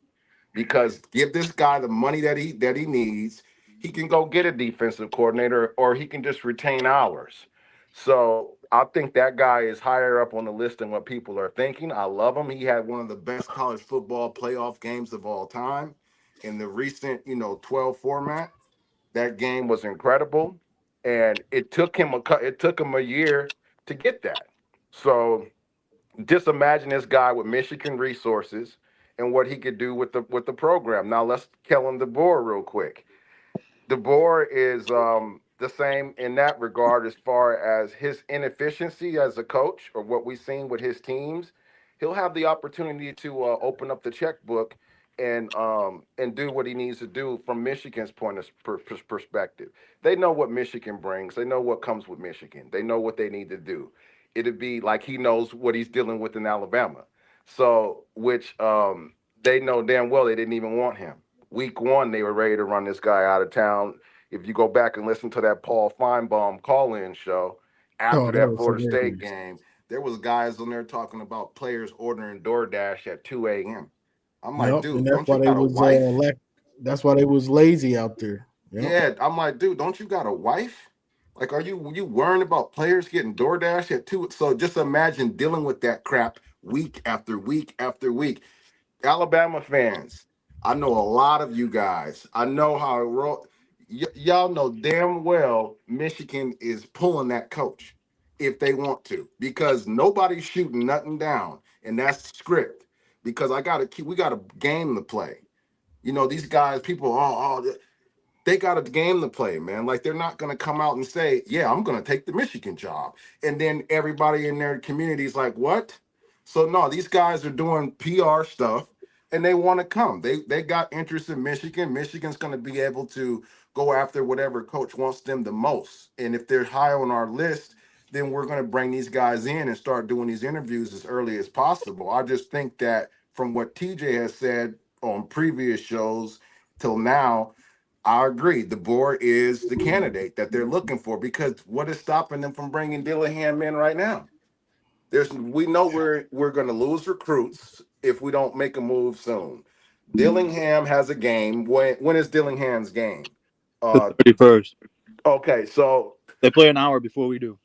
Because give this guy the money that he needs, he can go get a defensive coordinator or he can just retain ours. So I think that guy is higher up on the list than what people are thinking. I love him. He had one of the best college football playoff games of all time in the recent, 12 format. That game was incredible, and it took him a year to get that. So just imagine this guy with Michigan resources and what he could do with the program. Now let's kill him DeBoer real quick. DeBoer is the same in that regard as far as his inefficiency as a coach or what we've seen with his teams. He'll have the opportunity to open up the checkbook and do what he needs to do from Michigan's point of perspective. They know what Michigan brings. They know what comes with Michigan. They know what they need to do. It'd be like he knows what he's dealing with in Alabama. So, which they know damn well they didn't even want him. Week 1, they were ready to run this guy out of town. If you go back and listen to that Paul Feinbaum call-in show after that Florida State game, there was guys on there talking about players ordering DoorDash at 2 a.m. I'm like, dude, and don't you got a wife? That's why they was lazy out there. Yep. Yeah, I'm like, dude, don't you got a wife? Like, are you worrying about players getting DoorDash at 2? So just imagine dealing with that crap week after week after week. Alabama fans, I know a lot of you guys. I know how it roll. Y'all know damn well Michigan is pulling that coach if they want to, because nobody's shooting nothing down, and that's script. Because we got a game to play. These guys, people, they got a game to play, man. Like, they're not going to come out and say, "Yeah, I'm going to take the Michigan job," and then everybody in their community is like, "What?" So no, these guys are doing PR stuff, and they want to come. They got interest in Michigan. Michigan's going to be able to go after whatever coach wants them the most. And if they're high on our list, then we're going to bring these guys in and start doing these interviews as early as possible. I just think that from what TJ has said on previous shows till now, I agree. DeBoer is the candidate that they're looking for, because what is stopping them from bringing Dillingham in right now? We know we're going to lose recruits if we don't make a move soon. Dillingham has a game. When is Dillingham's game? The 31st. Okay, so they play an hour before we do.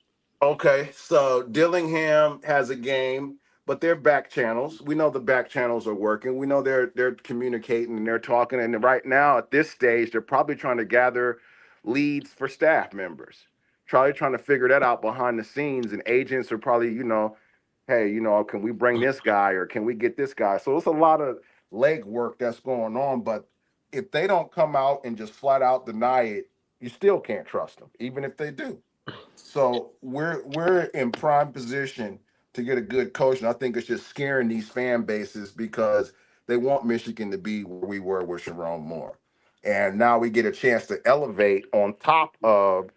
Okay, so Dillingham has a game, but they're back channels. We know the back channels are working. We know they're communicating and they're talking. And right now, at this stage, they're probably trying to gather leads for staff members. trying to figure that out behind the scenes, and agents are probably, hey, can we bring this guy or can we get this guy? So it's a lot of leg work that's going on. But if they don't come out and just flat out deny it, you still can't trust them, even if they do. So we're in prime position to get a good coach, and I think it's just scaring these fan bases because they want Michigan to be where we were with Sharon Moore. And now we get a chance to elevate on top of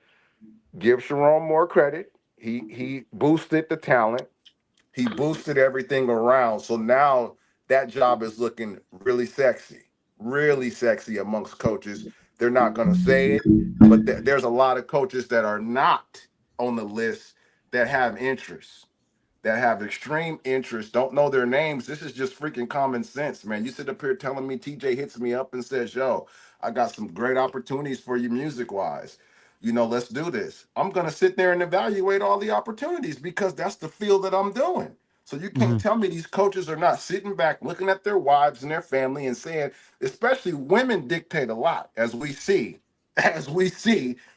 give Sharon Moore credit. He boosted the talent. He boosted everything around. So now that job is looking really sexy amongst coaches. They're not going to say it, but there's a lot of coaches that are not on the list that have interest, that have extreme interest, don't know their names. This is just freaking common sense, man. You sit up here telling me, TJ hits me up and says, yo, I got some great opportunities for you music-wise. Let's do this. I'm going to sit there and evaluate all the opportunities because that's the field that I'm doing. So you can't tell me these coaches are not sitting back, looking at their wives and their family and saying, especially women dictate a lot, as we see,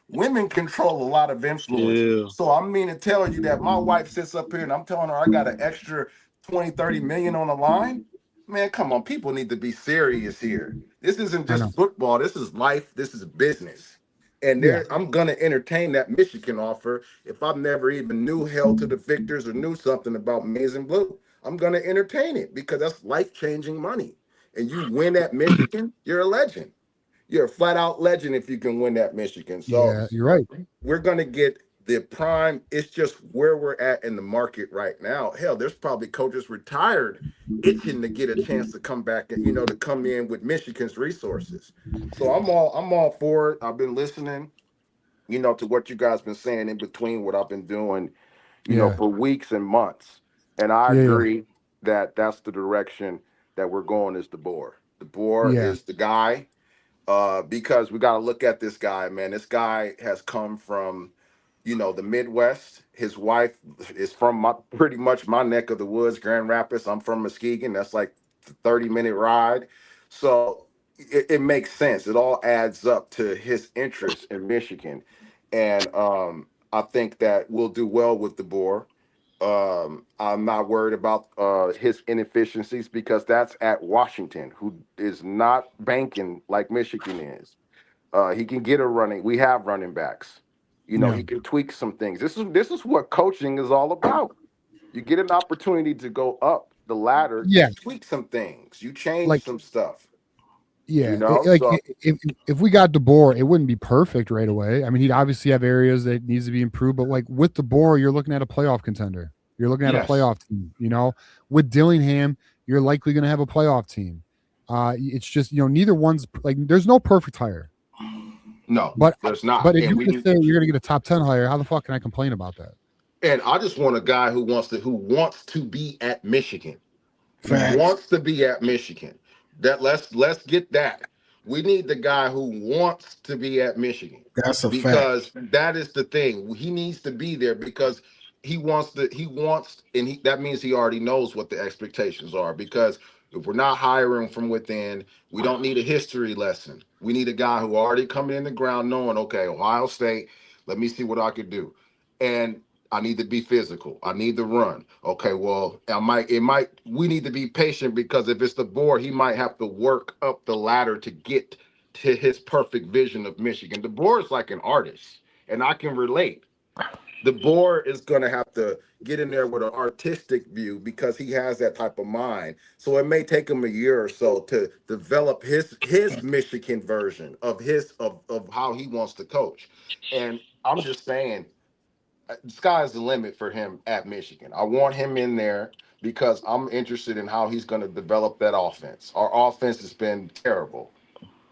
women control a lot of influence. Yeah. So I mean to tell you that my wife sits up here and I'm telling her I got an extra 20, 30 million on the line. Man, come on. People need to be serious here. This isn't just football. This is life. This is business. And I'm going to entertain that Michigan offer if I've never even knew Hail to the Victors or knew something about Maize and Blue. I'm going to entertain it because that's life-changing money. And you win at Michigan, you're a legend. You're a flat-out legend if you can win at Michigan. So yeah, you're right. We're going to get the prime. It's just where we're at in the market right now. Hell, there's probably coaches retired itching to get a chance to come back and, to come in with Michigan's resources. So I'm all for it. I've been listening, to what you guys been saying in between what I've been doing, for weeks and months. And I agree that that's the direction that we're going is DeBoer. DeBoer is the guy. Because we got to look at this guy, man. This guy has come from, the Midwest. His wife is from pretty much my neck of the woods, Grand Rapids. I'm from Muskegon. That's like a 30-minute ride. So it makes sense. It all adds up to his interest in Michigan. And I think that we'll do well with DeBoer. I'm not worried about his inefficiencies because that's at Washington, who is not banking like Michigan is. He can get a running. We have running backs. He can tweak some things. This is what coaching is all about. You get an opportunity to go up the ladder. You tweak some things. You change some stuff. Yeah, if we got DeBoer, it wouldn't be perfect right away. I mean, he'd obviously have areas that needs to be improved, but like with DeBoer, you're looking at a playoff contender. You're looking at a playoff team. With Dillingham, you're likely going to have a playoff team. It's just neither one's like there's no perfect hire. No, but there's not. But if you say you're going to get a top 10 hire, how the fuck can I complain about that? And I just want a guy who wants to be at Michigan. Who wants to be at Michigan. That let's get that. We need the guy who wants to be at Michigan. That's a fact. Because that is the thing. He needs to be there because that means he already knows what the expectations are. Because if we're not hiring from within, we don't need a history lesson. We need a guy who already coming in the ground knowing, okay, Ohio State, let me see what I could do. And I need to be physical. I need to run. Okay, well, we need to be patient because if it's DeBoer, he might have to work up the ladder to get to his perfect vision of Michigan. DeBoer is like an artist, and I can relate. DeBoer is going to have to get in there with an artistic view because he has that type of mind. So it may take him a year or so to develop his Michigan version of how he wants to coach. And I'm just saying, the sky's the limit for him at Michigan. I want him in there because I'm interested in how he's going to develop that offense. Our offense has been terrible,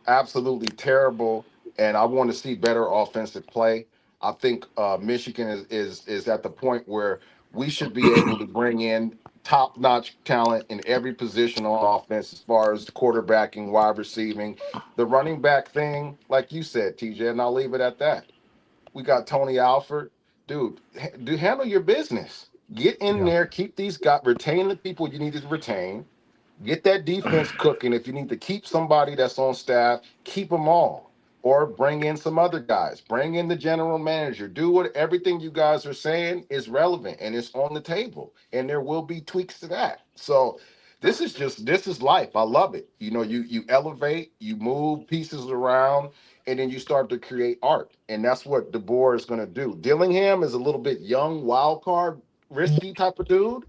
absolutely terrible, and I want to see better offensive play. I think Michigan is at the point where we should be able to bring in top-notch talent in every position on offense as far as the quarterbacking, wide receiving, the running back thing, like you said, TJ, and I'll leave it at that. We got Tony Alford. Dude, handle your business. Get in there, keep these guys, retain the people you need to retain. Get that defense cooking. If you need to keep somebody that's on staff, keep them all. or bring in some other guys. Bring in the general manager. Do what everything you guys are saying is relevant and it's on the table, and there will be tweaks to that. So this is life. I love it. You know, you elevate, you move pieces around, and then you start to create art, and that's what DeBoer is going to do. Dillingham is a little bit young, wild card, risky type of dude,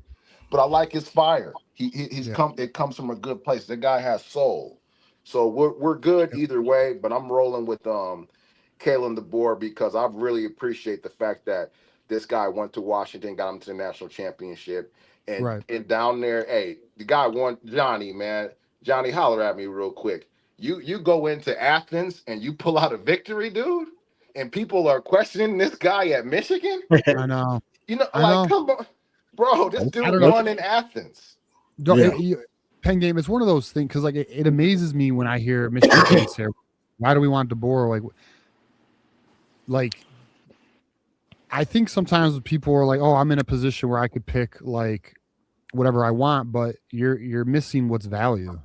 but I like his fire. He's come. It comes from a good place. The guy has soul. So we're good either way, but I'm rolling with Kalen DeBoer because I really appreciate the fact that this guy went to Washington, got him to the national championship, and down there, hey, the guy won. Johnny, man, Johnny, holler at me real quick. You go into Athens and you pull out a victory, dude, and people are questioning this guy at Michigan. I know. You know, like, come on, bro, this dude won in Athens. Pen game, it's one of those things because like it amazes me when I hear Michigan fans here. Why do we want DeBoer? Like I think sometimes people are like, oh, I'm in a position where I could pick like whatever I want, but you're missing what's value.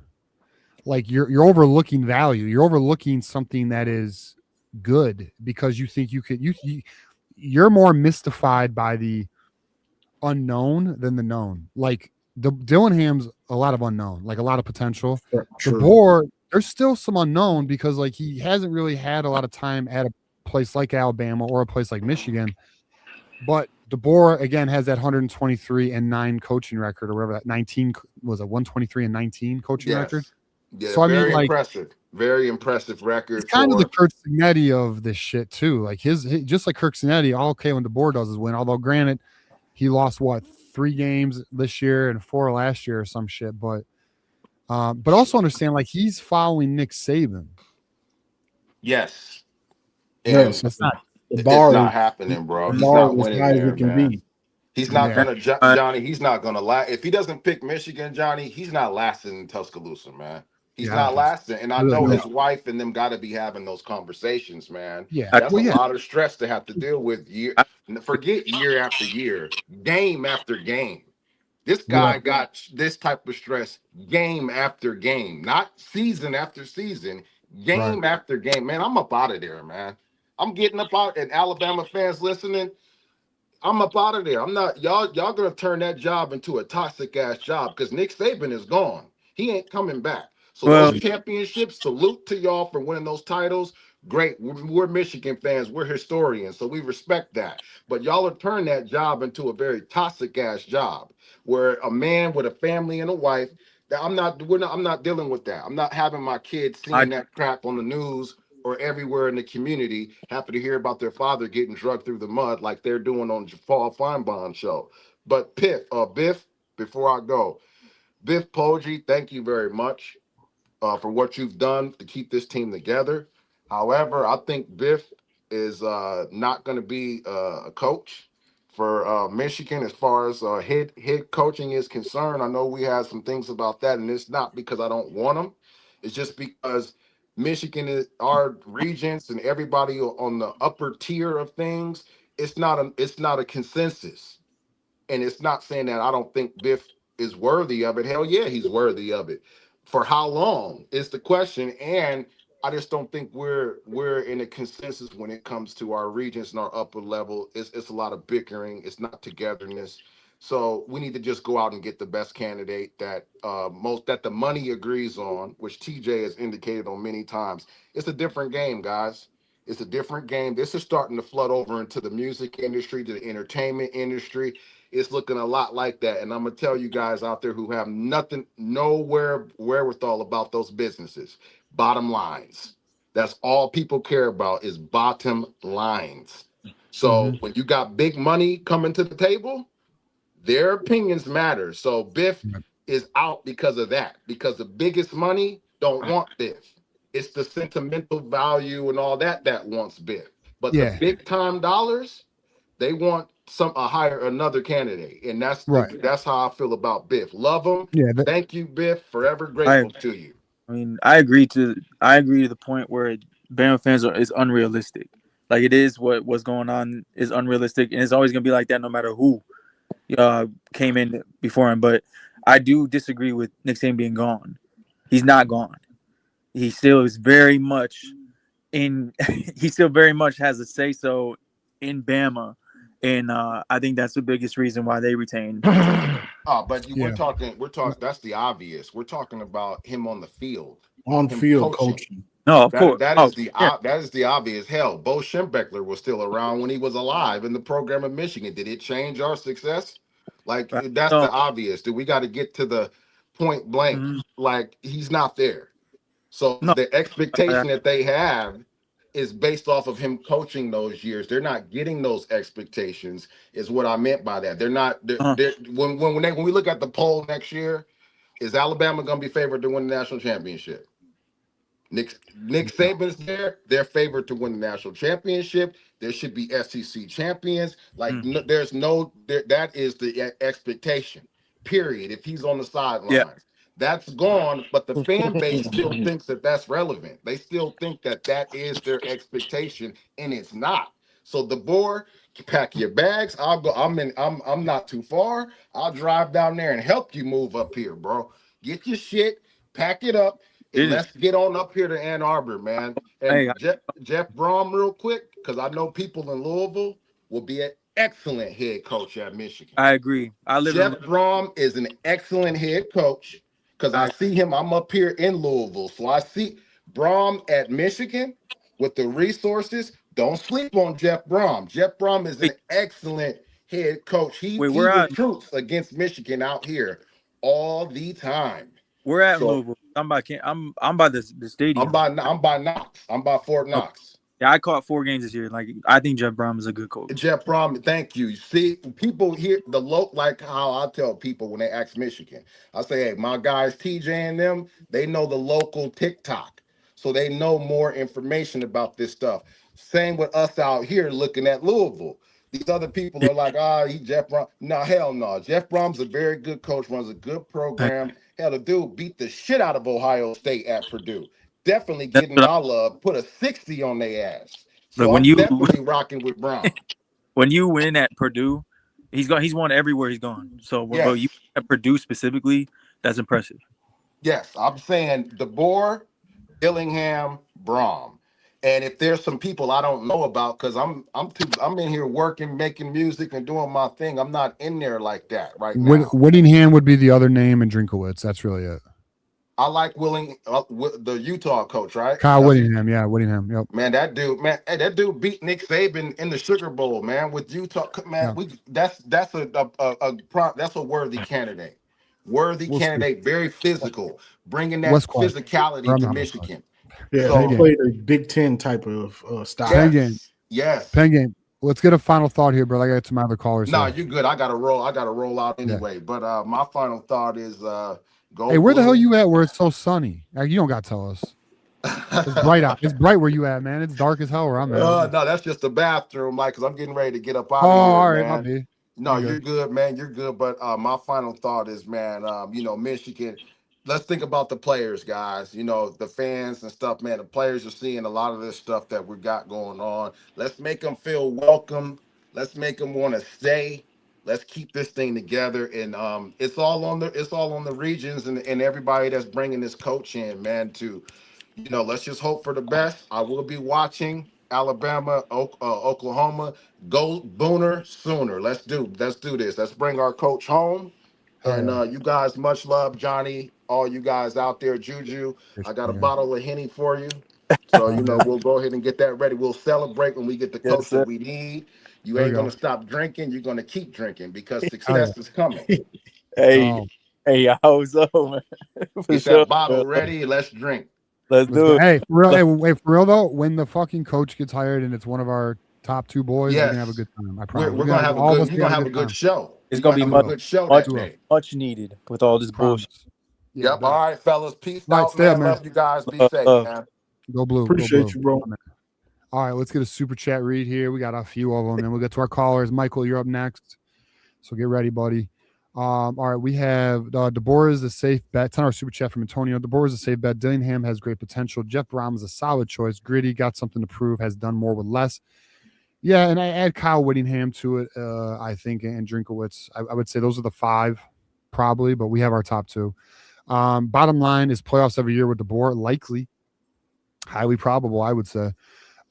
Like you're overlooking value. You're overlooking something that is good because you think you could you're more mystified by the unknown than the known. Like Dillingham's a lot of unknown, like a lot of potential. DeBoer, there's still some unknown because like he hasn't really had a lot of time at a place like Alabama or a place like Michigan. But DeBoer again has that 123-9 coaching record or whatever that 19 was, a 123-19 coaching record. Yeah, so very impressive. Very impressive record. It's kind of the Kirk Cignetti of this shit too. Like his just like Kirk Cignetti, all Kalen DeBoer does is win. Although granted, he lost 3 games this year and 4 last year or some shit. But also understand like he's following Nick Saban. Yes. Yes. It's not happening, bro. He's not winning there, man. He's not gonna, Johnny. He's not gonna last. If he doesn't pick Michigan, Johnny, he's not lasting in Tuscaloosa, man. He's not lasting. And I know his wife and them got to be having those conversations, man. Yeah, that's a lot of stress to have to deal with. Forget year after year, game after game. This guy got this type of stress game after game, not season after season, game after game. Man, I'm up out of there, man. I'm getting up out. And Alabama fans listening, I'm up out of there. I'm not y'all gonna turn that job into a toxic ass job because Nick Saban is gone. He ain't coming back. So those championships, salute to y'all for winning those titles. Great. We're Michigan fans. We're historians, so we respect that. But y'all have turned that job into a very toxic ass job where a man with a family and a wife. I'm not dealing with that. I'm not having my kids seeing that crap on the news or everywhere in the community, happy to hear about their father getting drugged through the mud like they're doing on Paul Feinbaum show. But Biff, before I go, Biff Poggi, thank you very much for what you've done to keep this team together. However, I think Biff is not going to be a coach for Michigan as far as head coaching is concerned. I know we have some things about that, and it's not because I don't want him. It's just because Michigan is our regents and everybody on the upper tier of things. It's not a consensus, and it's not saying that I don't think Biff is worthy of it. Hell yeah, he's worthy of it. For how long is the question, and I just don't think we're in a consensus when it comes to our regents and our upper level. It's a lot of bickering. It's not togetherness. So we need to just go out and get the best candidate that that the money agrees on, which TJ has indicated on many times. It's a different game, guys. It's a different game. This is starting to flood over into the music industry, to the entertainment industry. It's looking a lot like that. And I'm going to tell you guys out there who have nowhere wherewithal about those businesses. Bottom lines. That's all people care about is bottom lines. So when you got big money coming to the table, their opinions matter. So Biff is out because of that, because the biggest money don't want Biff. It's the sentimental value and all that wants Biff. But the big time dollars, they want another candidate. And that's how I feel about Biff. Love him. Yeah, thank you, Biff. Forever grateful to you. I mean, I agree to the point where Bama fans is unrealistic. Like it is what's going on is unrealistic, and it's always gonna be like that no matter who came in before him. But I do disagree with Nick Saban being gone. He's not gone. He still is very much and he still very much has a say so in Bama, and I think that's the biggest reason why they retained. But we're talking. That's the obvious. We're talking about him on the field, on him field coaching. No, of course. That is the obvious. Hell, Bo Schembechler was still around when he was alive in the program of Michigan. Did it change our success? Like that's the obvious. We got to get to the point blank. Mm-hmm. Like he's not there. So the expectation that they have is based off of him coaching those years. They're not getting those expectations. Is what I meant by that. They're not. When we look at the poll next year, is Alabama going to be favored to win the national championship? Nick Saban's there. They're favored to win the national championship. There should be SEC champions. That is the expectation. Period. If he's on the sidelines, that's gone. But the fan base still thinks that that's relevant. They still think that that is their expectation, and it's not. So DeBoer, pack your bags. I'll go. I'm not too far. I'll drive down there and help you move up here, bro. Get your shit, pack it up. And let's get on up here to Ann Arbor, man. And Jeff Brom, real quick, because I know people in Louisville will be an excellent head coach at Michigan. I agree. Jeff Brom is an excellent head coach because I see him. I'm up here in Louisville, so I see Brom at Michigan with the resources. Don't sleep on Jeff Brom. Jeff Brom is an excellent head coach. He recruits against Michigan out here all the time. We're at Louisville. I'm by the stadium. I'm by Knox. I'm by Fort Knox. Yeah, I caught 4 games this year. Like I think Jeff Brom is a good coach. Jeff Brom, thank you. See, people here like how I tell people when they ask Michigan, I say, hey, my guys TJ and them, they know the local TikTok, so they know more information about this stuff. Same with us out here looking at Louisville. These other people are like, he Jeff Brom. No, hell no. Jeff Brom's a very good coach, runs a good program. Hell, the dude beat the shit out of Ohio State at Purdue. Definitely getting our love. Put a 60 on their ass. So I'm definitely rocking with Brom. When you win at Purdue, he's won everywhere he's gone. So you at Purdue specifically, that's impressive. Yes, I'm saying DeBoer, Dillingham, Brom. And if there's some people I don't know about, because I'm in here working, making music, and doing my thing. I'm not in there like that right now. Whittingham would be the other name, and Drinkowitz. That's really it. I like the Utah coach, right? Kyle Whittingham, Whittingham. Yep. Man, that dude beat Nick Saban in the Sugar Bowl, man, with Utah. Man, that's a worthy candidate. Very physical, bringing that physicality to Michigan. Yeah, they played a Big Ten type of style. Pen game. Yes. Pen game. Let's get a final thought here, bro. I got some other callers. No, you're good. I gotta roll out anyway. Yeah. But my final thought is go. Hey, where the hell you at where it's so sunny? You don't gotta tell us. It's bright out. It's bright where you at, man. It's dark as hell where I'm at. No, that's just the bathroom, like, because I'm getting ready to get up out of here. All right, man. my B. No, you're good, man. You're good. But my final thought is, man, Michigan. Let's think about the players, guys. The fans and stuff, man. The players are seeing a lot of this stuff that we got going on. Let's make them feel welcome. Let's make them want to stay. Let's keep this thing together. And it's all on the regions and everybody that's bringing this coach in, man. Let's just hope for the best. I will be watching Alabama, Oklahoma. Go Booner sooner. Let's do this. Let's bring our coach home. And you guys, much love, Johnny. All you guys out there, Juju. I got a bottle of Henny for you. So, we'll go ahead and get that ready. We'll celebrate when we get the coach that we need. You ain't going to stop drinking. You're going to keep drinking because success is coming. Hey, I was man. Get that bottle ready. Let's drink. Let's do it. Hey, for real, for real though, when the fucking coach gets hired and it's one of our top 2 boys, we're going to have a good time. I promise. We're going to have a good show. It's going to be a good show much needed with all this bullshit. Yeah, yep. All right, fellas. Peace out, man. Love you guys. Be safe, man. Go blue. Appreciate you, bro. All right, let's get a super chat read here. We got a few of them, and we'll get to our callers. Michael, you're up next, so get ready, buddy. All right, we have DeBoer is a safe bet. It's on our super chat from Antonio. DeBoer is a safe bet. Dillingham has great potential. Jeff Brom is a solid choice. Gritty, got something to prove, has done more with less. Yeah, and I add Kyle Whittingham to it, I think, and Drinkowitz. I would say those are the 5, probably, but we have our top 2. Bottom line is playoffs every year with DeBoer, likely. Highly probable, I would say.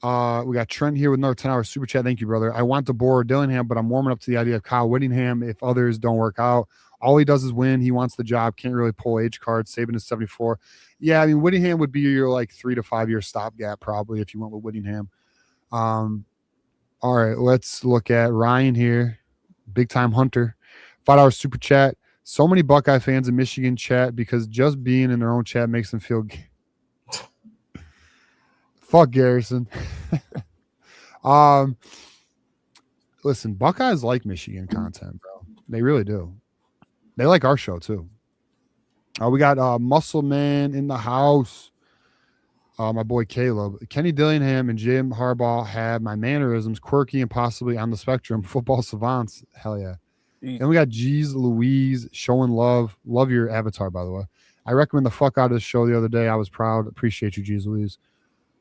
We got Trent here with another 10-hour super chat. Thank you, brother. I want DeBoer or Dillingham, but I'm warming up to the idea of Kyle Whittingham if others don't work out. All he does is win. He wants the job. Can't really pull age cards. Saban is 74. Yeah, I mean, Whittingham would be your like 3 to 5 year stopgap probably if you went with Whittingham. All right, let's look at Ryan here. Big time hunter. 5-hour super chat. So many Buckeye fans in Michigan chat because just being in their own chat makes them feel fuck Garrison. Listen, Buckeyes like Michigan content, bro. They really do. They like our show too. We got Muscle Man in the house. My boy Caleb. Kenny Dillingham and Jim Harbaugh have my mannerisms, quirky and possibly on the spectrum. Football savants. Hell yeah. And we got G's Louise showing love. Love your avatar, by the way. I recommend the fuck out of this show the other day. I was proud. Appreciate you, G's Louise.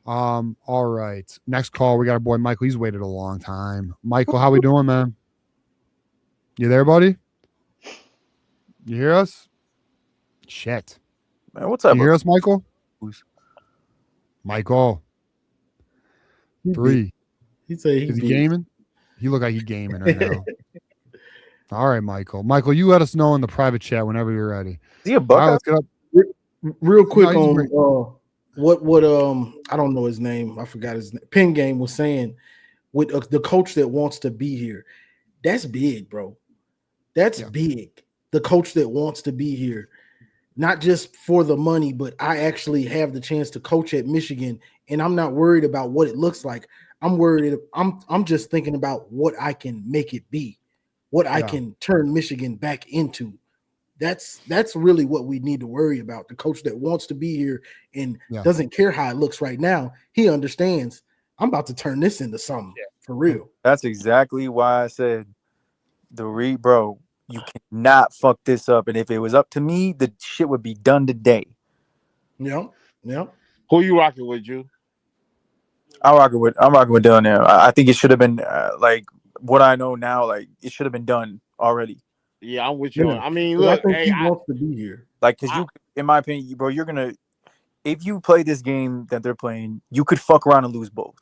All right. Next call. We got our boy Michael. He's waited a long time. Michael, how we doing, man? You there, buddy? You hear us? Shit. Man, what's up? You hear us, Michael? Michael. 3. He'd say is he gaming? He look like he's gaming right now. All right, Michael. Michael, you let us know in the private chat whenever you're ready. Is he a Buckeye? Right, let's get up. Real quick on what I don't know his name. I forgot his name. Pin Game was saying with the coach that wants to be here. That's big, bro. That's big. The coach that wants to be here, not just for the money, but I actually have the chance to coach at Michigan, and I'm not worried about what it looks like. I'm just thinking about what I can make it be, what I can turn Michigan back into. That's really what we need to worry about. The coach that wants to be here and doesn't care how it looks right now. He understands I'm about to turn this into something for real. That's exactly why I said bro, you cannot fuck this up. And if it was up to me, the shit would be done today. Yeah. Who you rocking with, Drew? I'm rocking with Dylan now. I think it should have been like what I know now. Like it should have been done already. Yeah, I'm with you. I mean, look, I think he wants to be here. Like, because in my opinion, bro, if you play this game that they're playing, you could fuck around and lose both.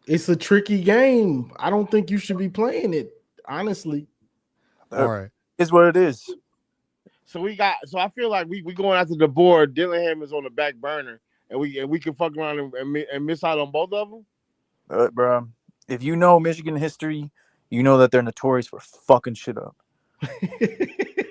It's a tricky game. I don't think you should be playing it, honestly. All right. It's what it is. So I feel like we going after the board. Dillingham is on the back burner, and we can fuck around and miss out on both of them. Bro, if you know Michigan history, you know that they're notorious for fucking shit up.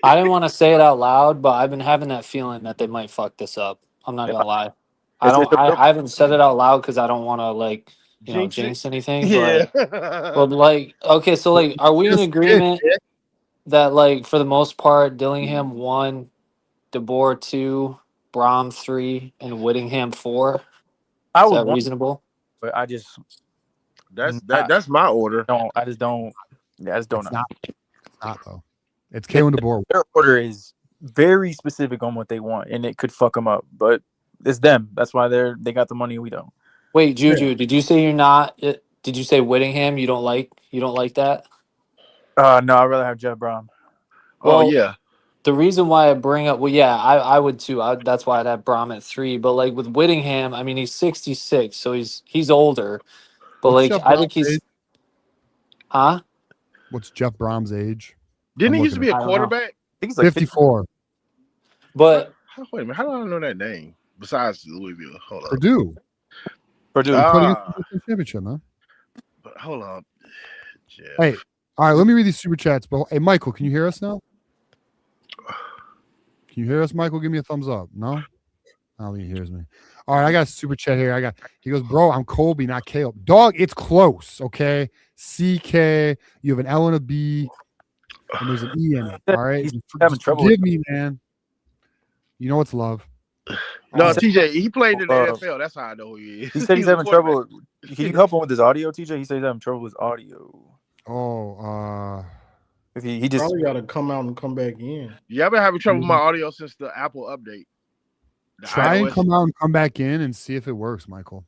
I didn't want to say it out loud, but I've been having that feeling that they might fuck this up. I'm not gonna lie. I haven't said it out loud because I don't want to jinx anything. Yeah. But like, okay, so like, are we in agreement that like for the most part, Dillingham 1, DeBoer 2, Brom 3, and Whittingham 4? Is that reasonable? But I just that's my order. I just don't know. It's not though. It's Kalen DeBoer. Their order is very specific on what they want, and it could fuck them up. But it's them. That's why they got the money we don't. Wait, Juju, did you say you're not? Did you say Whittingham? You don't like that? No, I'd rather have Jeff Brom. Well, yeah. The reason why I bring up, I would too. That's why I'd have Brom at 3. But like with Whittingham, I mean he's 66, so he's older. But What's like I think he's, huh? What's Jeff Brom's age? Didn't he used to be a quarterback? I think he's like 54. But wait a minute, how do I know that name? Besides Louisville, hold on. Purdue. Championship, man. But hold on, Jeff. Hey, all right. Let me read these super chats. But hey, Michael, can you hear us now? Can you hear us, Michael? Give me a thumbs up. No, I don't think he hears me. All right, I got a super chat here. He goes, bro, I'm Colby, not Caleb. Dog, it's close. Okay, CK. You have an L and a B. And there's an E in it. All right. He's having trouble. Forgive me, man. You know it's love. No, TJ, he played in the NFL. That's how I know who he is. He said he's having trouble. Can you help him with his audio, TJ? He said he's having trouble with his audio. If he just probably got to come out and come back in. Yeah, I've been having trouble with my audio since the Apple update. Try and come out and come back in and see if it works, Michael.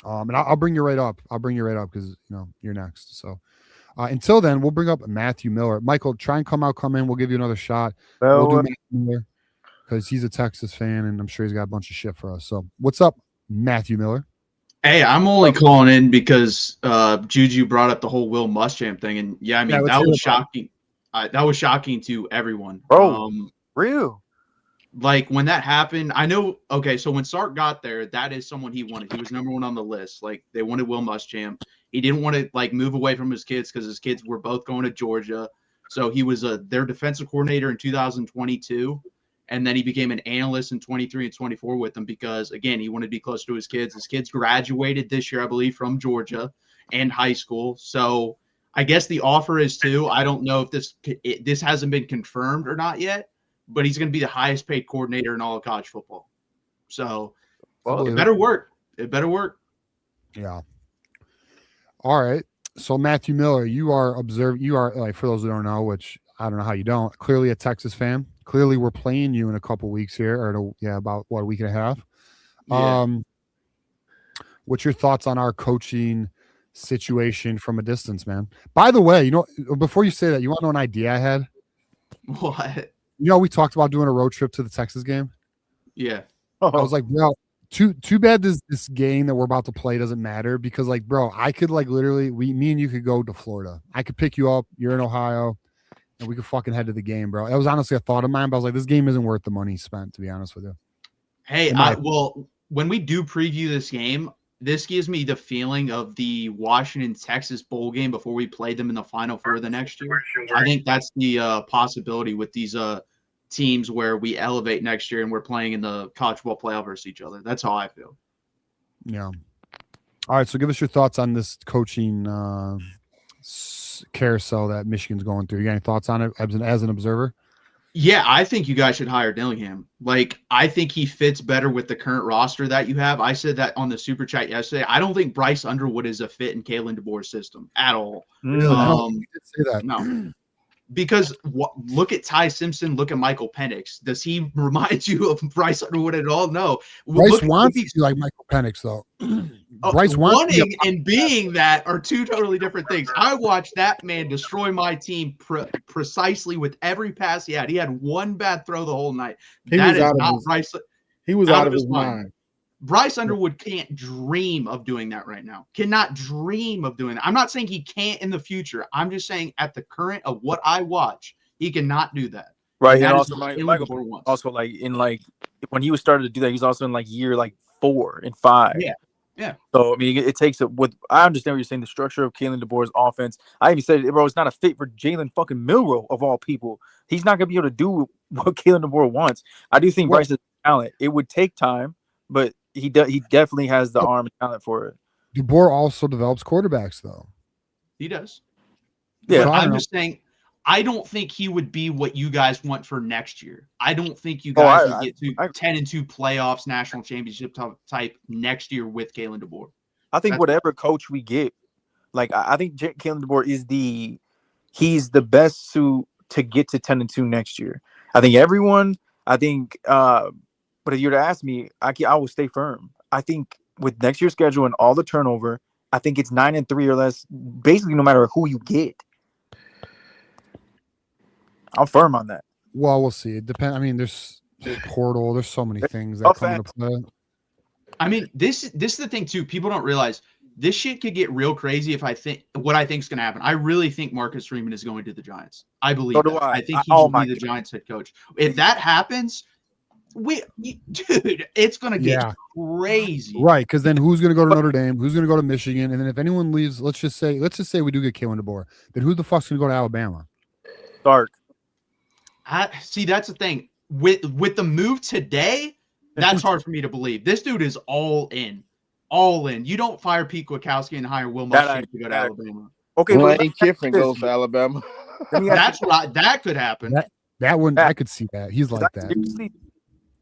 And I'll bring you right up. Because you're next. So. Until then, we'll bring up Matthew Miller. Michael, try and come in. We'll give you another shot. We'll do Matthew Miller because he's a Texas fan, and I'm sure he's got a bunch of shit for us. So, what's up, Matthew Miller. Hey, I'm only calling in because Juju brought up the whole Will Muschamp thing, and yeah, I mean that was shocking. That was shocking to everyone. Real. Like when that happened, I know. Okay, so when Sark got there, that is someone he wanted. He was number one on the list. Like they wanted Will Muschamp. He didn't want to like move away from his kids because his kids were both going to Georgia. So he was their defensive coordinator in 2022, and then he became an analyst in 23 and 24 with them because again he wanted to be close to his kids. His kids graduated this year, I believe, from Georgia and high school. So I guess the offer is too. I don't know if this hasn't been confirmed or not yet. But he's going to be the highest paid coordinator in all of college football. So it better work. It better work. Yeah. All right. So Matthew Miller, you are like, for those who don't know, which I don't know how you don't, clearly a Texas fan. Clearly we're playing you in a couple weeks here, or about a week and a half. Yeah. What's your thoughts on our coaching situation from a distance, man? By the way, before you say that, you want to know an idea I had? What? We talked about doing a road trip to the Texas game. Yeah. I was like, bro, too bad this game that we're about to play doesn't matter because, like, bro, I could like literally, me and you could go to Florida. I could pick you up. You're in Ohio, and we could fucking head to the game, bro. That was honestly a thought of mine, but I was like, this game isn't worth the money spent, to be honest with you. Hey, when we do preview this game, this gives me the feeling of the Washington-Texas bowl game before we played them in the Final Four the next year. I think that's the possibility with these teams where we elevate next year and we're playing in the college football playoff versus each other. That's how I feel. Yeah. All right, so give us your thoughts on this coaching carousel that Michigan's going through. You got any thoughts on it as an observer? Yeah, I think you guys should hire Dillingham. Like, I think he fits better with the current roster that you have. I said that on the super chat yesterday. I don't think Bryce Underwood is a fit in Kalen DeBoer's system at all. Really? I don't think you did say that. No. Because look at Ty Simpson, look at Michael Penix. Does he remind you of Bryce Underwood at all? No. Bryce wants to be like Michael Penix, though. Bryce wanting and being that are two totally different things. I watched that man destroy my team precisely with every pass he had. He had one bad throw the whole night. He was out of his mind. Bryce Underwood can't dream of doing that right now. Cannot dream of doing that. I'm not saying he can't in the future. I'm just saying at the current of what I watch, he cannot do that. Right. And also, Michael, when he was started to do that, he was also in like year 4 and 5. Yeah. Yeah. So I mean, it takes I understand what you're saying. The structure of Kalen DeBoer's offense. I even said, bro, it's not a fit for Jalen fucking Milroe of all people. He's not gonna be able to do what Kalen DeBoer wants. I do think Bryce is talent. It would take time, but he definitely has the arm and talent for it. DeBoer also develops quarterbacks, though. He does. Yeah, but I'm just saying, I don't think he would be what you guys want for next year. I don't think you guys would get to 10-2 playoffs, national championship type next year with Kalen DeBoer. I think whatever coach we get, like I think Kalen DeBoer he's the best suit to get to 10-2 next year. I think but if you were to ask me, I will stay firm. I think with next year's schedule and all the turnover, I think it's 9-3 or less, basically no matter who you get. I'm firm on that. Well, we'll see. It depends. I mean, there's portal. There's so many things that come into play. I mean, this is the thing too. People don't realize this shit could get real crazy if I think is going to happen. I really think Marcus Freeman is going to the Giants. I believe that. I think he will be the Giants head coach. If that happens, it's going to get crazy. Right, because then who's going to go to Notre Dame? Who's going to go to Michigan? And then if anyone leaves, let's just say we do get Kalen DeBoer. Then who the fuck's going to go to Alabama? Stark. See, that's the thing. With the move today, that's hard for me to believe. This dude is all in. All in. You don't fire Pete Kwiatkowski and hire Will Muschamp to go to Alabama. Okay, Lane Kiffin goes to Alabama. That's right. That could happen. That one, I could see that. He's like that.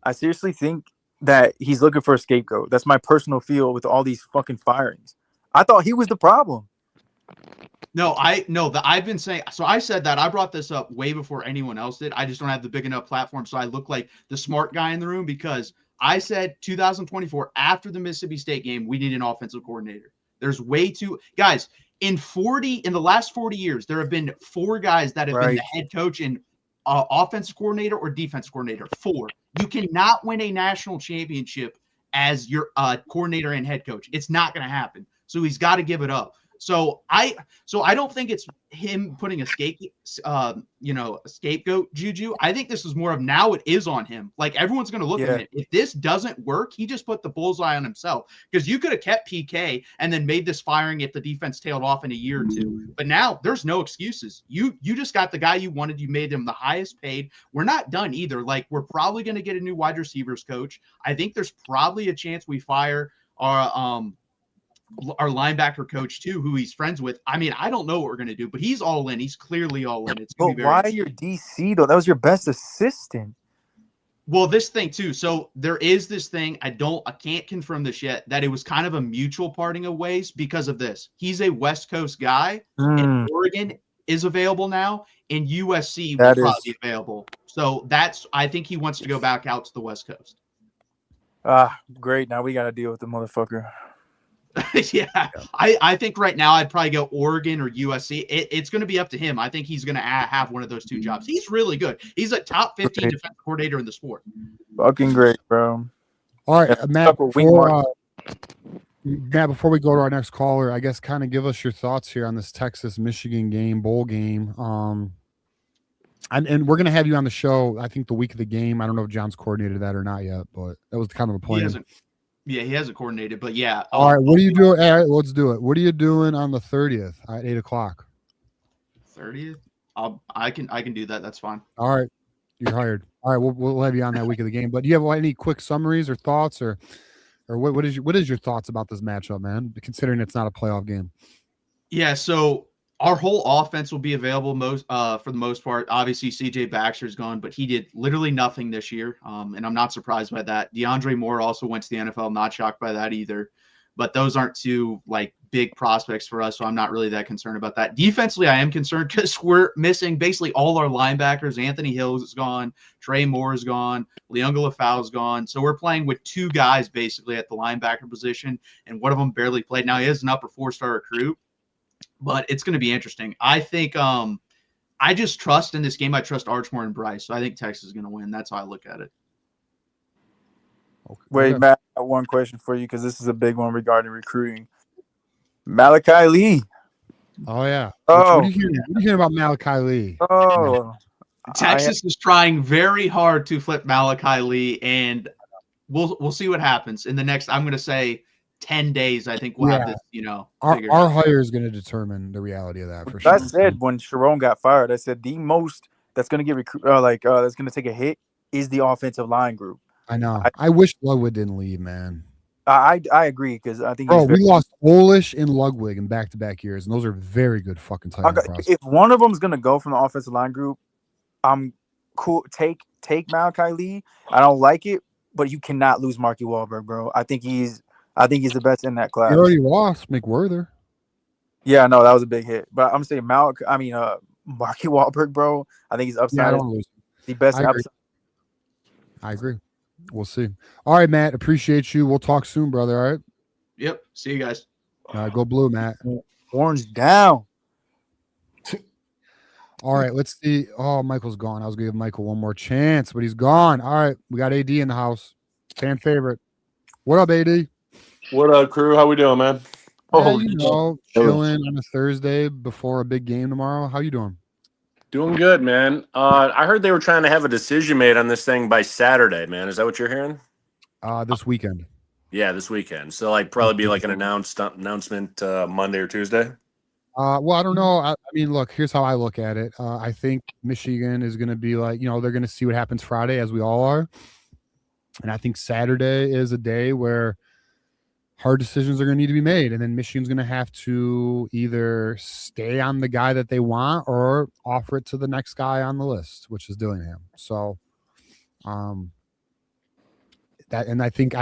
I seriously think that he's looking for a scapegoat. That's my personal feel with all these fucking firings. I thought he was the problem. No, I've been saying, so I said that I brought this up way before anyone else did. I just don't have the big enough platform. So I look like the smart guy in the room because I said 2024 after the Mississippi State game, we need an offensive coordinator. There's way too guys in the last 40 years, there have been 4 guys that have been the head coach and offensive coordinator or defensive coordinator. 4. You cannot win a national championship as your coordinator and head coach. It's not going to happen. So he's got to give it up. So I don't think it's him putting a scapegoat juju. I think this is more of now it is on him. Like everyone's going to look at him. If this doesn't work, he just put the bullseye on himself, because you could have kept PK and then made this firing if the defense tailed off in a year or two. But now there's no excuses. You just got the guy you wanted. You made him the highest paid. We're not done either. Like we're probably going to get a new wide receivers coach. I think there's probably a chance we fire our linebacker coach too, who he's friends with. I mean, I don't know what we're going to do, but he's all in. He's clearly all in. It's but why your DC though? That was your best assistant. Well, this thing too. So there is this thing. I can't confirm this yet, that it was kind of a mutual parting of ways because of this. He's a West Coast guy, and Oregon is available now, and USC will probably be available. So I think he wants to go back out to the West Coast. Great. Now we got to deal with the motherfucker. Yeah, I think right now I'd probably go Oregon or USC. It's going to be up to him. I think he's going to have one of those two jobs. He's really good. He's a top 15 defensive coordinator in the sport. Fucking great, bro. All right, Matt, before we go to our next caller, I guess kind of give us your thoughts here on this Texas-Michigan game, bowl game. And we're going to have you on the show, I think, the week of the game. I don't know if John's coordinated that or not yet, but that was kind of a plan. He hasn't coordinated, but yeah. All right, what are you doing? All right, let's do it. What are you doing on the 30th at 8 o'clock? 30th? I can do that. That's fine. All right, you're hired. All right, we'll have you on that week of the game. But do you have any quick summaries or thoughts, or what is your thoughts about this matchup, man? Considering it's not a playoff game. Yeah, so our whole offense will be available for the most part. Obviously, CJ Baxter's gone, but he did literally nothing this year, and I'm not surprised by that. DeAndre Moore also went to the NFL. I'm not shocked by that either. But those aren't two big prospects for us, so I'm not really that concerned about that. Defensively, I am concerned because we're missing basically all our linebackers. Anthony Hills is gone. Trey Moore is gone. Leonga Lafau is gone. So we're playing with two guys basically at the linebacker position, and one of them barely played. Now, he is an upper four-star recruit, but it's going to be interesting. I think I just trust in this game. I trust Archmore and Bryce, so I think Texas is going to win. That's how I look at it. Okay. Wait, Matt, I got one question for you because this is a big one regarding recruiting. Malachi Lee. Oh, yeah. What are you hearing about Malachi Lee? Oh. Texas is trying very hard to flip Malachi Lee, and we'll see what happens in the next, I'm going to say, 10 days. I think we'll have this, our hire is going to determine the reality of that for sure. I said when Sharon got fired, I said the most that's going to get that's going to take a hit is the offensive line group. I know. I wish Ludwig didn't leave, man. I agree because I think we lost Olish and Ludwig in back-to-back years, and those are very good fucking tight end prospects. If one of them is going to go from the offensive line group, I'm cool. Take Malachi Lee. I don't like it, but you cannot lose Marky Wahlberg, bro. I think he's the best in that class. You already lost McWhirter. Yeah, no, that was a big hit. But I'm saying Marky Wahlberg, bro. I think he's upside. Yeah, I don't lose. The best upside. I agree. We'll see. All right, Matt. Appreciate you. We'll talk soon, brother. All right. Yep. See you guys. All right. Go blue, Matt. Orange down. All right. Let's see. Oh, Michael's gone. I was going to give Michael one more chance, but he's gone. All right. We got AD in the house. Fan favorite. What up, AD? What up, crew? How we doing, man? Chilling on a Thursday before a big game tomorrow. How you doing? Doing good, man. I heard they were trying to have a decision made on this thing by Saturday, man. Is that what you're hearing? This weekend. Yeah, this weekend. So probably be an announcement Monday or Tuesday. Well, I don't know. I mean, look, here's how I look at it. I think Michigan is going to be they're going to see what happens Friday, as we all are. And I think Saturday is a day where hard decisions are going to need to be made. And then Michigan's going to have to either stay on the guy that they want or offer it to the next guy on the list, which is Dillingham. So I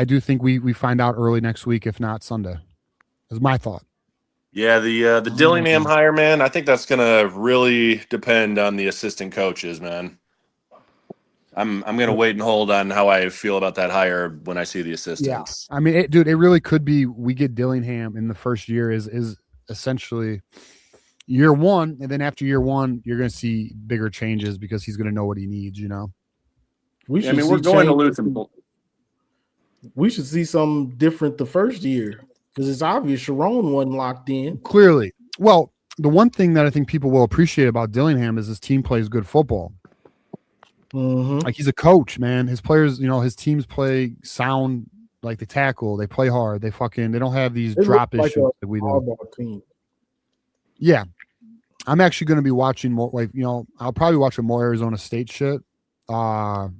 do think we find out early next week, if not Sunday, is my thought. Yeah, the Dillingham hire, man, I think that's going to really depend on the assistant coaches, man. I'm going to wait and hold on how I feel about that hire when I see the assistants. Yeah. I mean, it really could be we get Dillingham in the first year is essentially year one. And then after year one, you're going to see bigger changes because he's going to know what he needs, we're going to lose him. we should see something different the first year because it's obvious Sharon wasn't locked in. Clearly. Well, the one thing that I think people will appreciate about Dillingham is his team plays good football. Like he's a coach, man. His players, his teams play sound, like they tackle, they play hard, they don't have these drop issues that we do. Team. Yeah. I'm actually going to be watching more, I'll probably watch more Arizona State shit. We'll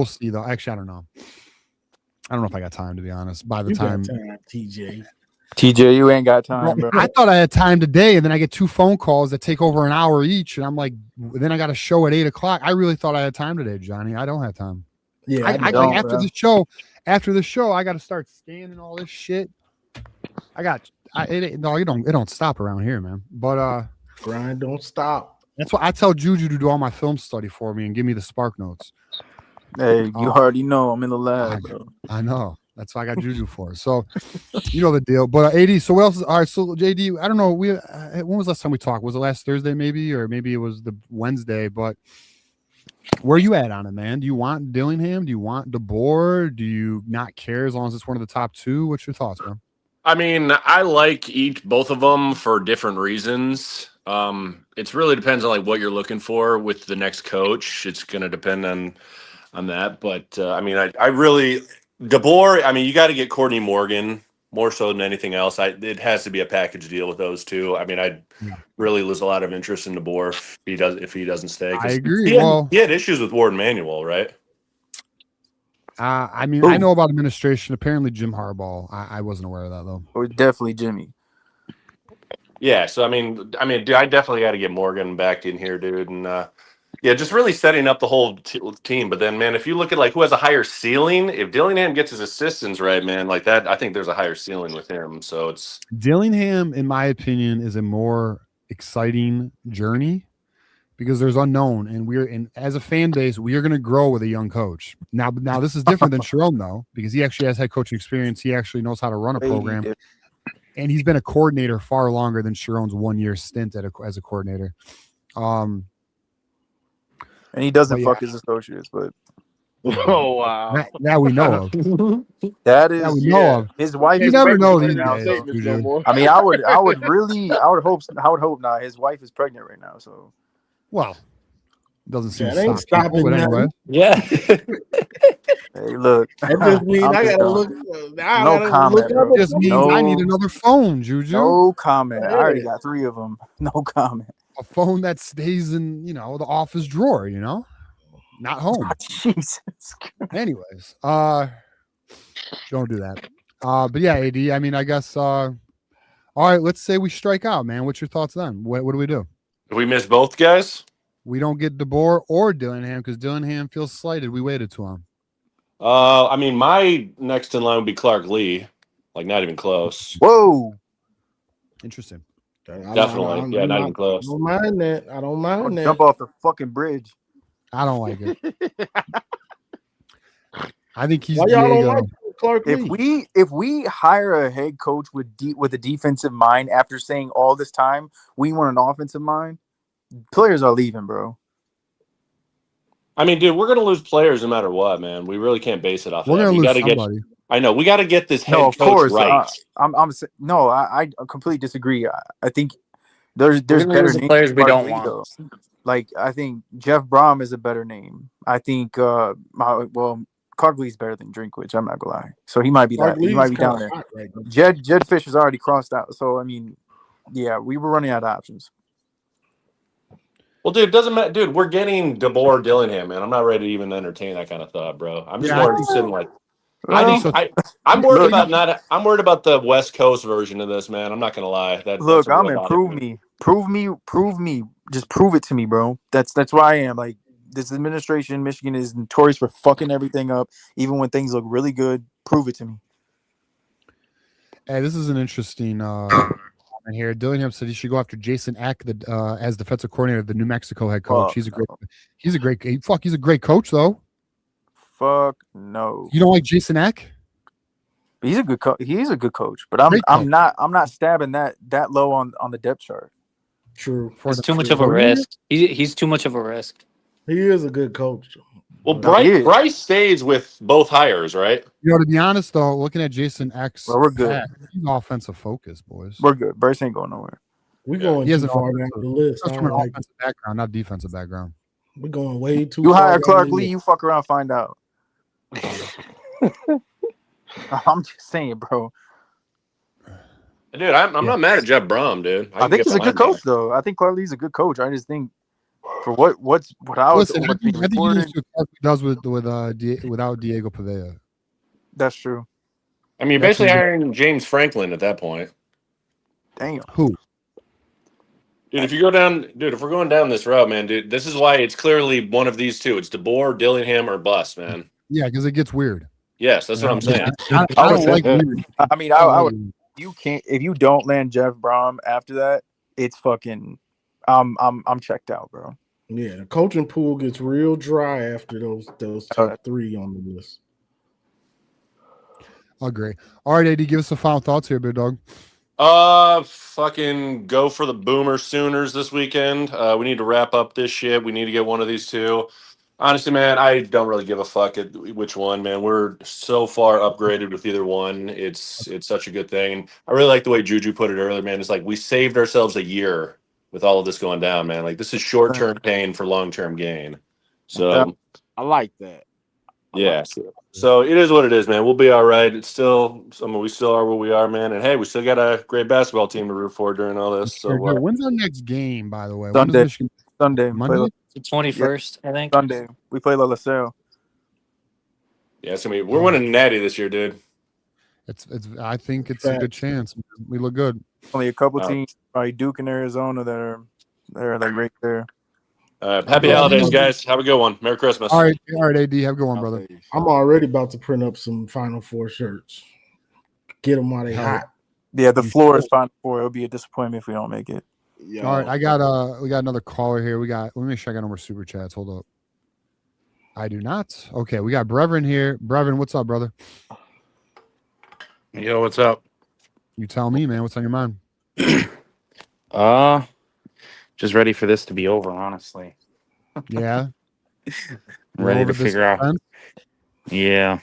see though. Actually, I don't know. I don't know if I got time, to be honest. By the You time, got time, TJ, you ain't got time, bro. I thought I had time today, and then I get 2 phone calls that take over an hour each, and I'm like, then I got a show at 8:00. I really thought I had time today, Johnny. I don't have time. Yeah, after the show, I got to start scanning all this shit. It don't stop around here, man. But grind don't stop. That's why I tell Juju to do all my film study for me and give me the Spark notes. Hey, you already know I'm in the lab, bro. I know. That's why I got Juju for. So, you know the deal. But AD, so what else? All right, so JD, I don't know. When was the last time we talked? Was it last Thursday, maybe, or maybe it was the Wednesday? But where are you at on it, man? Do you want Dillingham? Do you want DeBoer? Do you not care as long as it's one of the top 2? What's your thoughts, man? I mean, I like both of them for different reasons. It really depends on like what you're looking for with the next coach. It's going to depend on that. But I mean, I really DeBoer. I mean, you got to get Courtney Morgan more so than anything else. It has to be a package deal with those two. I mean, I'd really lose a lot of interest in DeBoer if he doesn't stay. I agree. He had issues with Ward Manuel, right? I mean, I know about administration. Apparently, Jim Harbaugh. I wasn't aware of that though. It was definitely Jimmy. Yeah. So I mean, dude, I definitely got to get Morgan back in here, dude, and yeah, just really setting up the whole team. But then, man, if you look at like who has a higher ceiling, if Dillingham gets his assistants right, man, like that, I think there's a higher ceiling with him. So it's Dillingham, in my opinion, is a more exciting journey because there's unknown, and as a fan base, we are going to grow with a young coach. Now this is different than Sharon though, because he actually has head coaching experience. He actually knows how to run a program, and he's been a coordinator far longer than Sharon's 1-year stint as a coordinator. And he doesn't fuck his associates, but oh wow, that we know of. That is, we know of. His wife. You is never know these now, days, so. I mean, I would hope not. His wife is pregnant right now, so. Well, doesn't seem ain't to stop people, but anyway. Yeah. Hey, look. That just means I gotta look. No comment. It just means I need another phone, Juju. No comment. I already got 3 of them. No comment. A phone that stays in, the office drawer, not home. Jesus. Anyways, don't do that. But yeah, AD, I mean, I guess, all right, let's say we strike out, man. What's your thoughts then? What do we do? If we miss both guys, we don't get DeBoer or Dillingham because Dillingham feels slighted. We waited too long. I mean, my next in line would be Clark Lee, like not even close. Whoa. Interesting. Definitely. Yeah, not even close. I don't mind that. I don't mind that. Jump off the fucking bridge. I don't like it. I think he's Why y'all don't like Clark Lee? If we hire a head coach with a defensive mind after saying all this time we want an offensive mind, players are leaving, bro. I mean, dude, we're gonna lose players no matter what, man. We really can't base it off we're that. Gonna we lose gotta somebody. I know we got to get this head of coach course, right. I completely disagree. I think there's better names players we don't want. want. Like I think Jeff Brom is a better name. I think Clark Lee's better than Drinkwich. I'm not gonna lie. So he might be that. He might be down there. Right, Jed Fisher's already crossed out. So I mean, yeah, we were running out of options. Well, dude, it doesn't matter. Dude, we're getting DeBoer Dillingham, man. I'm not ready to even entertain that kind of thought, bro. I'm just more interested in like. I'm worried about I'm worried about the West Coast version of this, man. I'm not gonna lie. Look, I'm in. Prove me. Just prove it to me, bro. That's where I am. Like this administration, Michigan is notorious for fucking everything up, even when things look really good. Prove it to me. Hey, this is an interesting comment here. Dillingham said he should go after Jason Eck, as defensive coordinator of the New Mexico head coach. He's a great coach though. Fuck no. You don't like Jason Eck? He's a good coach. He's a good coach, but I'm not stabbing that low on the depth chart. True. It's too much of a risk. He's too much of a risk. He is a good coach. Well, Bryce stays with both hires, right? To be honest though, looking at Jason X, we're good. He's offensive focus, boys. We're good. Bryce ain't going nowhere. We're going too hard after the list. That's from an offensive background, not defensive background. We're going way too. You hire Clark Lee, you fuck around, find out. I'm just saying, bro. Dude, I'm not mad at Jeff Brom, dude. I think he's a good coach, though. I think Clark Lee's a good coach. I just think for what I was. Listen, I think Clark does without Diego Pavea. That's true. I mean, basically hiring James Franklin at that point. Damn. Who? Dude, if we're going down this route, man, dude, this is why it's clearly one of these two. It's DeBoer, Dillingham, or bust, man. Yeah, because it gets weird. Yes, that's what I'm saying. I don't like weird. I mean, I would. You can't if you don't land Jeff Brom after that. It's fucking. I'm checked out, bro. Yeah, the coaching pool gets real dry after those top three on the list. I agree. All right, AD, give us some final thoughts here, big dog. Fucking go for the Boomer Sooners this weekend. We need to wrap up this shit. We need to get one of these two. Honestly, man, I don't really give a fuck at which one, man. We're so far upgraded with either one. It's such a good thing. And I really like the way Juju put it earlier, man. It's like we saved ourselves a year with all of this going down, man. Like this is short-term pain for long-term gain. So I like that. Yeah. So it is what it is, man. We'll be all right. It's still, we still are where we are, man. And hey, we still got a great basketball team to root for during all this. So when's our next game, by the way? Sunday. Monday? The 21st, I think. Sunday. We play La Salle. Yeah, it's gonna be. We're winning Natty this year, dude. It's. I think it's a good chance. We look good. Only a couple teams, probably Duke and Arizona, they're like right there. Happy holidays, guys. Have a good one. Merry Christmas. All right, AD. Have a good one, brother. I'm already about to print up some Final Four shirts. Get them while they hot. Yeah, the floor is Final Four. It'll be a disappointment if we don't make it. Yo. All right, we got another caller here. Let me make sure I got no more super chats. Hold up. I do not. Okay, we got Brevin here. Brevin, what's up, brother? Yo, what's up? You tell me, man. What's on your mind? Just ready for this to be over, honestly. Yeah. Ready to figure out. Yeah.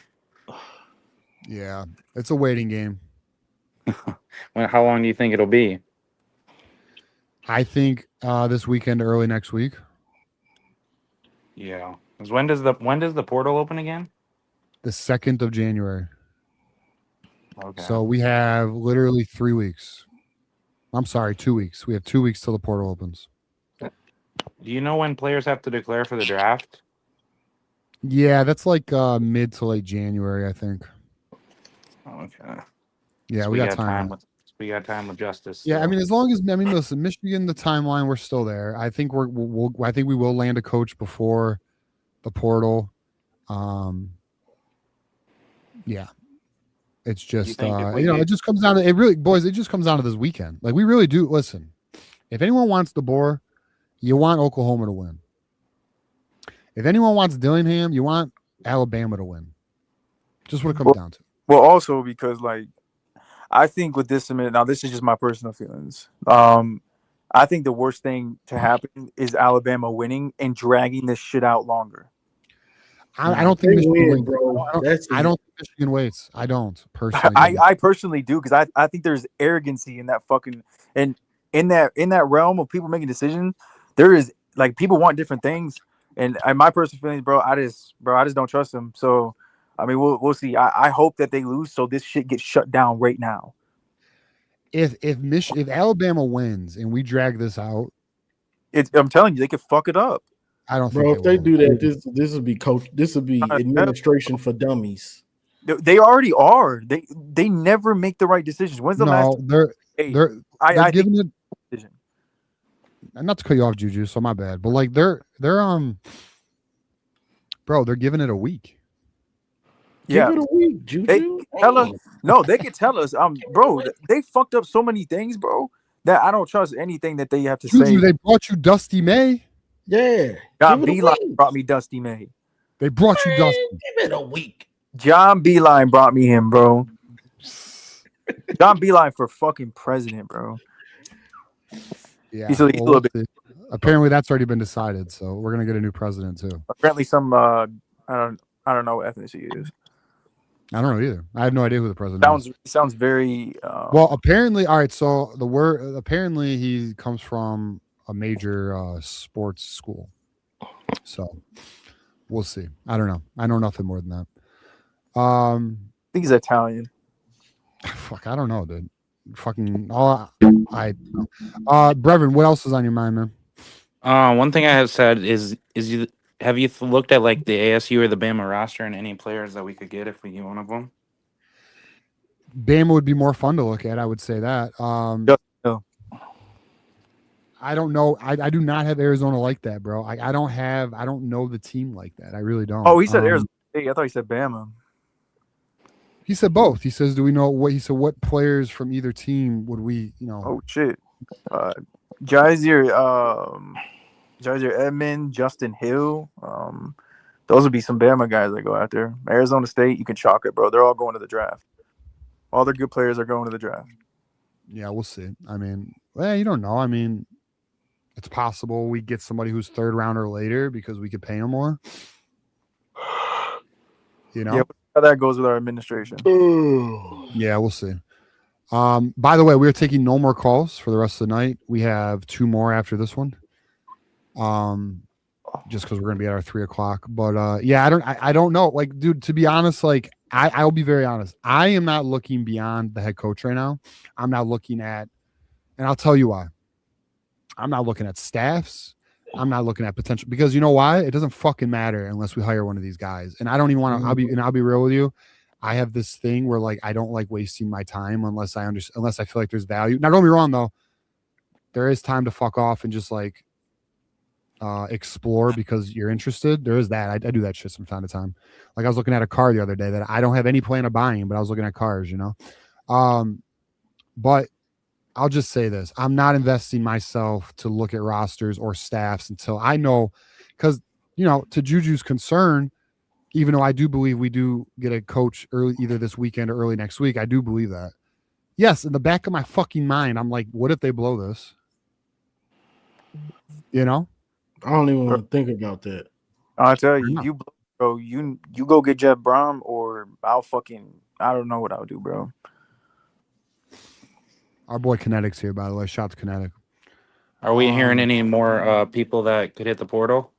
Yeah. It's a waiting game. How long do you think it'll be? I think this weekend, early next week. Yeah. When does the portal open again? The 2nd of January. Okay. So we have literally 3 weeks. I'm sorry, 2 weeks. We have 2 weeks till the portal opens. Do you know when players have to declare for the draft? Yeah, that's like mid to late January, I think. Okay. Yeah, so we got time. We got time with justice. Yeah, I mean, listen, Michigan, the timeline, we're still there. I think we will land a coach before the portal. Yeah. It's just it just comes down to it just comes down to this weekend. Like we really do listen. If anyone wants DeBoer, you want Oklahoma to win. If anyone wants Dillingham, you want Alabama to win. Just what it comes down to. Well, also because I think with this now this is just my personal feelings. I think the worst thing to happen is Alabama winning and dragging this shit out longer. I don't think Michigan wins, bro. I don't think Michigan waits. I don't personally. I personally do because I think there's arrogancy in that fucking and in that realm of people making decisions. There is people want different things, and my personal feelings, bro. I just don't trust them. So I mean, we'll see. I hope that they lose so this shit gets shut down right now. If Alabama wins and we drag this out, I'm telling you, they could fuck it up. I don't think if they do that, this would be This would be administration for dummies. They already are. They never make the right decisions. When's the last? They're giving it. Decision. Not to cut you off, Juju. So my bad. But they're bro, they're giving it a week. Yeah, give it a week, Juju. They tell us. No, they can tell us. Bro, they fucked up so many things, bro, that I don't trust anything that they have to say. They brought you Dusty May. Yeah. John Beeline brought me Dusty May. They brought you Dusty. Give it a week. John Beeline brought me him, bro. John Beeline for fucking president, bro. Yeah. He's a little bit. Apparently, that's already been decided. So we're gonna get a new president too. Apparently, some I don't know what ethnicity he is. I don't know either. I have no idea who the president is. Sounds very. Well, apparently, all right. So the word apparently he comes from a major sports school. So we'll see. I don't know. I know nothing more than that. I think he's Italian. Fuck, I don't know, dude. Fucking Brevin, what else is on your mind, man? One thing I have said is have you looked at like the ASU or the Bama roster and any players that we could get if we get one of them? Bama would be more fun to look at. I would say that. I don't know. I do not have Arizona like that, bro. I don't know the team like that. I really don't. Oh, he said Arizona State. I thought he said Bama. He said both. He says, "Do we know what?" He said, "What players from either team would we?" Oh shit, Jazier Edmond, Justin Hill. Those would be some Bama guys that go out there. Arizona State, you can chalk it, bro. They're all going to the draft. All their good players are going to the draft. Yeah, we'll see. I mean, you don't know. I mean, it's possible we get somebody who's third round or later because we could pay them more. Yeah, how that goes with our administration. Yeah, we'll see. By the way, we're taking no more calls for the rest of the night. We have 2 more after this one. Just because we're gonna be at our 3 o'clock. But yeah, I don't know. Like, dude, to be honest, like I'll be very honest. I am not looking beyond the head coach right now. I'm not looking at, and I'll tell you why. I'm not looking at staffs. I'm not looking at potential, because you know why? It doesn't fucking matter unless we hire one of these guys. And I don't even want to. I'll be real with you. I have this thing where like I don't like wasting my time unless I feel like there's value. Now, don't be wrong though. There is time to fuck off and just like explore because you're interested. There is that. I do that shit from time to time. Like I was looking at a car the other day that I don't have any plan of buying, but I was looking at cars, But I'll just say this. I'm not investing myself to look at rosters or staffs until I know, because, to Juju's concern, even though I do believe we do get a coach early, either this weekend or early next week, I do believe that. Yes, in the back of my fucking mind, I'm like, what if they blow this? I don't even want to think about that. I'll tell you, bro, you go get Jeff Brom, or I don't know what I'll do, bro. Our boy Kinetic's here, by the way. Shout to Kinetic. Are we hearing any more people that could hit the portal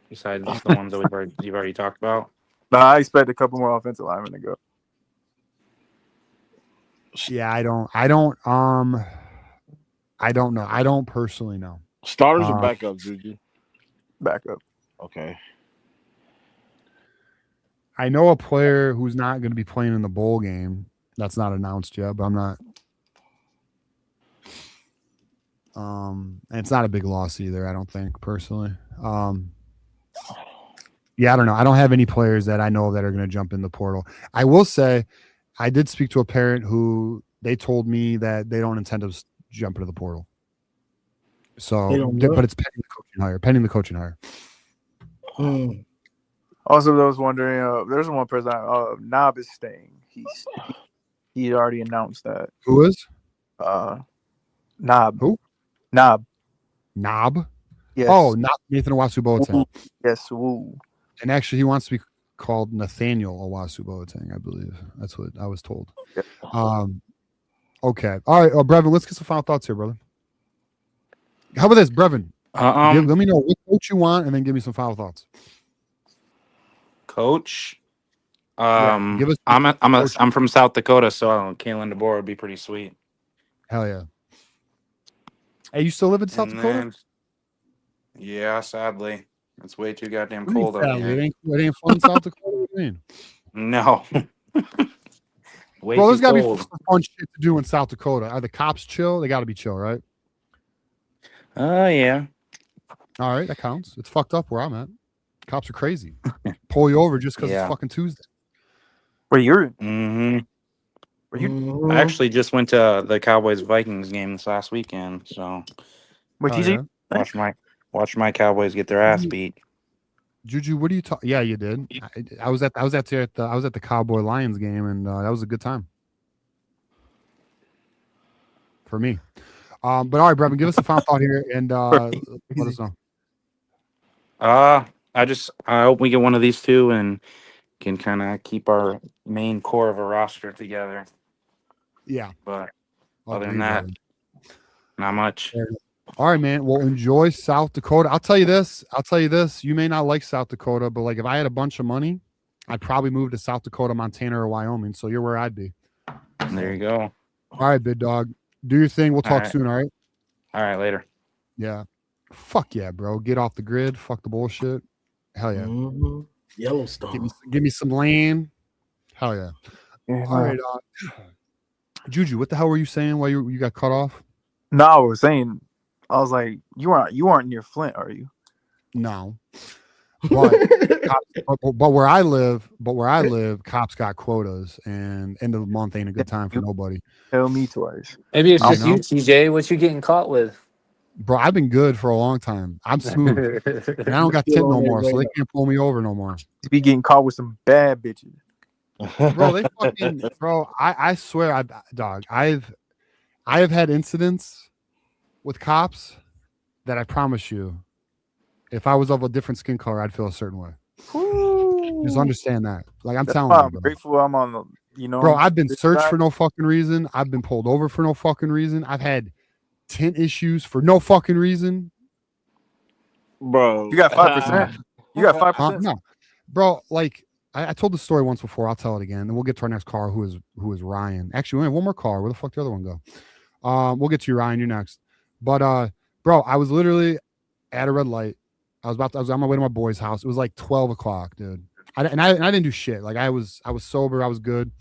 besides the ones that you've already talked about? Nah, I expect a couple more offensive linemen to go. Yeah, I don't know. I don't personally know. Starters or backups, Juju? Backup. Okay. I know a player who's not going to be playing in the bowl game. That's not announced yet, but I'm not. And it's not a big loss either, I don't think, personally. Yeah, I don't know. I don't have any players that I know that are going to jump in the portal. I will say, I did speak to a parent who they told me that they don't intend to jump into the portal. So, but it's pending the coaching hire. Also, I was wondering, there's one person, Knob is staying. He already announced that. Who is? Knob. Who? Knob. Yes. Oh, not Nathan Owasu Boateng. Yes, woo. And actually, he wants to be called Nathaniel Owasu Boateng, I believe. That's what I was told. Yeah. Okay. All right, Brevin, let's get some final thoughts here, brother. How about this, Brevin? Let me know what coach you want, and then give me some final thoughts. Coach, I'm from South Dakota, so Kalen DeBoer would be pretty sweet. Hell yeah. Hey, you still live in South Dakota? Yeah, sadly. It's way too goddamn cold out here. It ain't fun in South Dakota. What do you mean? No. Well, there's got to be fun shit to do in South Dakota. Are the cops chill? They got to be chill, right? Yeah. All right, that counts. It's fucked up where I'm at. Cops are crazy. Pull you over just because it's fucking Tuesday. Where you're? Mm-hmm. I actually just went to the Cowboys-Vikings game this last weekend, so watch my Cowboys get their ass beat. Juju, what are you talking? Yeah, you did. I was at the Cowboy Lions game, and that was a good time for me. But all right, Brevin, give us a final thought here, and let us know. I hope we get one of these two and can kind of keep our main core of a roster together. Yeah. But I'll other agree, than that, brother. not much. All right, man. Well, enjoy South Dakota. I'll tell you this. You may not like South Dakota, but like if I had a bunch of money, I'd probably move to South Dakota, Montana, or Wyoming. So you're where I'd be. There you go. All right, big dog. Do your thing. We'll All talk right. soon. All right. All right, later. Yeah. Fuck yeah, bro. Get off the grid. Fuck the bullshit. Hell yeah. Mm-hmm. Yellowstone. Give me some land. Hell yeah. All right. Juju, what the hell were you saying while you got cut off? No, I was saying, I was like, you aren't near Flint, are you? No. But where I live, cops got quotas, and end of the month ain't a good time for nobody. Tell me twice. Maybe it's just you, TJ. What you getting caught with? Bro, I've been good for a long time. I'm smooth. And I don't got tint no more, so they can't pull me over no more. You be getting caught with some bad bitches. Bro, they fucking I swear, I have had incidents with cops that I promise you, if I was of a different skin color, I'd feel a certain way. Just understand that. Like I'm telling you, I'm grateful I'm on the, bro, I've been searched for no fucking reason. I've been pulled over for no fucking reason. I've had tint issues for no fucking reason. Bro, you got 5%. You got 5%. No, bro. Like I told the story once before. I'll tell it again, and we'll get to our next caller, who is Ryan. Actually, we have one more caller. Where the fuck did the other one go? We'll get to you, Ryan. You're next. But bro, I was literally at a red light. I was on my way to my boy's house. It was like 12 o'clock, dude. I didn't do shit. Like I was sober. I was good.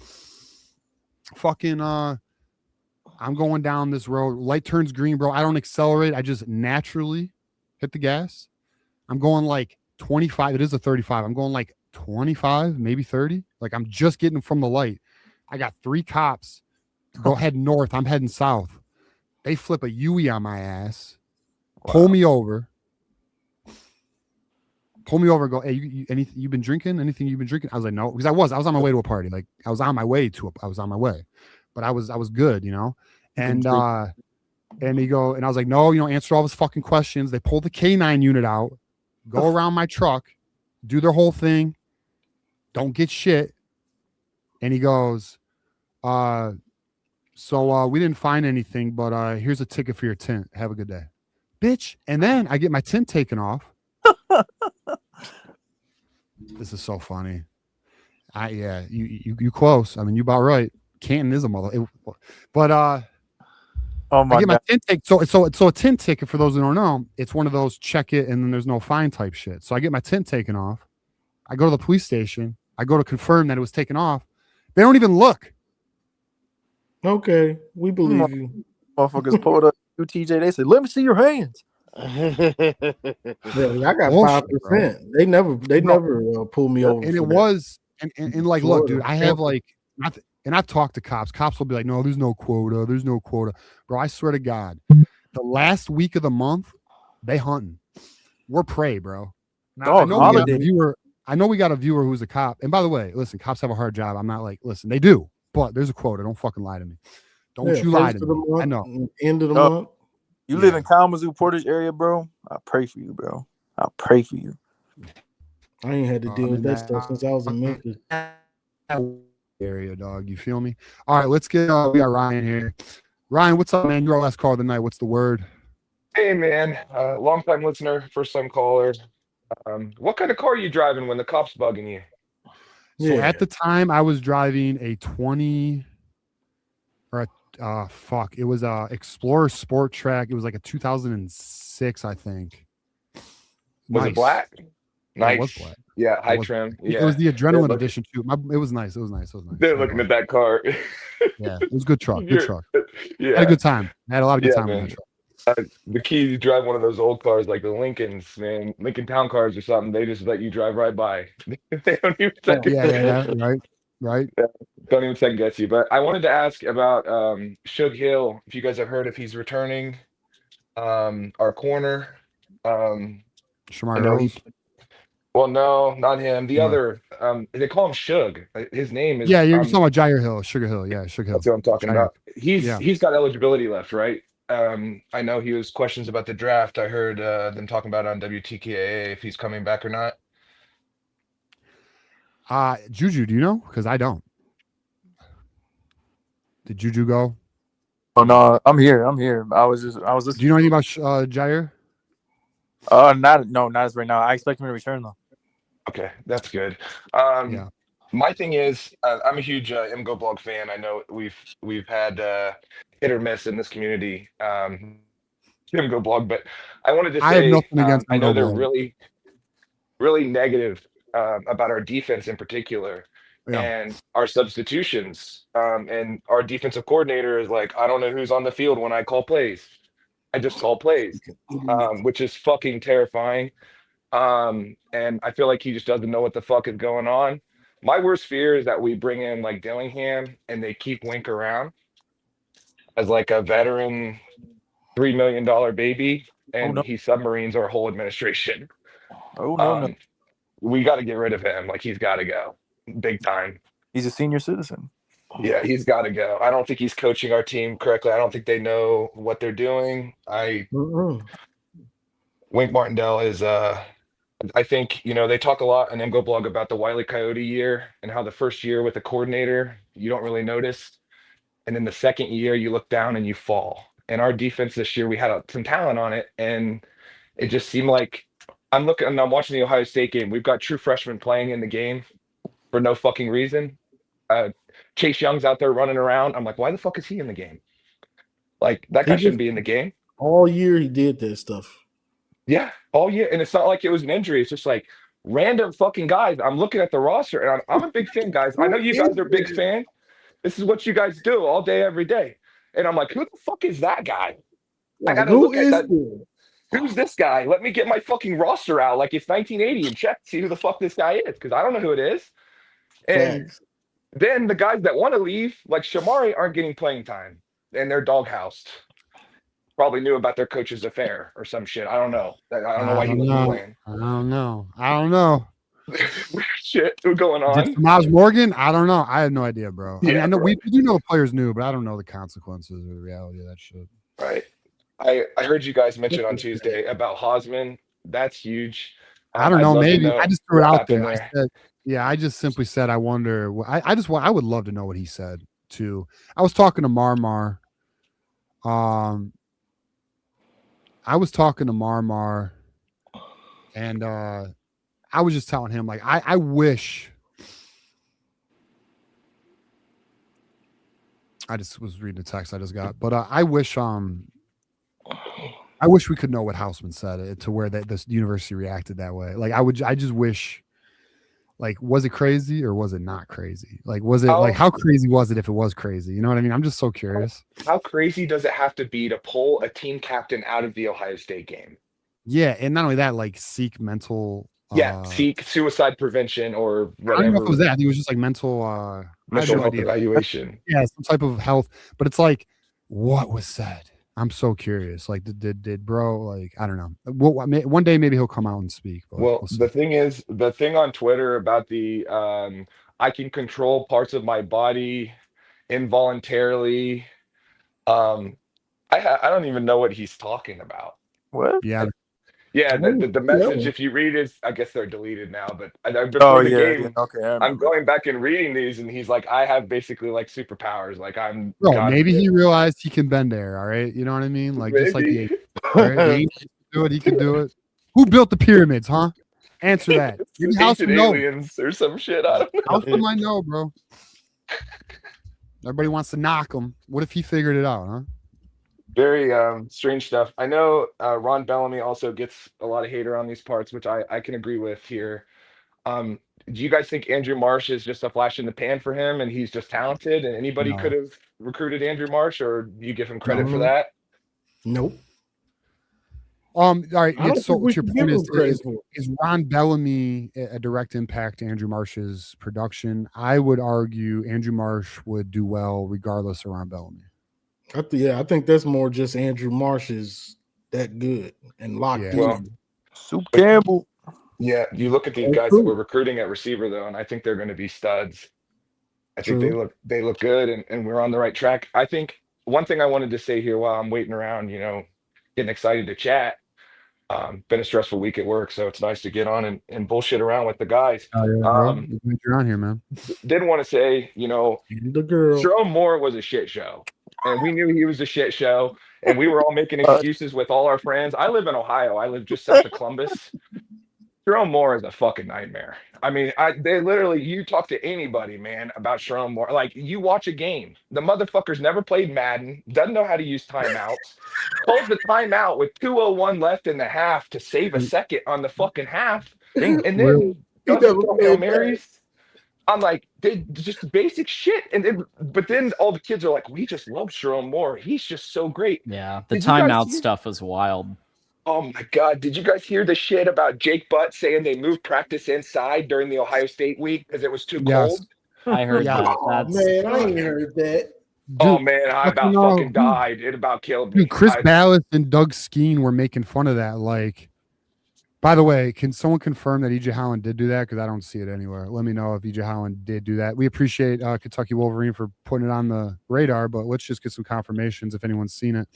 Fucking I'm going down this road. Light turns green, bro. I don't accelerate. I just naturally hit the gas. I'm going like 25. It is a 35. I'm going like 25, maybe 30. Like I'm just getting from the light. I got 3 cops. Go head north. I'm heading south. They flip a Yui on my ass. Wow. Pull me over. And go, hey, you been drinking? Anything you've been drinking? I was like, no, because I was on my way to a party. Like I was on my way, but I was good, And he go, and I was like, no, answer all his fucking questions. They pull the K9 unit out, go around my truck, do their whole thing, don't get shit. And he goes, so we didn't find anything, but here's a ticket for your tint. Have a good day, bitch. And then I get my tint taken off. This is so funny. You close. I mean, you about right. Canton is a mother. But oh my I get my God. Tint take. So a tint ticket, for those who don't know, it's one of those check it and then there's no fine type shit. So I get my tint taken off. I go to the police station. I go to confirm that it was taken off. They don't even look. Okay, we believe you. Motherfuckers pulled up to TJ. They said, "Let me see your hands." Yeah, I got 5%. They never pull me over. And it was and like, look, dude, I have like, and I've talked to cops. Cops will be like, no, there's no quota. There's no quota, bro. I swear to God, the last week of the month, they hunting. We're prey, bro. Now, I know we got a viewer who's a cop. And by the way, listen, cops have a hard job. I'm not like, listen, they do, but there's a quota. Don't fucking lie to me. Don't you lie to me. Month, I know. End of the month. You live in Kalamazoo, Portage area, bro. I pray for you, bro. I pray for you. I ain't had to deal with that stuff since I was in Memphis. Area, dog. You feel me? All right, let's get we got Ryan here. Ryan, what's up, man? You're our last call of the night. What's the word? Hey, man. Long time listener, first time caller. What kind of car are you driving when the cops bugging you? So at the time, I was driving a 20 or it was a Explorer Sport Track. It was like a 2006, I think. Was it black? Nice. It was black. Yeah, high trim. Yeah, it was the adrenaline edition too. It was nice. They're looking at that car. Yeah, it was a good truck. Good truck. Yeah, had a good time. I had a lot of good time in that truck. The key to drive one of those old cars like the Lincolns, man, Lincoln Town Cars or something. They just let you drive right by. They don't even second right. Don't even second guess you. But I wanted to ask about Suge Hill. If you guys have heard if he's returning, our corner. Shamar Rose. Well, no, not him. The other, they call him Suge. His name is. Yeah, you're talking about Jair Hill, Sugar Hill. Yeah, Sugar Hill. That's what I'm talking about. He's got eligibility left, right? I know he was questions about the draft. I heard them talking about on WTKA if he's coming back or not. Juju, do you know? Because I don't. Did Juju go? Oh no, I'm here. I was listening. Do you know anything about Jair? Not as right now. I expect him to return though. Okay, that's good. Yeah. My thing is, I'm a huge MGO blog fan. I know we've had hit or miss in this community, MGO blog, but I wanted to I have say, nothing against I know they're MGO blog. really negative about our defense in particular, and our substitutions. And our defensive coordinator is like, I don't know who's on the field when I call plays. I just call plays, which is fucking terrifying. And I feel like he just doesn't know what the fuck is going on. My worst fear is that we bring in like Dillingham and they keep Wink around as like a veteran $3 million baby, and he submarines our whole administration. No. We got to get rid of him. Like, he's got to go big time. He's a senior citizen. Yeah, he's got to go. I don't think he's coaching our team correctly. I don't think they know what they're doing. Wink Martindale is I think, they talk a lot on MGO blog about the Wile E. Coyote year and how the first year with the coordinator, you don't really notice. And then the second year, you look down and you fall. And our defense this year, we had some talent on it. And it just seemed like I'm watching the Ohio State game. We've got true freshmen playing in the game for no fucking reason. Chase Young's out there running around. I'm like, why the fuck is he in the game? Like, that guy shouldn't be in the game. All year he did that stuff. Yeah, all year. And it's not like it was an injury. It's just like random fucking guys. I'm looking at the roster, and I'm a big fan, guys. I know you guys are a big fan. This is what you guys do all day, every day. And I'm like, who the fuck is that guy? I gotta look at that. Who's this guy? Let me get my fucking roster out like it's 1980 and check, see who the fuck this guy is, because I don't know who it is. And then the guys that want to leave, like Shamari, aren't getting playing time, and they're doghoused. Probably knew about their coach's affair or some shit. I don't know. I don't know why he wasn't playing. I don't know. Shit, what's going on? Did Miles Morgan? I don't know. I have no idea, bro. Yeah, I mean, I know bro. we do know the players knew, but I don't know the consequences or the reality of that shit. Right. I heard you guys mention on Tuesday about Hosman. That's huge. I don't know. Maybe I just threw it out there. I just simply said, I wonder. I would love to know what he said too. I was talking to Marmar. And I was just telling him, like, I wish. I just was reading the text I just got, but I wish we could know what Houseman said to where this university reacted that way. Like, I just wish, like, was it crazy or was it not crazy? Like, was it like, how crazy was it if it was crazy? You know what I mean? I'm just so curious. How crazy does it have to be to pull a team captain out of the Ohio State game? Yeah, and not only that, like, seek mental. Seek suicide prevention or whatever. I don't know if it was that. I think it was just like mental health evaluation. Yeah, some type of health. But it's like, what was said? I'm so curious. Like, did bro, like, I don't know. One day maybe he'll come out and speak. But well, the thing on Twitter about the I can control parts of my body involuntarily. I don't even know what he's talking about. What? Yeah. Yeah, the message, if you read it, I guess they're deleted now, but before the game, I'm going back and reading these, and he's like, I have basically like superpowers. Like, I'm. Bro, maybe he realized he can bend air, all right? You know what I mean? Like, just like the ancients do it, he can do it. Who built the pyramids, huh? Answer that. Maybe Ancient aliens or some shit. I don't know. House might know, bro. Everybody wants to knock him. What if he figured it out, huh? Very strange stuff. I know Ron Bellamy also gets a lot of hate around these parts, which I can agree with here. Do you guys think Andrew Marsh is just a flash in the pan for him and he's just talented and anybody could have recruited Andrew Marsh, or do you give him credit for that? Nope. All right. So what's your point is Ron Bellamy a direct impact to Andrew Marsh's production? I would argue Andrew Marsh would do well regardless of Ron Bellamy. I think that's more just Andrew Marsh is that good and locked in. Well, Soup Campbell. Yeah, you look at these guys that we're recruiting at receiver though, and I think they're going to be studs. I think they look good, and we're on the right track. I think one thing I wanted to say here while I'm waiting around, getting excited to chat. Been a stressful week at work, so it's nice to get on and bullshit around with the guys. Oh yeah, bro. You're on here, man. Did want to say, the girl. Jerome Moore was a shit show, and we knew he was a shit show, and we were all making excuses with all our friends. I live in Ohio. I live just south of Columbus. Sharon Moore is a fucking nightmare. I mean, they literally, you talk to anybody, man, about Sharon Moore. Like, you watch a game. The motherfucker's never played Madden, doesn't know how to use timeouts, calls the timeout with 2:01 left in the half to save a second on the fucking half, and then doesn't throw Hail Marys. I'm like, just basic shit. But then all the kids are like, we just love Sharon Moore. He's just so great. Yeah, the timeout stuff was wild. Oh my God. Did you guys hear the shit about Jake Butt saying they moved practice inside during the Ohio State week because it was too cold? I heard that. Oh, man, I ain't heard that. Oh man, I about fucking died. It about killed me. Dude, Chris Ballas and Doug Skeen were making fun of that. Like, by the way, can someone confirm that EJ Howland did do that? Because I don't see it anywhere. Let me know if EJ Howland did do that. We appreciate Kentucky Wolverine for putting it on the radar, but let's just get some confirmations if anyone's seen it.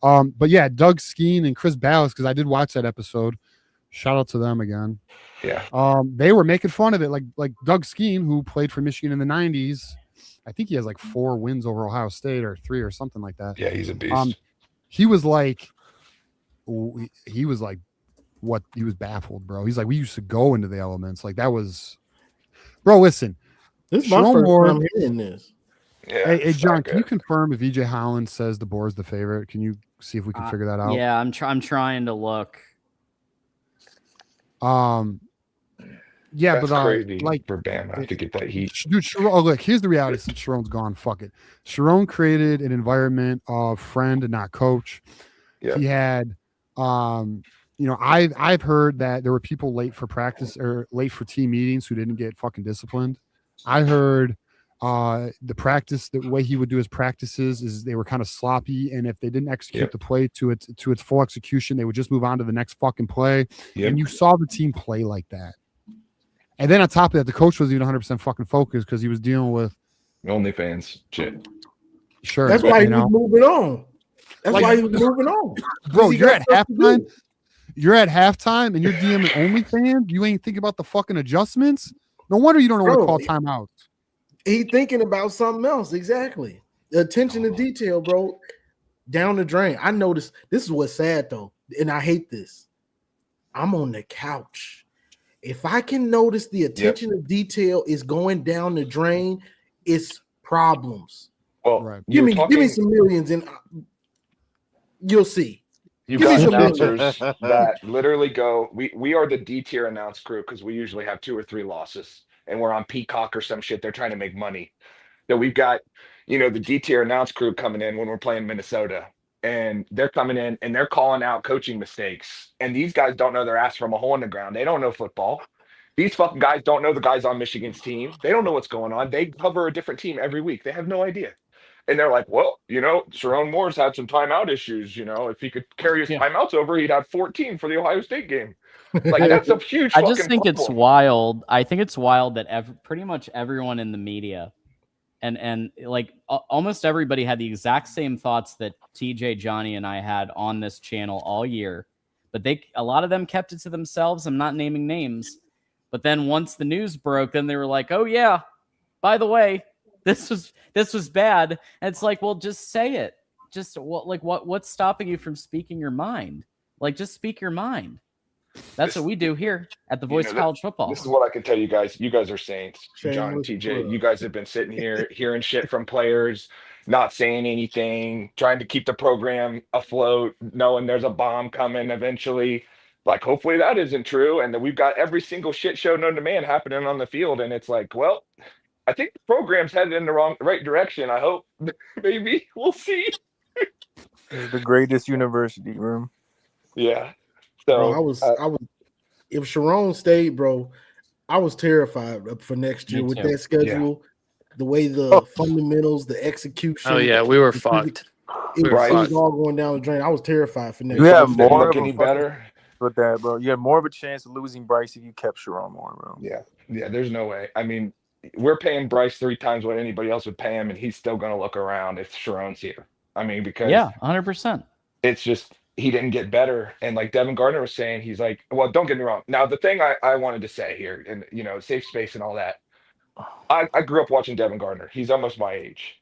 But yeah, Doug Skeen and Chris Ballas, because I did watch that episode. Shout out to them again. Yeah. They were making fun of it. Like Doug Skeen, who played for Michigan in the 90s. I think he has like 4 wins over Ohio State or 3 or something like that. Yeah, he's a beast. He was like, what? He was baffled, bro. He's like, we used to go into the elements. Like, that was, bro, listen. This is my first time hearing this. Yeah, hey John, can you confirm if EJ Howland says DeBoer is the favorite? Can you see if we can figure that out? Yeah, I'm trying to look. Yeah, that's but crazy like for Bama to get that heat. Dude, look, here's the reality. Since Sharon's gone, fuck it. Sharon created an environment of friend and not coach. Yeah. He had I've heard that there were people late for practice or late for team meetings who didn't get fucking disciplined. I heard the way he would do his practices is they were kind of sloppy, and if they didn't execute the play to its full execution, they would just move on to the next fucking play. And you saw the team play like that. And then on top of that, the coach wasn't even 100% fucking focused because he was dealing with OnlyFans shit. Sure, that's why he was moving on. That's why he was moving on, bro. You're at halftime. You're at halftime, and you're DMing OnlyFans. You ain't thinking about the fucking adjustments. No wonder you don't know what to call timeouts. He thinking about something else. Exactly. The attention to detail, bro, down the drain. I noticed this is what's sad though, and I hate this. I'm on the couch. If I can notice the attention to detail is going down the drain, it's problems. Well, give me some millions, and you'll see. You got announcers that literally go. We are the D tier announce crew because we usually have 2 or 3 losses, and we're on Peacock or some shit. They're trying to make money. So we've got, the D tier announce crew coming in when we're playing Minnesota, and they're coming in and they're calling out coaching mistakes. And these guys don't know their ass from a hole in the ground. They don't know football. These fucking guys don't know the guys on Michigan's team. They don't know what's going on. They cover a different team every week. They have no idea. And they're like, well, Sharon Moore's had some timeout issues. If he could carry his timeouts over, he'd have 14 for the Ohio State game. Like, that's a huge I just think problem. it's wild. I think it's wild that pretty much everyone in the media and like almost everybody had the exact same thoughts that TJ, Johnny, and I had on this channel all year. But a lot of them kept it to themselves. I'm not naming names. But then once the news broke, then they were like, oh, yeah, by the way, this was bad. And it's like, well, just say it. Just what's stopping you from speaking your mind? Like, just speak your mind. That's what we do here at the Voice of College Football. This is what I can tell you guys. You guys are saints. John and TJ, you guys have been sitting here hearing shit from players, not saying anything, trying to keep the program afloat, knowing there's a bomb coming eventually. Like, hopefully that isn't true. And then we've got every single shit show known to man happening on the field. And it's like, well, I think the program's headed in the right direction. I hope. Maybe. We'll see. It's the greatest university, room. Yeah. So bro, I was if Sharon stayed, bro, I was terrified for next year with that schedule, the way the fundamentals, the execution. Oh yeah, we were fucked. It was all going down the drain. I was terrified for next year. You have more of any better with that, bro. You have more of a chance of losing Bryce if you kept Sharon Moore, bro. Yeah. There's no way. I mean, we're paying Bryce 3 times what anybody else would pay him, and he's still going to look around if Sharon's here. I mean, because 100%. It's just he didn't get better. And like Devin Gardner was saying, he's like, well, don't get me wrong. Now, the thing I wanted to say here, and safe space and all that. I grew up watching Devin Gardner. He's almost my age.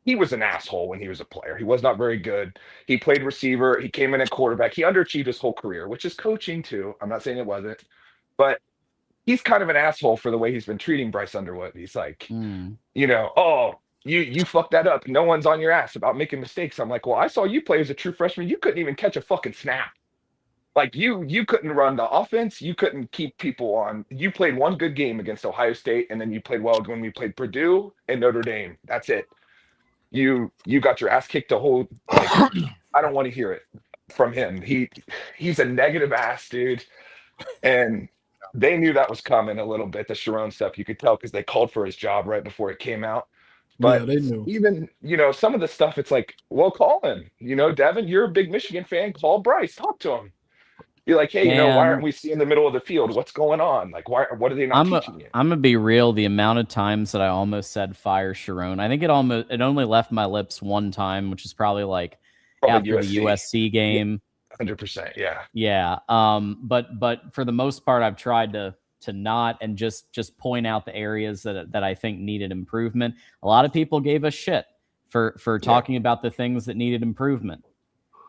He was an asshole when he was a player. He was not very good. He played receiver. He came in at quarterback. He underachieved his whole career, which is coaching too. I'm not saying it wasn't, but he's kind of an asshole for the way he's been treating Bryce Underwood. He's like, oh, you fucked that up. No one's on your ass about making mistakes. I'm like, well, I saw you play as a true freshman. You couldn't even catch a fucking snap. Like you couldn't run the offense. You couldn't keep people on. You played one good game against Ohio State, and then you played well when we played Purdue and Notre Dame. That's it. You got your ass kicked the whole. Like, I don't want to hear it from him. He's a negative ass dude, and they knew that was coming a little bit. The Sharon stuff, you could tell because they called for his job right before it came out. But they knew. Even some of the stuff, it's like, well, call him. Devin, you're a big Michigan fan. Call Bryce. Talk to him. You're like, hey, why aren't we seeing the middle of the field? What's going on? Like, what are they not teaching you? I'm gonna be real. The amount of times that I almost said fire Sharon, I think it only left my lips one time, which is probably after the USC game. 100%, yeah. Yeah. But for the most part, I've tried to not and just point out the areas that I think needed improvement. A lot of people gave us shit for talking about the things that needed improvement.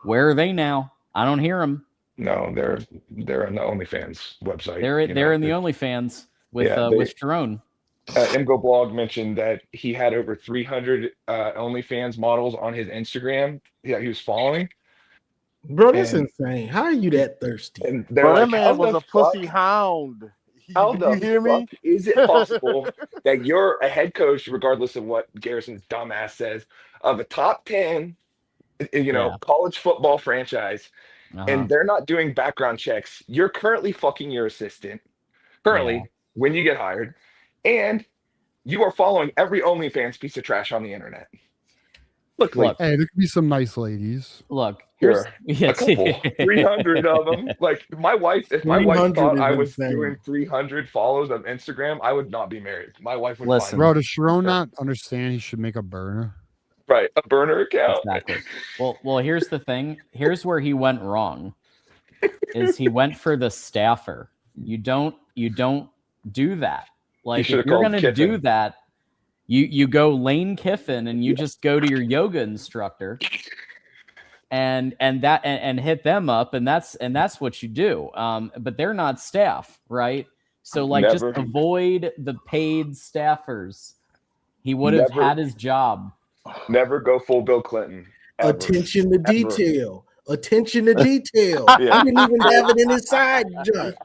Where are they now? I don't hear them. No, they're on the OnlyFans website. They're in the OnlyFans with Sharon. Imgo Blog mentioned that he had over 300 OnlyFans models on his Instagram. Yeah, he was following. Bro, that's insane. How are you that thirsty? And bro, that man was a pussy hound. How you hear me? Is it possible that you're a head coach, regardless of what Garrison's dumbass says, of a top 10, college football franchise, and they're not doing background checks? You're currently fucking your assistant. When you get hired, and you are following every OnlyFans piece of trash on the internet. Look, hey, there could be some nice ladies. Look, here's a couple, 300 of them. Like if my wife thought I was doing 300 follows on Instagram, I would not be married. My wife would listen. Bro, does Sharon not understand he should make a burner? Right, a burner account. Exactly. Well, here's the thing. Here's where he went wrong. Is he went for the staffer. You don't do that. Like if you're gonna do that, you go Lane Kiffin and you just go to your yoga instructor and hit them up, and that's what you do. But they're not staff, right? So just avoid the paid staffers. He would have had his job. Never go full Bill Clinton. Ever. Attention to detail. Attention to detail. He didn't even have it in his side junk.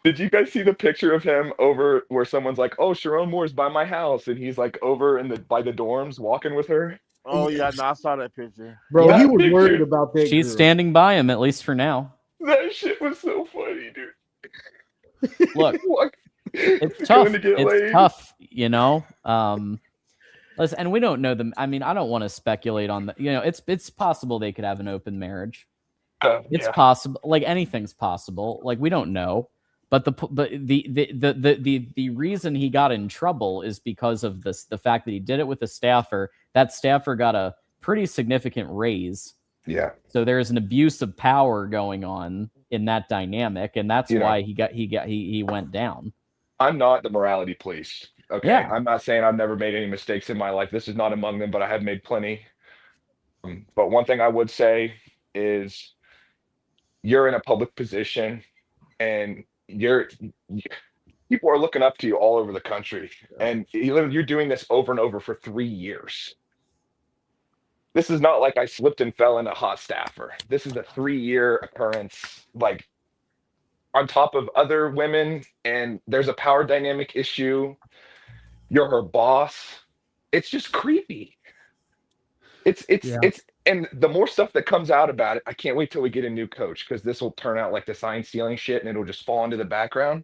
Did you guys see the picture of him over where someone's like, "Oh, Sharon Moore's by my house," and he's like over by the dorms walking with her? Oh yeah, no, I saw that picture. Bro, he was worried about that. She's standing by him, at least for now. That shit was so funny, dude. Look, it's tough. It's tough, listen, and we don't know them. I mean, I don't want to speculate on that. It's possible they could have an open marriage. It's possible. Like anything's possible. Like we don't know. But the reason he got in trouble is because of the fact that he did it with a staffer. That staffer got a pretty significant raise. Yeah. So there's an abuse of power going on in that dynamic, and that's why he went down. I'm not the morality police. Okay. Yeah. I'm not saying I've never made any mistakes in my life. This is not among them, but I have made plenty. But one thing I would say is you're in a public position and people are looking up to you all over the country, and you're doing this over and over for 3 years. This is not like I slipped and fell in a hot staffer. This is a 3-year occurrence, like on top of other women, and there's a power dynamic issue. You're her boss. It's just creepy. It's and the more stuff that comes out about it, I can't wait till we get a new coach, because this will turn out like the sign stealing shit and it'll just fall into the background.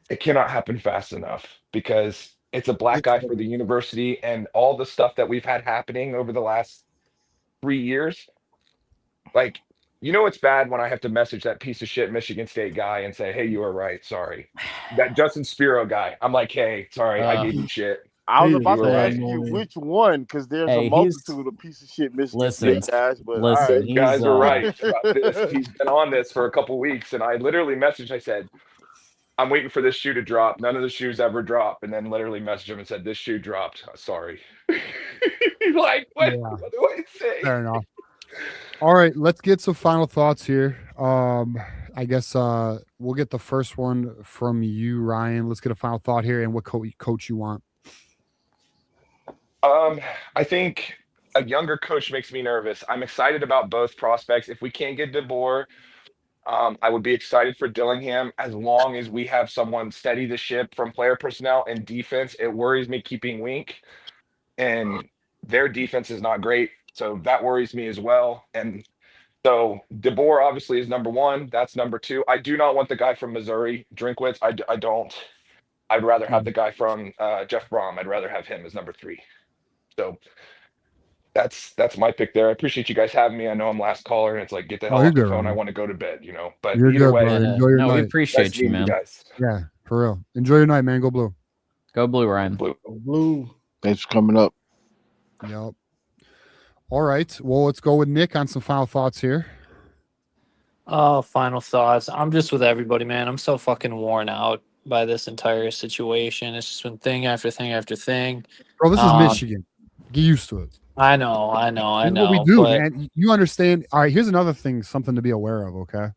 It cannot happen fast enough because it's a black guy for the university, and all the stuff that we've had happening over the last 3 years. Like, it's bad when I have to message that piece of shit Michigan State guy and say, "Hey, you were right. Sorry." That Justin Spiro guy. I'm like, "Hey, sorry, I gave you shit." I was about to Real ask you annoying. which one, because there's a Hey, multitude of piece of shit Michigan listen, State guys. But listen, all You he's guys are right about this. He's been on this for a couple weeks, and I literally messaged. I said, "I'm waiting for this shoe to drop. None of the shoes ever drop." And then literally messaged him and said, "This shoe dropped. Sorry." He's like, what? Yeah. What do I say? Fair enough. All right, let's get some final thoughts here. I guess we'll get the first one from you, Ryan. Let's get a final thought here and what coach you want. I think a younger coach makes me nervous. I'm excited about both prospects. If we can't get DeBoer, I would be excited for Dillingham as long as we have someone steady the ship from player personnel and defense. It worries me keeping Wink, and their defense is not great, so that worries me as well. And so DeBoer obviously is number one. That's number two. I do not want the guy from Missouri, Drinkwitz. I don't. I'd rather have the guy from Jeff Brom. I'd rather have him as number three. So that's my pick there. I appreciate you guys having me. I know I'm last caller, and it's like, get the hell off the phone. I want to go to bed, But You're either good, way, bro. Enjoy your night. we appreciate nice you, meeting man. guys. Yeah, for real. Enjoy your night, man. Go blue. Go blue, Ryan. Blue. Thanks for coming up. Yep. All right. Well, let's go with Nick on some final thoughts here. Oh, final thoughts. I'm just with everybody, man. I'm so fucking worn out by this entire situation. It's just been thing after thing after thing. Bro, this is Michigan. Get used to it. I know. This is what we do, man. You understand. All right, here's another thing, something to be aware of, okay?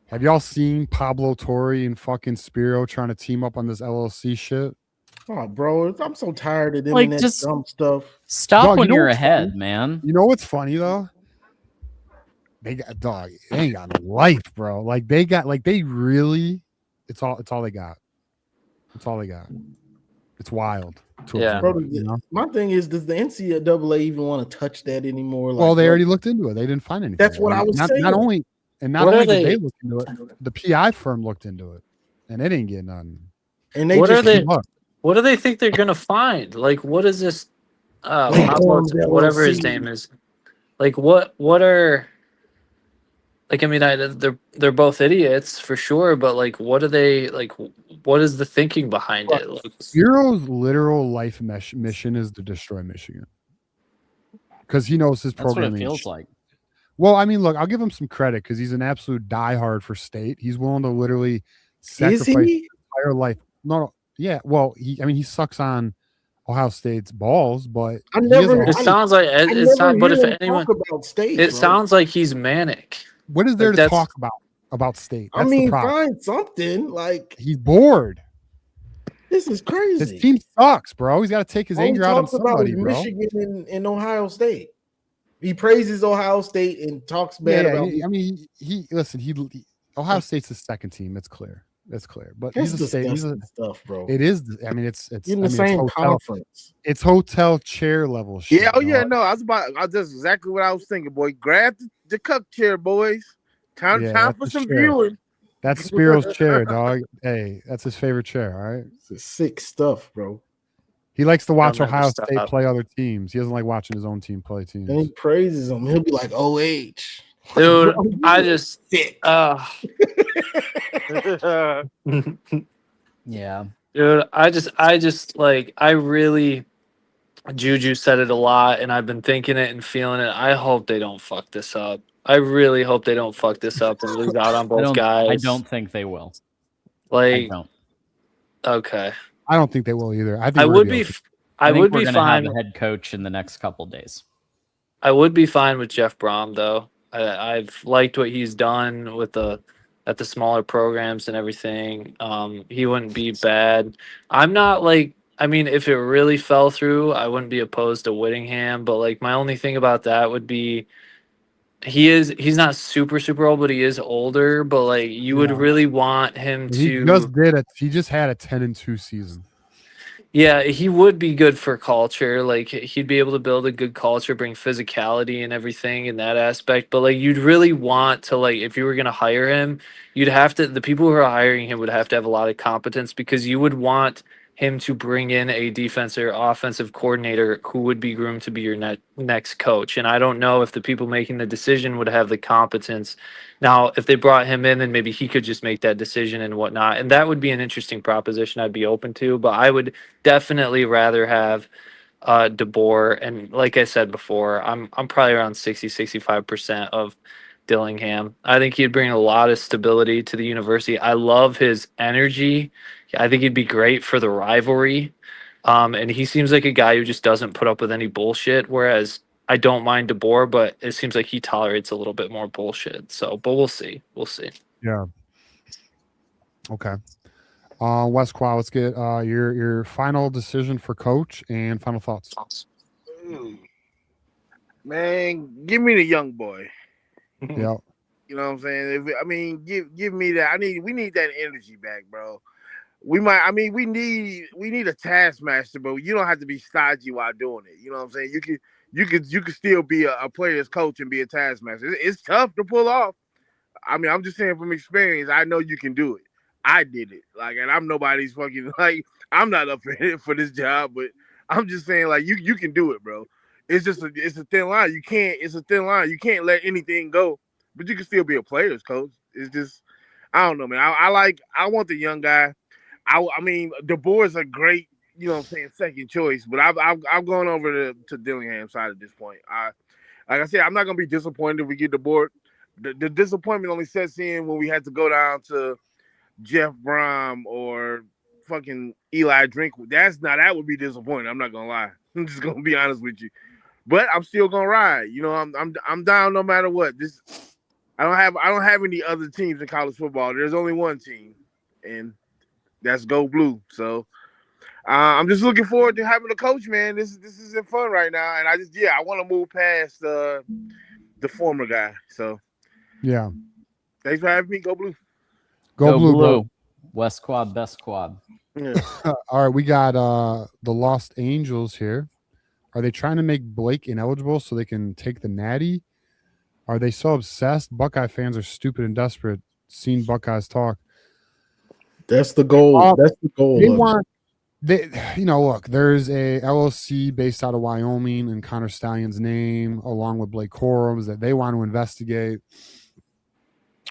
Have y'all seen Pablo Torre and fucking Spiro trying to team up on this LLC shit? Oh, bro, I'm so tired of them and that dumb stuff. Stop when you're ahead, man. You know what's funny though? They got they ain't got no life, bro. Like they really, it's all they got. It's all they got. It's wild. Bro, my thing is, does the NCAA even want to touch that anymore? Well, they already looked into it. They didn't find anything. That's what I was saying. Not only did they look into it, the PI firm looked into it, and they didn't get none. And they what do they think they're gonna find? Like, what is this? Whatever his name is. Like, what are? Like, I mean, they're both idiots for sure, but like, what are they like? What is the thinking behind it? Like, Spiro's literal life mission is to destroy Michigan because he knows his programming. That's what it feels like. Well, I mean, look, I'll give him some credit because he's an absolute diehard for state. He's willing to literally sacrifice his entire life. No, yeah. Well, he sucks on Ohio State's balls, but it sounds like it's not. But if anyone, about state, it sounds like he's manic. What is there to talk about state? That's the problem. Find something. Like, he's bored. This is crazy. His team sucks, bro. He's got to take his anger out on somebody, bro. Michigan and Ohio State. He praises Ohio State and talks bad about. I mean, Ohio State's the second team. It's clear. That's clear. But that's he's a state. Stuff, bro. It is. I mean, it's in the same conference. It's hotel chair level shit. Yeah. Oh yeah. No, that's exactly what I was thinking, boy. Grab the cup chair, boys. Time for some viewing. That's Spiro's chair, dog. Hey, that's his favorite chair. All right. It's sick stuff, bro. He likes to watch Ohio State play other teams. He doesn't like watching his own team play teams. And he praises them. He'll be like, "OH, dude." I just yeah, dude. I just like, I really. Juju said it a lot, and I've been thinking it and feeling it. I hope they don't fuck this up. I really hope they don't fuck this up and lose out on both guys. I don't think they will. Like, I don't. Okay. I don't think they will either. I think I would be fine. Have a head coach in the next couple days. I would be fine with Jeff Brom though. I've liked what he's done with at the smaller programs and everything. He wouldn't be bad. I'm not like. I mean, if it really fell through, I wouldn't be opposed to Whittingham. But like, my only thing about that would be, he's not super old, but he is older. But like, you would really want him to. He just had a 10-2 season. Yeah, he would be good for culture. Like, he'd be able to build a good culture, bring physicality and everything in that aspect. But like, you'd really want to, like, if you were gonna hire him, you'd have to. The people who are hiring him would have to have a lot of competence, because you would want him to bring in a defensive or offensive coordinator who would be groomed to be your next coach. And I don't know if the people making the decision would have the competence. Now, if they brought him in, then maybe he could just make that decision and whatnot. And that would be an interesting proposition I'd be open to. But I would definitely rather have DeBoer. And like I said before, I'm probably around 65% of Dillingham. I think he'd bring a lot of stability to the university. I love his energy. I think he'd be great for the rivalry. And he seems like a guy who just doesn't put up with any bullshit. Whereas I don't mind DeBoer, but it seems like he tolerates a little bit more bullshit. So, but we'll see. We'll see. Yeah. Okay. West Qual, let's get your final decision for coach and final thoughts. Man, give me the young boy. Yeah. You know what I'm saying? Give me that. We need that energy back, bro. We need a taskmaster, but you don't have to be stodgy while doing it. You know what I'm saying? You could still be a player's coach and be a taskmaster. It's tough to pull off. I'm just saying from experience, I know you can do it. I did it. And I'm nobody's fucking I'm not up for this job, but I'm just saying you can do it, bro. It's a thin line. It's a thin line. You can't let anything go, but you can still be a player's coach. It's just, I don't know, man. I want the young guy. DeBoer is a great, you know what I'm saying, second choice, but I've gone over to Dillingham side at this point. Like I said, I'm not gonna be disappointed if we get DeBoer. The disappointment only sets in when we had to go down to Jeff Brom or fucking Eli Drinkwood. That would be disappointing. I'm not gonna lie. I'm just gonna be honest with you. But I'm still gonna ride. You know, I'm down no matter what. I don't have any other teams in college football. There's only one team, and that's Go Blue. So I'm just looking forward to having a coach, man. This isn't fun right now, and I want to move past the former guy. So yeah, thanks for having me. Go Blue. Go Blue, bro. West Quad, best quad. Yeah. All right, we got the Lost Angels here. Are they trying to make Blake ineligible so they can take the Natty? Are they so obsessed? Buckeye fans are stupid and desperate. Seen Buckeyes talk. That's the goal. That's the goal. Look, there's a LLC based out of Wyoming in Connor Stallion's name, along with Blake Corum's, that they want to investigate.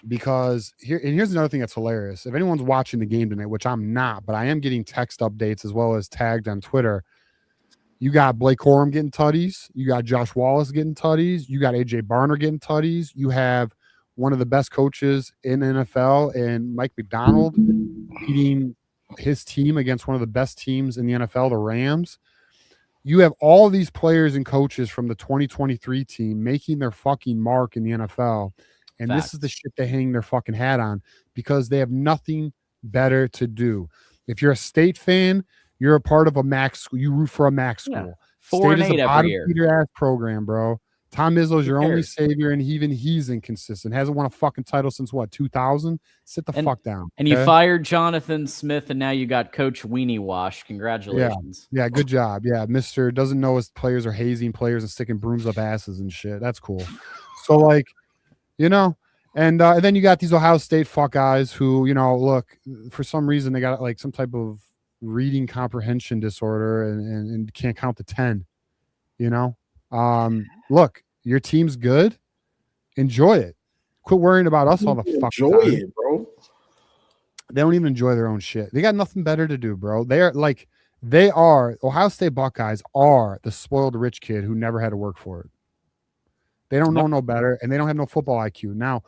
Because here's another thing that's hilarious. If anyone's watching the game tonight, which I'm not, but I am getting text updates as well as tagged on Twitter. You got Blake Corum getting tutties. You got Josh Wallace getting tutties. You got AJ Barner getting tutties. You have one of the best coaches in NFL and Mike McDonald beating his team against one of the best teams in the NFL, the Rams. You have all these players and coaches from the 2023 team making their fucking mark in the NFL. And This is the shit they hang their fucking hat on because they have nothing better to do. If you're a State fan, you're a part of a MAC school. You root for a MAC school. Yeah. 4-8 every year. Peter ass program, bro. Tom Izzo's your only savior, and even he's inconsistent. Hasn't won a fucking title since what, 2000? Sit the fuck down. And you fired Jonathan Smith, and now you got Coach Weenie Wash. Congratulations. Yeah, good job. Yeah, Mr. doesn't know his players are hazing players and sticking brooms up asses and shit. That's cool. So, and then you got these Ohio State fuck guys who, look, for some reason they got some type of reading comprehension disorder and can't count to 10. Look, your team's good. Enjoy it. Quit worrying about us all the fucking enjoy time. it, bro. They don't even enjoy their own shit. They got nothing better to do, bro. Ohio State Buckeyes are the spoiled rich kid who never had to work for it. They don't know no better, and they don't have no football IQ. Now,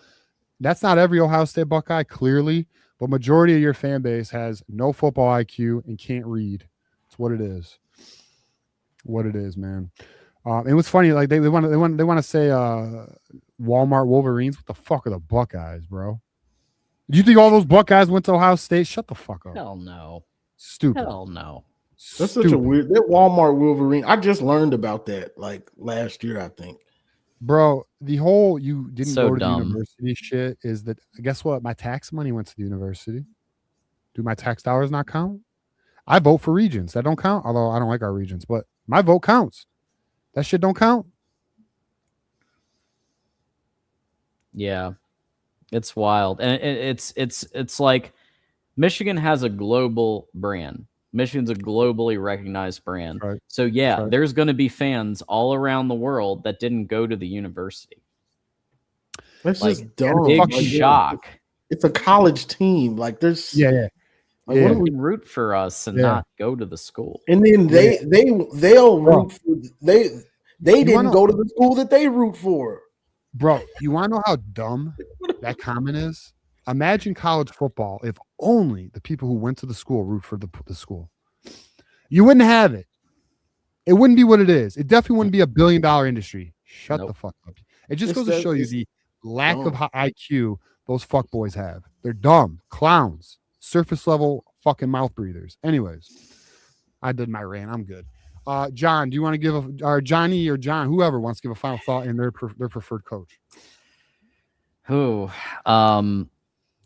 that's not every Ohio State Buckeye, clearly, but majority of your fan base has no football IQ and can't read. It's what it is. What it is, man. And what's funny, they want to say Walmart Wolverines. What the fuck are the Buckeyes, bro? Do you think all those Buckeyes went to Ohio State? Shut the fuck up. Hell no. Stupid. Hell no. That's such a weird. That Walmart Wolverine. I just learned about that last year, I think. Bro, the whole you didn't So go to dumb. the university shit is that, guess what? My tax money went to the university. Do my tax dollars not count? I vote for Regents. That don't count, although I don't like our Regents, but my vote counts. That shit don't count. Yeah. It's wild. And it's like Michigan has a global brand. Michigan's a globally recognized brand. Right. So yeah, Right. there's going to be fans all around the world that didn't go to the university. That's Like, just dumb. big Like, shock. It's a college team. Like there's Yeah. Like, You what are we? can root for us and Yeah. not go to the school. And then they'll root for they didn't wanna- go to the school that they root for. Bro, you want to know how dumb that comment is? Imagine college football if only the people who went to the school root for the school. You wouldn't have it. It wouldn't be what it is. It definitely wouldn't be $1 billion industry. Shut the fuck up. It just goes to show you the lack of IQ those fuck boys have. They're dumb, clowns, surface level fucking mouth breathers. Anyways, I did my rant. I'm good. John, do you want to give or Johnny or John, whoever wants to give a final thought in their preferred coach?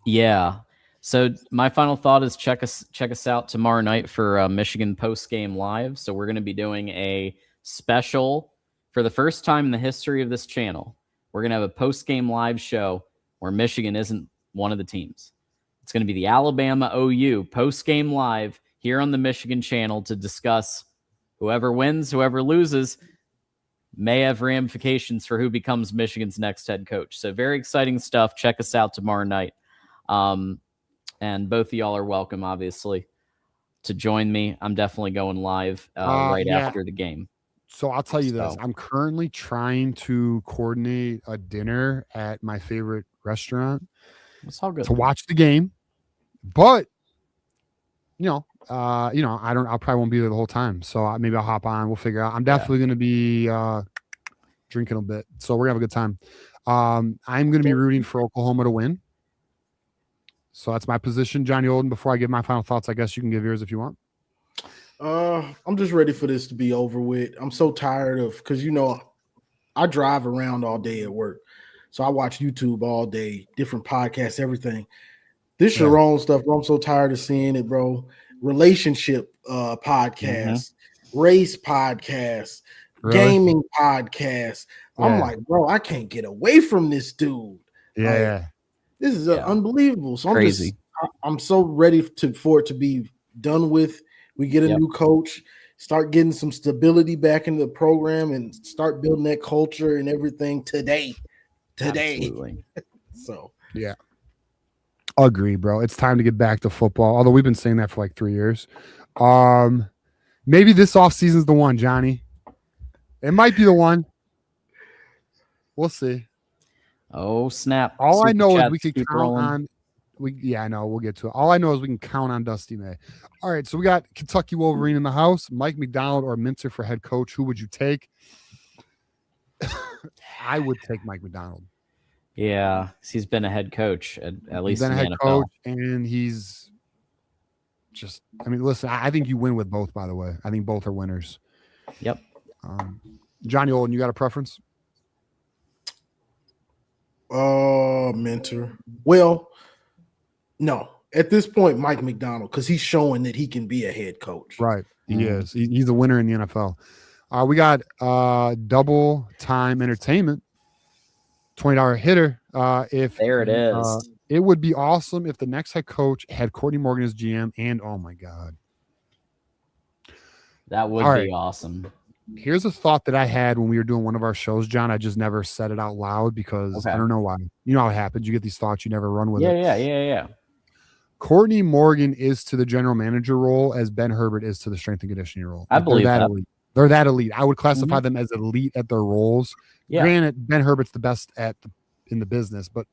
Yeah. So my final thought is check us out tomorrow night for Michigan Postgame Live. So we're going to be doing a special for the first time in the history of this channel. We're going to have a postgame live show where Michigan isn't one of the teams. It's going to be the Alabama OU postgame live here on the Michigan channel to discuss whoever wins, whoever loses may have ramifications for who becomes Michigan's next head coach. So very exciting stuff. Check us out tomorrow night. And both of y'all are welcome, obviously, to join me. I'm definitely going live after the game. So I'll tell you this. I'm currently trying to coordinate a dinner at my favorite restaurant to watch the game. But, I probably won't be there the whole time. So maybe I'll hop on. We'll figure out. I'm definitely going to be drinking a bit. So we're going to have a good time. I'm going to be rooting for Oklahoma to win. So that's my position. Johnny Olden, before I give my final thoughts, I guess you can give yours if you want. I'm just ready for this to be over with. I'm so tired of, because I drive around all day at work. So I watch YouTube all day, different podcasts, everything. This your own stuff, bro. I'm so tired of seeing it, bro. Relationship podcasts, race podcasts, gaming podcasts. I'm like, bro, I can't get away from this dude. Yeah. Like, this is unbelievable. So Crazy. I'm so ready for it to be done with. We get a new coach, start getting some stability back into the program, and start building that culture and everything today. Absolutely. So Agree, bro. It's time to get back to football. Although we've been saying that for like 3 years. Maybe this offseason's the one, Johnny. It might be the one. We'll see. Oh, snap. All Super I know is chats we could keep count rolling. on. I know. We'll get to it. All I know is we can count on Dusty May. All right. So we got Kentucky Wolverine in the house. Mike McDonald or Minter for head coach. Who would you take? I would take Mike McDonald. Yeah, he's been a head coach at least He's been in a head the NFL. coach, and he's just. I mean, listen. I think you win with both. By the way, I think both are winners. Yep. Johnny Olden, you got a preference? Mentor. Well, no. At this point, Mike McDonald, because he's showing that he can be a head coach. Right. He is. He's a winner in the NFL. We got double time entertainment. $20 hitter. If there it is. It would be awesome if the next head coach had Courtney Morgan as GM, and oh my God. That would be awesome. Here's a thought that I had when we were doing one of our shows, John. I just never said it out loud because I don't know why. You know how it happens. You get these thoughts, you never run with it. Yeah. Courtney Morgan is to the general manager role as Ben Herbert is to the strength and conditioning role. I believe that. Elite. They're that elite. I would classify them as elite at their roles. Yeah. Granted, Ben Herbert's the best in the business, but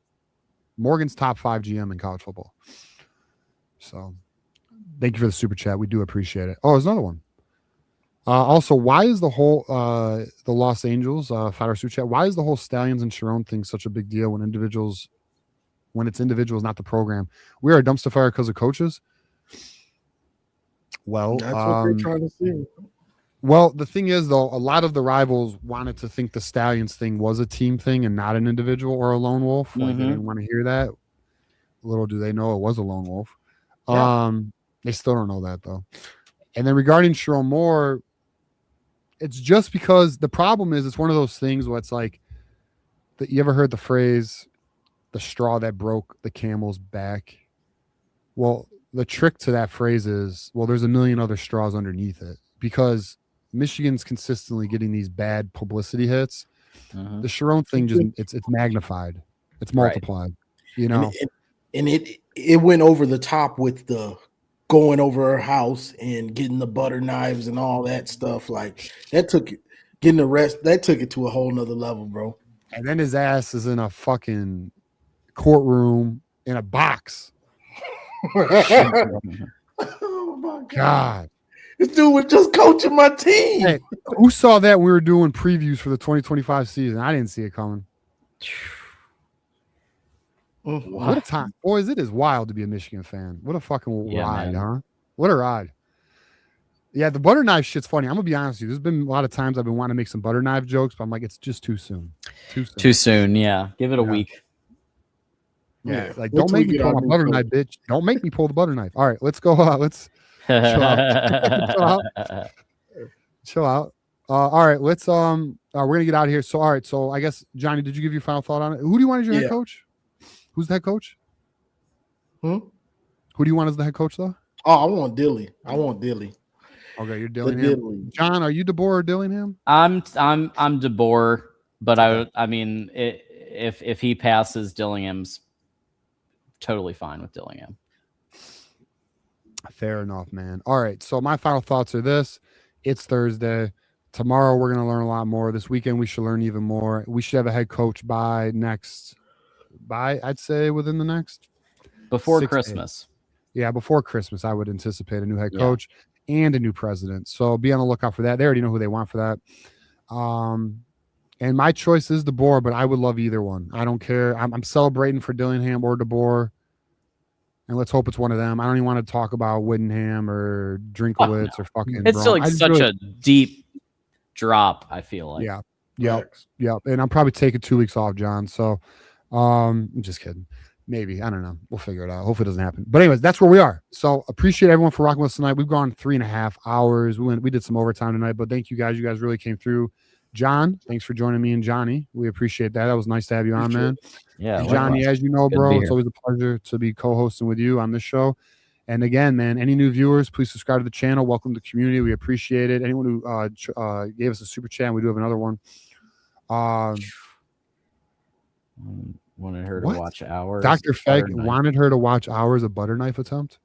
Morgan's top 5 GM in college football. So thank you for the super chat. We do appreciate it. Oh, there's another one. Also, why is the whole the Los Angeles $5 super chat? Why is the whole Stallions and Sharon thing such a big deal when it's individuals, not the program? We are a dumpster fire because of coaches. Well, that's what they're trying to see. Well, the thing is, though, a lot of the rivals wanted to think the Stallions thing was a team thing and not an individual or a lone wolf. Like they didn't want to hear that. Little do they know it was a lone wolf. Yeah. They still don't know that, though. And then regarding Sharon Moore, it's just because the problem is it's one of those things where it's like, you ever heard the phrase, the straw that broke the camel's back? Well, the trick to that phrase is, well, there's a million other straws underneath it, because Michigan's consistently getting these bad publicity hits. The Sharon thing it's magnified, it's multiplied, you know. And it went over the top with the going over her house and getting the butter knives and all that stuff. Like that took it, getting that took it to a whole nother level, bro. And then his ass is in a fucking courtroom in a box. Oh my God. This dude was just coaching my team. Hey, who saw that when we were doing previews for the 2025 season? I didn't see it coming. What a time. Boys, it is wild to be a Michigan fan. What a fucking ride, huh? What a ride. Yeah, the butter knife shit's funny. I'm going to be honest with you. There's been a lot of times I've been wanting to make some butter knife jokes, but I'm like, it's just too soon. Too soon, yeah. Give it a week. Yeah, like don't make me pull my butter knife, bitch. Don't make me pull the butter knife. All right, let's go. Let's chill out. Chill out. All right, let's we're gonna get out of here. So all right, so I guess Johnny, did you give your final thought on it? Who do you want as your head coach? Who's the head coach? Who do you want as the head coach though? Oh, I want Dilly. Okay, you're Dillingham. John, are you DeBoer or Dillingham? I'm DeBoer, but I mean, if he passes, Dillingham's totally fine with Dillingham. Fair enough, man. All right, so my final thoughts are this: it's Thursday. Tomorrow we're gonna learn a lot more. This weekend we should learn even more. We should have a head coach I'd say within the next before Christmas. Yeah, before Christmas, I would anticipate a new head coach and a new president. So be on the lookout for that. They already know who they want for that. And my choice is DeBoer, but I would love either one. I don't care. I'm celebrating for Dillingham or DeBoer, and let's hope it's one of them. I don't even want to talk about Whittingham or Drinkowitz or fucking. It's still like such a deep drop, I feel like. Yep. And I'm probably taking 2 weeks off, John. So I'm just kidding. Maybe. I don't know. We'll figure it out. Hopefully it doesn't happen. But anyways, that's where we are. So appreciate everyone for rocking with us tonight. We've gone 3.5 hours. We did some overtime tonight, but thank you guys. You guys really came through. John, thanks for joining me and Johnny. We appreciate that. That was nice to have you on, man. Yeah. And Johnny, as you know, bro, it's always a pleasure to be co-hosting with you on this show. And again, man, any new viewers, please subscribe to the channel. Welcome to the community. We appreciate it. Anyone who gave us a super chat, we do have another one. Wanted her to watch hours. Dr. Feg wanted her to watch hours of butter knife attempt.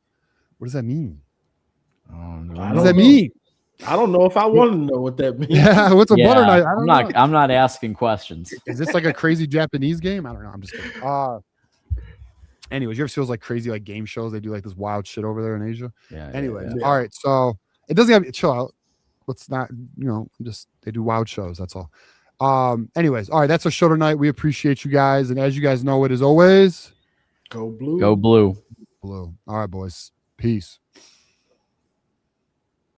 What does that mean? What does that mean? I don't know if I want to know what that means. Yeah, what's a butter knife? I'm not asking questions. Is this like a crazy Japanese game? I don't know. I'm just kidding. Anyways, you ever see those like crazy like game shows? They do like this wild shit over there in Asia. Yeah. Anyways, all right. So it doesn't have chill out. Let's not, just they do wild shows. That's all. Anyways, all right. That's our show tonight. We appreciate you guys, and as you guys know, it is always go blue. Go blue. Blue. All right, boys. Peace.